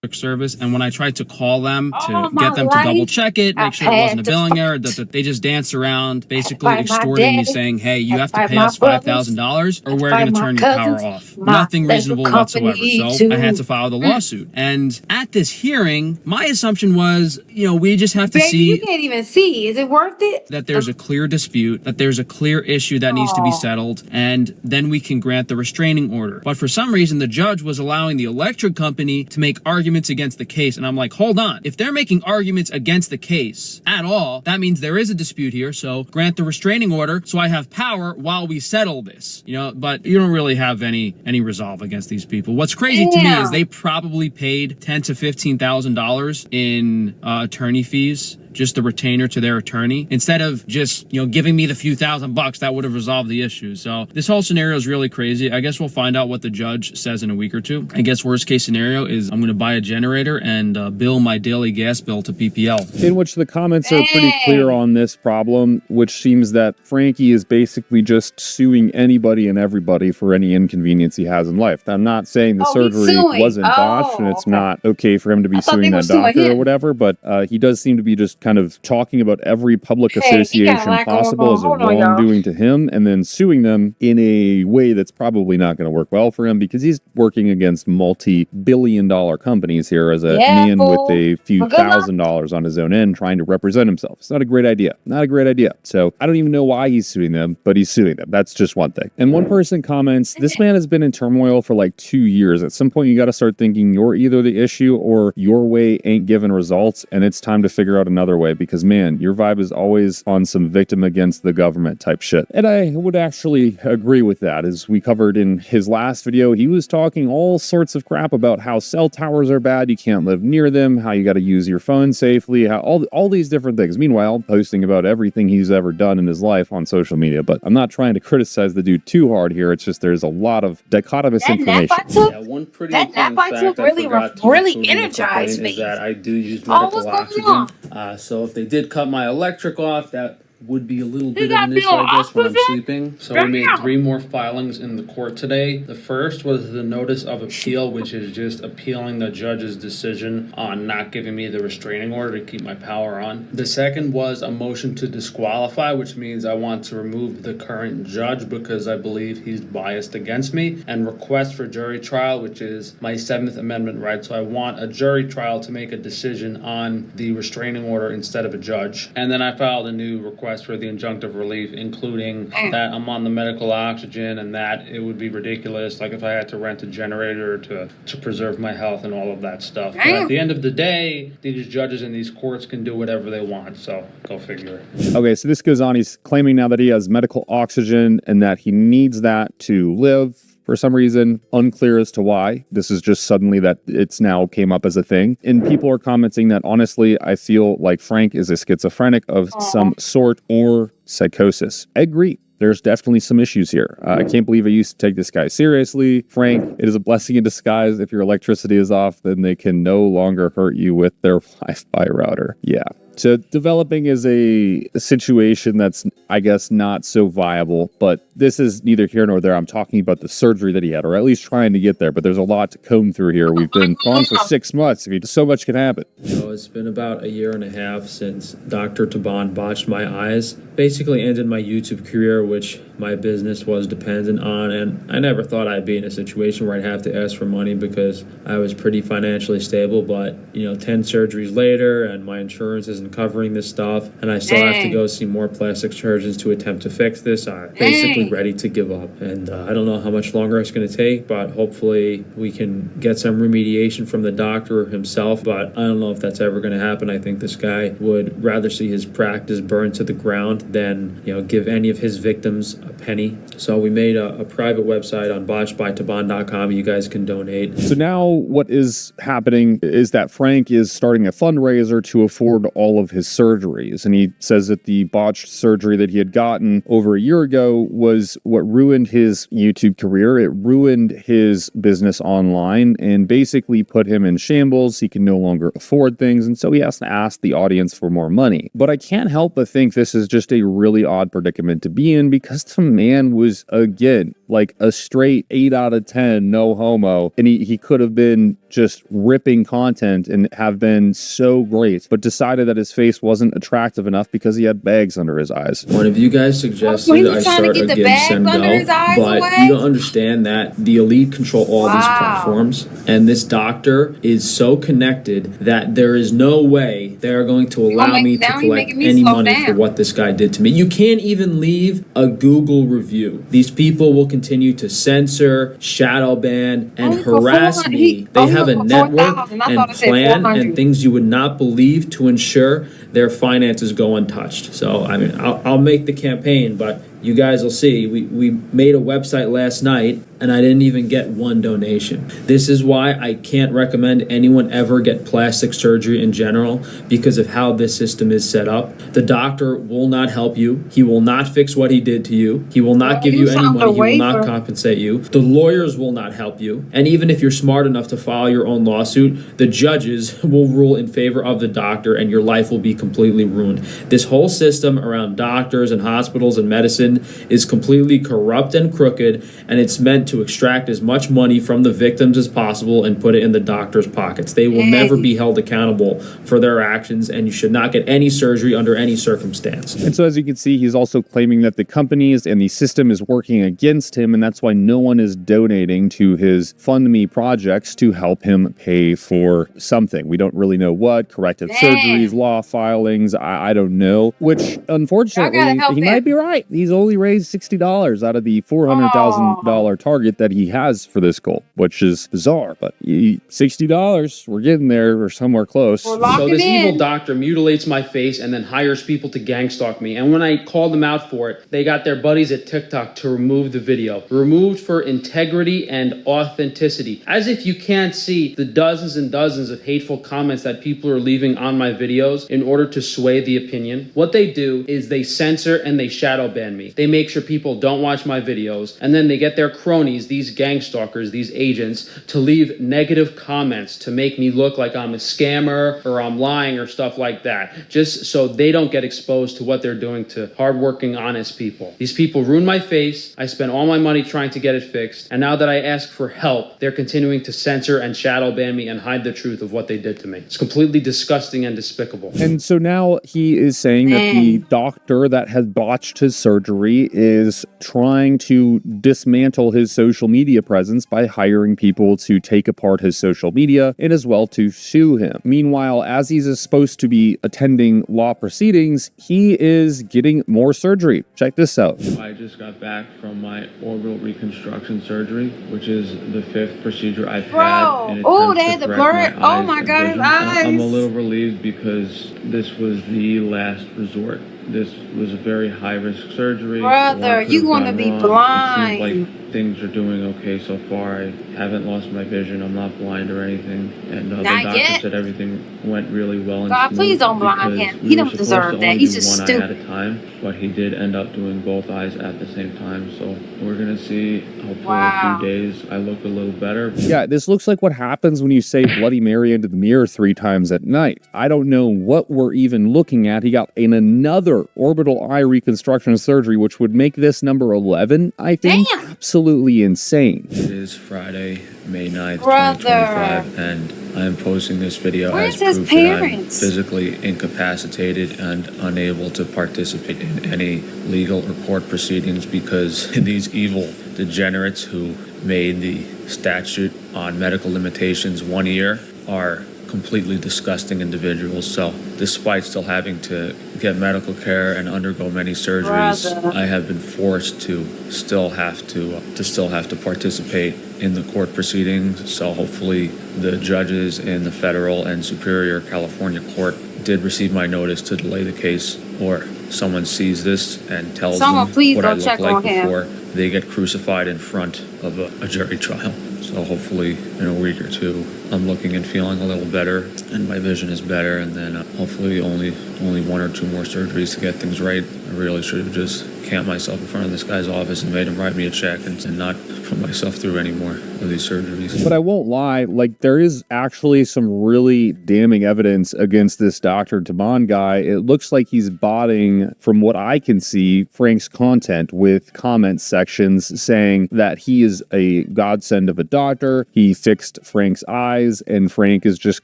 Speaker 11: Service, and when I tried to call them to
Speaker 1: All my
Speaker 11: get them to double
Speaker 1: life,
Speaker 11: check it, make
Speaker 1: I've
Speaker 11: sure it wasn't a
Speaker 1: had to
Speaker 11: billing
Speaker 1: fight.
Speaker 11: error, that they just danced around, basically
Speaker 1: fight my
Speaker 11: extorting me,
Speaker 1: daddy,
Speaker 11: saying, "Hey, you
Speaker 1: I'd
Speaker 11: have to
Speaker 1: fight
Speaker 11: pay
Speaker 1: my
Speaker 11: us
Speaker 1: brothers,
Speaker 11: $5,000, or we're
Speaker 1: fight
Speaker 11: going to
Speaker 1: my
Speaker 11: turn your power
Speaker 1: cousins,
Speaker 11: off."
Speaker 1: my
Speaker 11: Nothing
Speaker 1: electrical
Speaker 11: reasonable whatsoever.
Speaker 1: company,
Speaker 11: So I had
Speaker 1: too.
Speaker 11: to file the lawsuit. And at this hearing, my assumption was, we just have to
Speaker 1: Baby, you
Speaker 11: see
Speaker 1: can't even see. Is it worth it?
Speaker 11: that there's a clear dispute, that there's a clear issue that needs to be
Speaker 1: Aw.
Speaker 11: settled, and then we can grant the restraining order. But for some reason, the judge was allowing the electric company to make arguments against the case. And I'm like, hold on. If they're making arguments against the case at all, that means there is a dispute here. So grant the restraining order so I have power while we settle this. But you don't really have any resolve against these people. What's crazy to me is they probably paid $10,000 to $15,000 in attorney fees, just the retainer to their attorney, instead of just giving me the few $1,000 that would have resolved the issue. So this whole scenario is really crazy. I guess we'll find out what the judge says in a week or two. I guess worst case scenario is I'm going to buy a generator and bill my daily gas bill to PPL.
Speaker 13: In which the comments are pretty clear on this problem, which seems that Frankie is basically just suing anybody and everybody for any inconvenience he has in life. I'm not saying the
Speaker 1: Oh, he's
Speaker 13: surgery
Speaker 1: suing.
Speaker 13: wasn't botched and it's not okay for him to be
Speaker 1: thought
Speaker 13: suing
Speaker 1: they were
Speaker 13: that doctor
Speaker 1: suing
Speaker 13: or
Speaker 1: him.
Speaker 13: whatever, but he does seem to be just kind of talking about every public
Speaker 1: Hey, you got a
Speaker 13: association
Speaker 1: lot going
Speaker 13: possible
Speaker 1: on.
Speaker 13: as a
Speaker 1: Hold on, y'all.
Speaker 13: wrongdoing to him, and then suing them in a way that's probably not going to work well for him because he's working against multi-billion-dollar companies here as a man
Speaker 1: fool.
Speaker 13: with a few
Speaker 1: Well, good luck.
Speaker 13: $1,000 on his own end trying to represent himself. It's not a great idea. Not a great idea. So I don't even know why he's suing them, but he's suing them. That's just one thing. And one person comments, this man has been in turmoil for like 2 years. At some point, you got to start thinking you're either the issue or your way ain't giving results, and it's time to figure out another way because, man, your vibe is always on some victim against the government type shit. And I would actually agree with that. As we covered in his last video, he was talking all sorts of crap about how cell towers are bad, you can't live near them, how you got to use your phone safely, how all these different things. Meanwhile, posting about everything he's ever done in his life on social media. But I'm not trying to criticize the dude too hard here. It's just there's a lot of dichotomous
Speaker 1: That nap
Speaker 13: information.
Speaker 1: I took,
Speaker 11: Yeah, one pretty
Speaker 1: that
Speaker 11: important
Speaker 1: nap I
Speaker 11: fact
Speaker 1: took
Speaker 11: I
Speaker 1: really,
Speaker 11: forgot to
Speaker 1: really
Speaker 11: include in the
Speaker 1: energized
Speaker 11: complaint
Speaker 1: me.
Speaker 11: is that I do use
Speaker 1: Oh,
Speaker 11: medical
Speaker 1: what's going
Speaker 11: oxygen.
Speaker 1: on?
Speaker 11: So if they did cut my electric off, that would be a little bit of
Speaker 1: got
Speaker 11: an
Speaker 1: me
Speaker 11: issue,
Speaker 1: on
Speaker 11: I guess, when I'm
Speaker 1: oxygen?
Speaker 11: sleeping. So we made 3 more filings in the court today. The first was the notice of appeal, which is just appealing the judge's decision on not giving me the restraining order to keep my power on. The second was a motion to disqualify, which means I want to remove the current judge because I believe he's biased against me, and request for jury trial, which is my 7th Amendment right. So I want a jury trial to make a decision on the restraining order instead of a judge. And then I filed a new request request for the injunctive relief, including that I'm on the medical oxygen and that it would be ridiculous, like if I had to rent a generator to preserve my health and all of that stuff. But at the end of the day, these judges in these courts can do whatever they want, so go figure.
Speaker 16: Okay, so this goes on. He's claiming now that he has medical oxygen and that he needs that to live. For some reason, unclear as to why. This is just suddenly that it's now came up as a thing. And people are commenting that, honestly, I feel like Frank is a schizophrenic of some sort or psychosis. I agree. There's definitely some issues here. I can't believe I used to take this guy seriously. Frank, it is a blessing in disguise. If your electricity is off, then they can no longer hurt you with their Wi-Fi router. Yeah. So developing is a situation that's, I guess, not so viable, but this is neither here nor there. I'm talking about the surgery that he had, or at least trying to get there, but there's a lot to comb through here. We've been gone for 6 months. I mean, so much can happen.
Speaker 11: So it's been about a year and a half since Dr. Taban botched my eyes, basically ended my YouTube career, which my business was dependent on, and I never thought I'd be in a situation where I'd have to ask for money because I was pretty financially stable, but, 10 surgeries later, and my insurance isn't covering this stuff, and I still have to go see more plastic surgeons to attempt to fix this. I'm basically ready to give up, and I don't know how much longer it's going to take, but hopefully we can get some remediation from the doctor himself, but I don't know if that's ever going to happen. I think this guy would rather see his practice burned to the ground than, give any of his victims a penny. So we made a private website on botchedbytaban.com. You guys can donate.
Speaker 16: So now what is happening is that Frank is starting a fundraiser to afford all of his surgeries. And he says that the botched surgery that he had gotten over a year ago was what ruined his YouTube career. It ruined his business online and basically put him in shambles. He can no longer afford things. And so he has to ask the audience for more money. But I can't help but think this is just a really odd predicament to be in because the man was, again, like a straight 8 out of 10, no homo. And he could have been just ripping content and have been so great, but decided that his face wasn't attractive enough because he had bags under his eyes.
Speaker 11: One of you guys suggested I start a Give, Send, Go, but you don't understand that the elite control all these platforms, and this doctor is so connected that there is no way they are going to allow me to collect any money for what this guy did to me. You can't even leave a Google review. These people will continue to censor, shadow ban, and harass me. They have a network and plan and things you would not believe to ensure their finances go untouched. So, I mean, I'll make the campaign, but you guys will see. We made a website last night, and I didn't even get one donation. This is why I can't recommend anyone ever get plastic surgery in general, because of how this system is set up. The doctor will not help you. He will not fix what he did to you. He will not give you any money. He will not compensate you. The lawyers will not help you. And even if you're smart enough to file your own lawsuit, the judges will rule in favor of the doctor, and your life will be completely ruined. This whole system around doctors and hospitals and medicine is completely corrupt and crooked, and it's meant to extract as much money from the victims as possible and put it in the doctor's pockets. They will never be held accountable for their actions, and you should not get any surgery under any circumstance.
Speaker 16: And so as you can see, he's also claiming that the companies and the system is working against him, and that's why no one is donating to his FundMe projects to help him pay for something. We don't really know what, corrective surgeries, law filings, I don't know, which unfortunately, he might be right. He's only raised $60 out of the $400,000 target that he has for this goal, which is bizarre, but $60, we're getting there or somewhere close.
Speaker 11: So this evil doctor mutilates my face and then hires people to gang stalk me. And when I called them out for it, they got their buddies at TikTok to remove the video. Removed for integrity and authenticity. As if you can't see the dozens and dozens of hateful comments that people are leaving on my videos in order to sway the opinion. What they do is they censor and they shadow ban me. They make sure people don't watch my videos, and then they get their cronies, these gang stalkers, these agents, to leave negative comments to make me look like I'm a scammer or I'm lying or stuff like that, just so they don't get exposed to what they're doing to hardworking, honest people. These people ruined my face. I spent all my money trying to get it fixed, and now that I ask for help, they're continuing to censor and shadow ban me and hide the truth of what they did to me. It's completely disgusting and despicable.
Speaker 16: And so now he is saying that the doctor that has botched his surgery surgery is trying to dismantle his social media presence by hiring people to take apart his social media and as well to sue him. Meanwhile, as he's supposed to be attending law proceedings, he is getting more surgery. Check this out.
Speaker 11: I just got back from my orbital reconstruction surgery, which is the 5th procedure I've had.
Speaker 1: Oh, they had the blur. Oh my God, his eyes.
Speaker 11: I'm a little relieved because this was the last resort. This was a very high-risk surgery.
Speaker 1: Brother, you gonna be blind.
Speaker 11: It seems like things are doing okay so far. I haven't lost my vision. I'm not blind or anything. And the doctor said everything went really well. And
Speaker 1: God, please don't blind him. He don't deserve that. He's just
Speaker 11: one
Speaker 1: stupid.
Speaker 11: eye at a time, but he did end up doing both eyes at the same time. So we're gonna see. Hopefully, in a few days, I look a little better.
Speaker 16: Yeah, this looks like what happens when you say Bloody Mary into the mirror 3 times at night. I don't know what we're even looking at. He got another orbital eye reconstruction surgery, which would make this number 11, I think.
Speaker 1: Damn.
Speaker 16: Absolutely insane.
Speaker 11: It is Friday, May 9th, 2025, and I am posting this video as proof that I'm physically incapacitated and unable to participate in any legal or court proceedings because these evil degenerates who made the statute on medical limitations 1 year are completely disgusting individuals. So despite still having to get medical care and undergo many surgeries, I have been forced to still have to participate in the court proceedings. So hopefully the judges in the federal and superior California court did receive my notice to delay the case, or someone sees this and tells them what I look like before they get crucified in front of a jury trial. So hopefully in a week or two, I'm looking and feeling a little better and my vision is better. And then hopefully only 1 or 2 more surgeries to get things right. I really should have just camped myself in front of this guy's office and made him write me a check and not put myself through any more of these surgeries.
Speaker 16: But I won't lie, like there is actually some really damning evidence against this Dr. Taban guy. It looks like he's botting, from what I can see, Frank's content with comment sections saying that he is a godsend of a doctor. He fixed Frank's eyes and Frank is just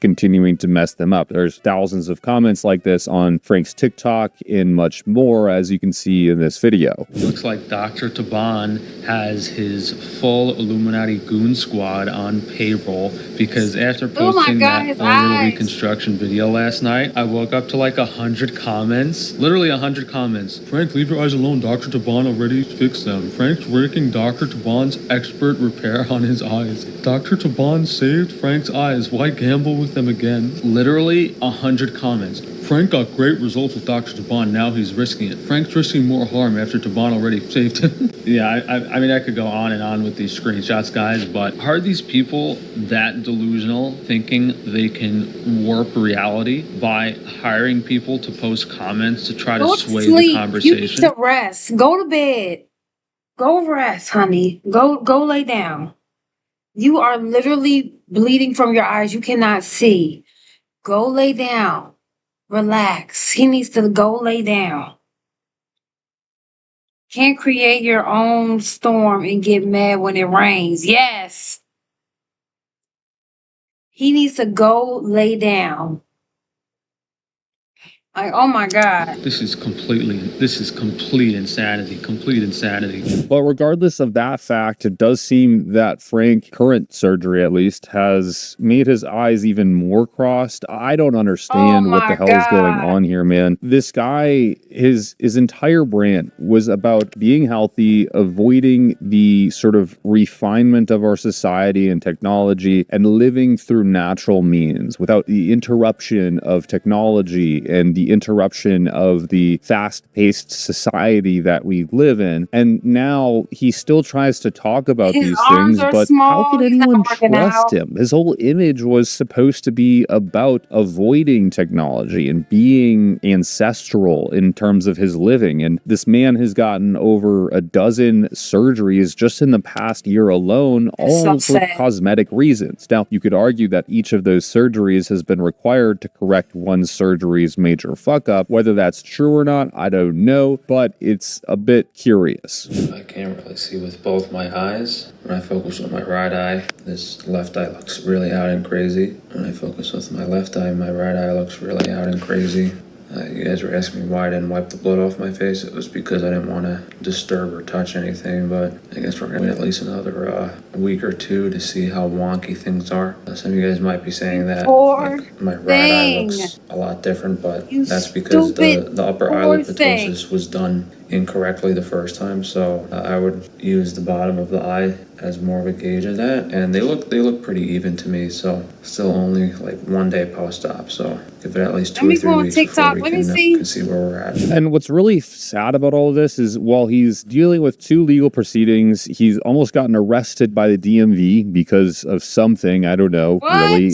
Speaker 16: continuing to mess them up. There's thousands of comments like this on Frank's TikTok and much more, as you can see in this video.
Speaker 11: Looks like Dr. Taban has his full Illuminati goon squad on payroll because after posting that orbital reconstruction video last night, I woke up to like 100 comments, literally 100 comments. Frank, leave your eyes alone. Dr. Taban already fixed them. Frank's ranking Dr. Taban's expert repair on his eyes. Dr. Taban saved Frank's eyes. Why gamble with them again? Literally 100 comments. Frank got great results with Dr. Taban. Now he's risking it. Frank's risking more harm after Taban already saved him. Yeah, I mean, I could go on and on with these screenshots, guys, but are these people that delusional, thinking they can warp reality by hiring people to post comments to try to sway the conversation?
Speaker 1: You need to rest. Go to bed. Go rest, honey. Go lay down. You are literally bleeding from your eyes. You cannot see. Go lay down. Relax. He needs to go lay down. Can't create your own storm and get mad when it rains. Yes. He needs to go lay down. Like, oh my God.
Speaker 11: This is complete insanity. Complete insanity.
Speaker 16: But regardless of that fact, it does seem that Frank, current surgery at least, has made his eyes even more crossed. I don't understand what the hell is going on here, man. This guy, his entire brand was about being healthy, avoiding the sort of refinement of our society and technology, and living through natural means without the interruption of technology and the interruption of the fast-paced society that we live in. And now he still tries to talk about these things, but how can anyone trust him? His whole image was supposed to be about avoiding technology and being ancestral in terms of his living. And this man has gotten over a dozen surgeries just in the past year alone, all for cosmetic reasons. Now, you could argue that each of those surgeries has been required to correct one surgery's major fuck up. Whether that's true or not, I don't know, but it's a bit curious.
Speaker 11: I can't really see with both my eyes. When I focus on my right eye, this left eye looks really out and crazy. When I focus with my left eye, my right eye looks really out and crazy. You guys were asking me why I didn't wipe the blood off my face. It was because I didn't want to disturb or touch anything, but I guess we're going to wait at least another week or two to see how wonky things are. Some of you guys might be saying that like, my right eye looks a lot different, but that's because the upper eyelid ptosis was done incorrectly the first time, so I would use the bottom of the eye as more of a gauge of that, and they look pretty even to me. So still only like 1 day post-op, so give it at least 2 or 3 weeks before we can see where we're at.
Speaker 16: And what's really sad about all of this is while he's dealing with 2 legal proceedings, he's almost gotten arrested by the DMV because of something. I don't know, really.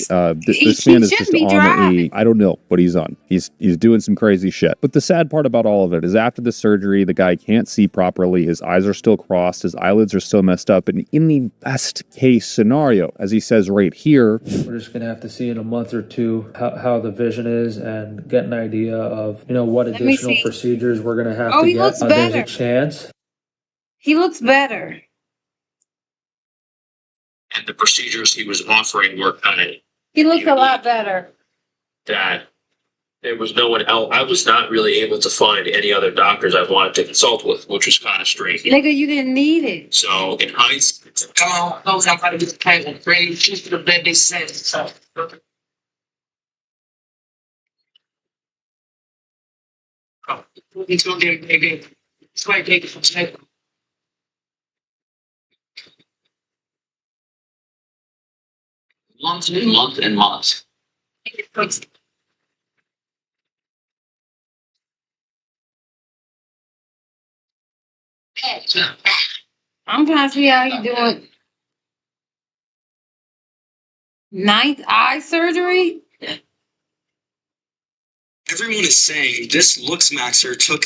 Speaker 16: This man is just on I don't know what he's on. He's doing some crazy shit. But the sad part about all of it is after the surgery, the guy can't see properly. His eyes are still crossed. His eyelids are still messed up. And in the best case scenario, as he says right here,
Speaker 11: we're just going to have to see in a month or two how the vision is and get an idea of, what additional procedures we're going to have to
Speaker 1: he
Speaker 11: get.
Speaker 1: looks
Speaker 11: There's
Speaker 1: better.
Speaker 11: a chance.
Speaker 1: He looks better.
Speaker 7: And the procedures he was offering were kind of
Speaker 1: He looks a lot better.
Speaker 7: that there was no one else. I was not really able to find any other doctors I wanted to consult with, which was kind of strange.
Speaker 1: Nigga, you didn't need it.
Speaker 7: So in hindsight,
Speaker 23: Come on, those I'm trying to get the table. Bring the juice to the bed they said. So he's gonna get it. It's going to take it from table.
Speaker 7: months and months and months.
Speaker 1: I'm trying to see how you do it. 9th eye surgery?
Speaker 20: Everyone is saying this looks Maxer took.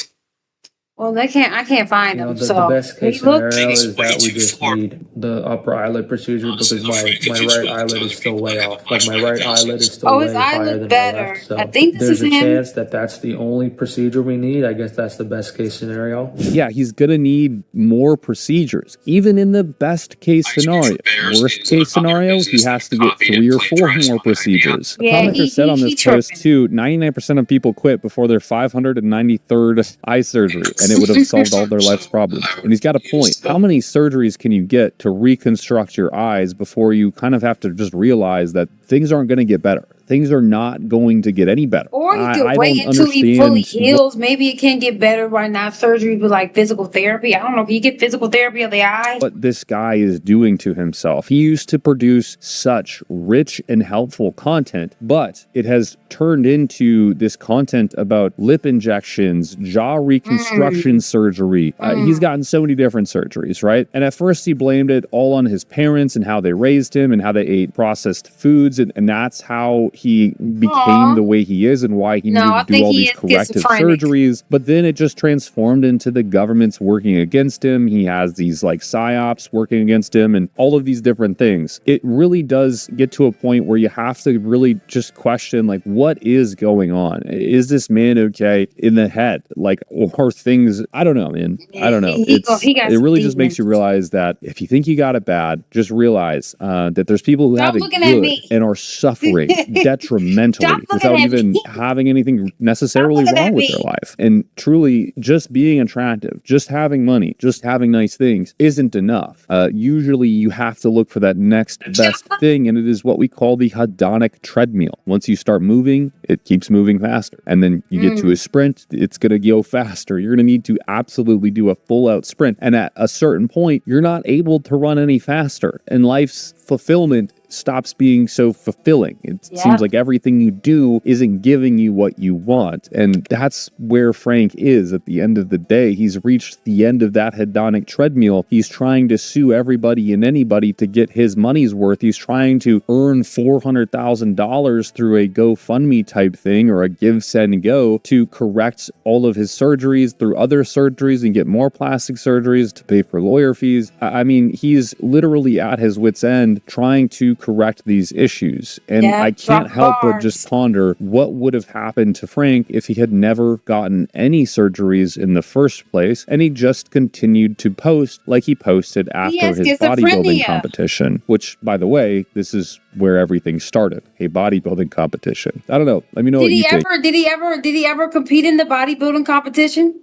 Speaker 1: Well, I can't find him.
Speaker 11: The
Speaker 1: So
Speaker 11: best case
Speaker 1: he looked-
Speaker 11: scenario is that we just need the upper eyelid procedure because my right eyelid is still way off. Like my right eyelid is still way
Speaker 1: his eye
Speaker 11: higher
Speaker 1: looked
Speaker 11: than
Speaker 1: better.
Speaker 11: my left. So
Speaker 1: I think this
Speaker 11: there's
Speaker 1: is
Speaker 11: a
Speaker 1: him.
Speaker 11: chance that that's the only procedure we need. I guess that's the best case scenario.
Speaker 16: yeah, he's going to need more procedures, even in the best case scenario. Worst case scenario, he has to get 3 or 4 more procedures.
Speaker 1: Yeah,
Speaker 16: The commenter said on this post, too, 99% of people quit before their 593rd eye surgery, and it would have solved all their life's problems. And he's got a point. How many surgeries can you get to reconstruct your eyes before you kind of have to just realize that things aren't going to get better? Things are not going to get any better.
Speaker 1: Or you could
Speaker 16: I
Speaker 1: wait
Speaker 16: don't
Speaker 1: until he fully
Speaker 16: understand
Speaker 1: heals. Maybe it can get better right now. Surgery, but like physical therapy. I don't know. Can you get physical therapy of the eye?
Speaker 16: what this guy is doing to himself. He used to produce such rich and helpful content, but it has turned into this content about lip injections, jaw reconstruction surgery. He's gotten so many different surgeries, right? And at first he blamed it all on his parents and how they raised him and how they ate processed foods, and that's how he became the way he is and why he needed to do all these corrective surgeries. But then it just transformed into the government's working against him. He has these like psyops working against him and all of these different things. It really does get to a point where you have to really just question, like, what is going on? Is this man okay in the head? Like, or things, I don't know, man. I don't know. It really just makes you realize that if you think you got it bad, just realize that there's people who have it good and are suffering detrimentally without even having anything necessarily wrong with their life. And truly, just being attractive, just having money, just having nice things isn't enough. Usually you have to look for that next best thing, and it is what we call the hedonic treadmill. Once you start moving, it keeps moving faster. And then you get to a sprint, it's going to go faster. You're going to need to absolutely do a full-out sprint. And at a certain point, you're not able to run any faster. And life's fulfillment stops being so fulfilling. It seems like everything you do isn't giving you what you want. And that's where Frank is at the end of the day. He's reached the end of that hedonic treadmill. He's trying to sue everybody and anybody to get his money's worth. He's trying to earn $400,000 through a GoFundMe type thing or a Give, Send, Go to correct all of his surgeries through other surgeries and get more plastic surgeries to pay for lawyer fees. I mean, he's literally at his wit's end trying to correct these issues. And
Speaker 1: Yeah,
Speaker 16: I can't
Speaker 1: drop
Speaker 16: help but
Speaker 1: bars.
Speaker 16: just ponder what would have happened to Frank if he had never gotten any surgeries in the first place and he just continued to post like he posted
Speaker 1: He
Speaker 16: after
Speaker 1: has
Speaker 16: his bodybuilding
Speaker 1: schizophrenia.
Speaker 16: competition, which, by the way, this is where everything started, a bodybuilding competition. I don't know. Let me know
Speaker 1: Did
Speaker 16: what you
Speaker 1: he
Speaker 16: think.
Speaker 1: ever? Did he ever compete in the bodybuilding competition?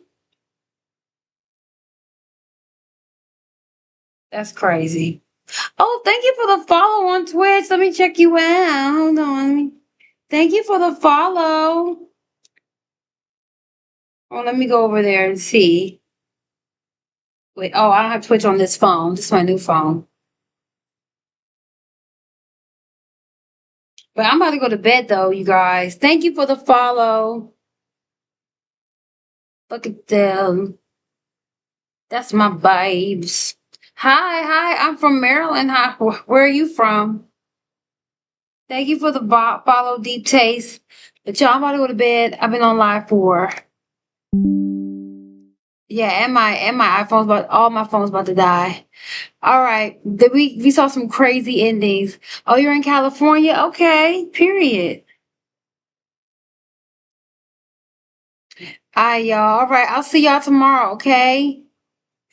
Speaker 1: That's crazy. Oh, thank you for the follow on Twitch. Let me check you out. Hold on. Thank you for the follow. Oh, let me go over there and see. Wait, oh, I don't have Twitch on this phone. This is my new phone. But I'm about to go to bed though, you guys. Thank you for the follow. Look at them. That's my vibes. Hi, I'm from Maryland. Hi, where are you from? Thank you for the follow, Deep Taste. But y'all, I'm about to go to bed. I've been on live for. Yeah, and my iPhone's all my phones about to die. All right, we saw some crazy endings. Oh, you're in California? Okay, period. All right, y'all. All right, I'll see y'all tomorrow. Okay.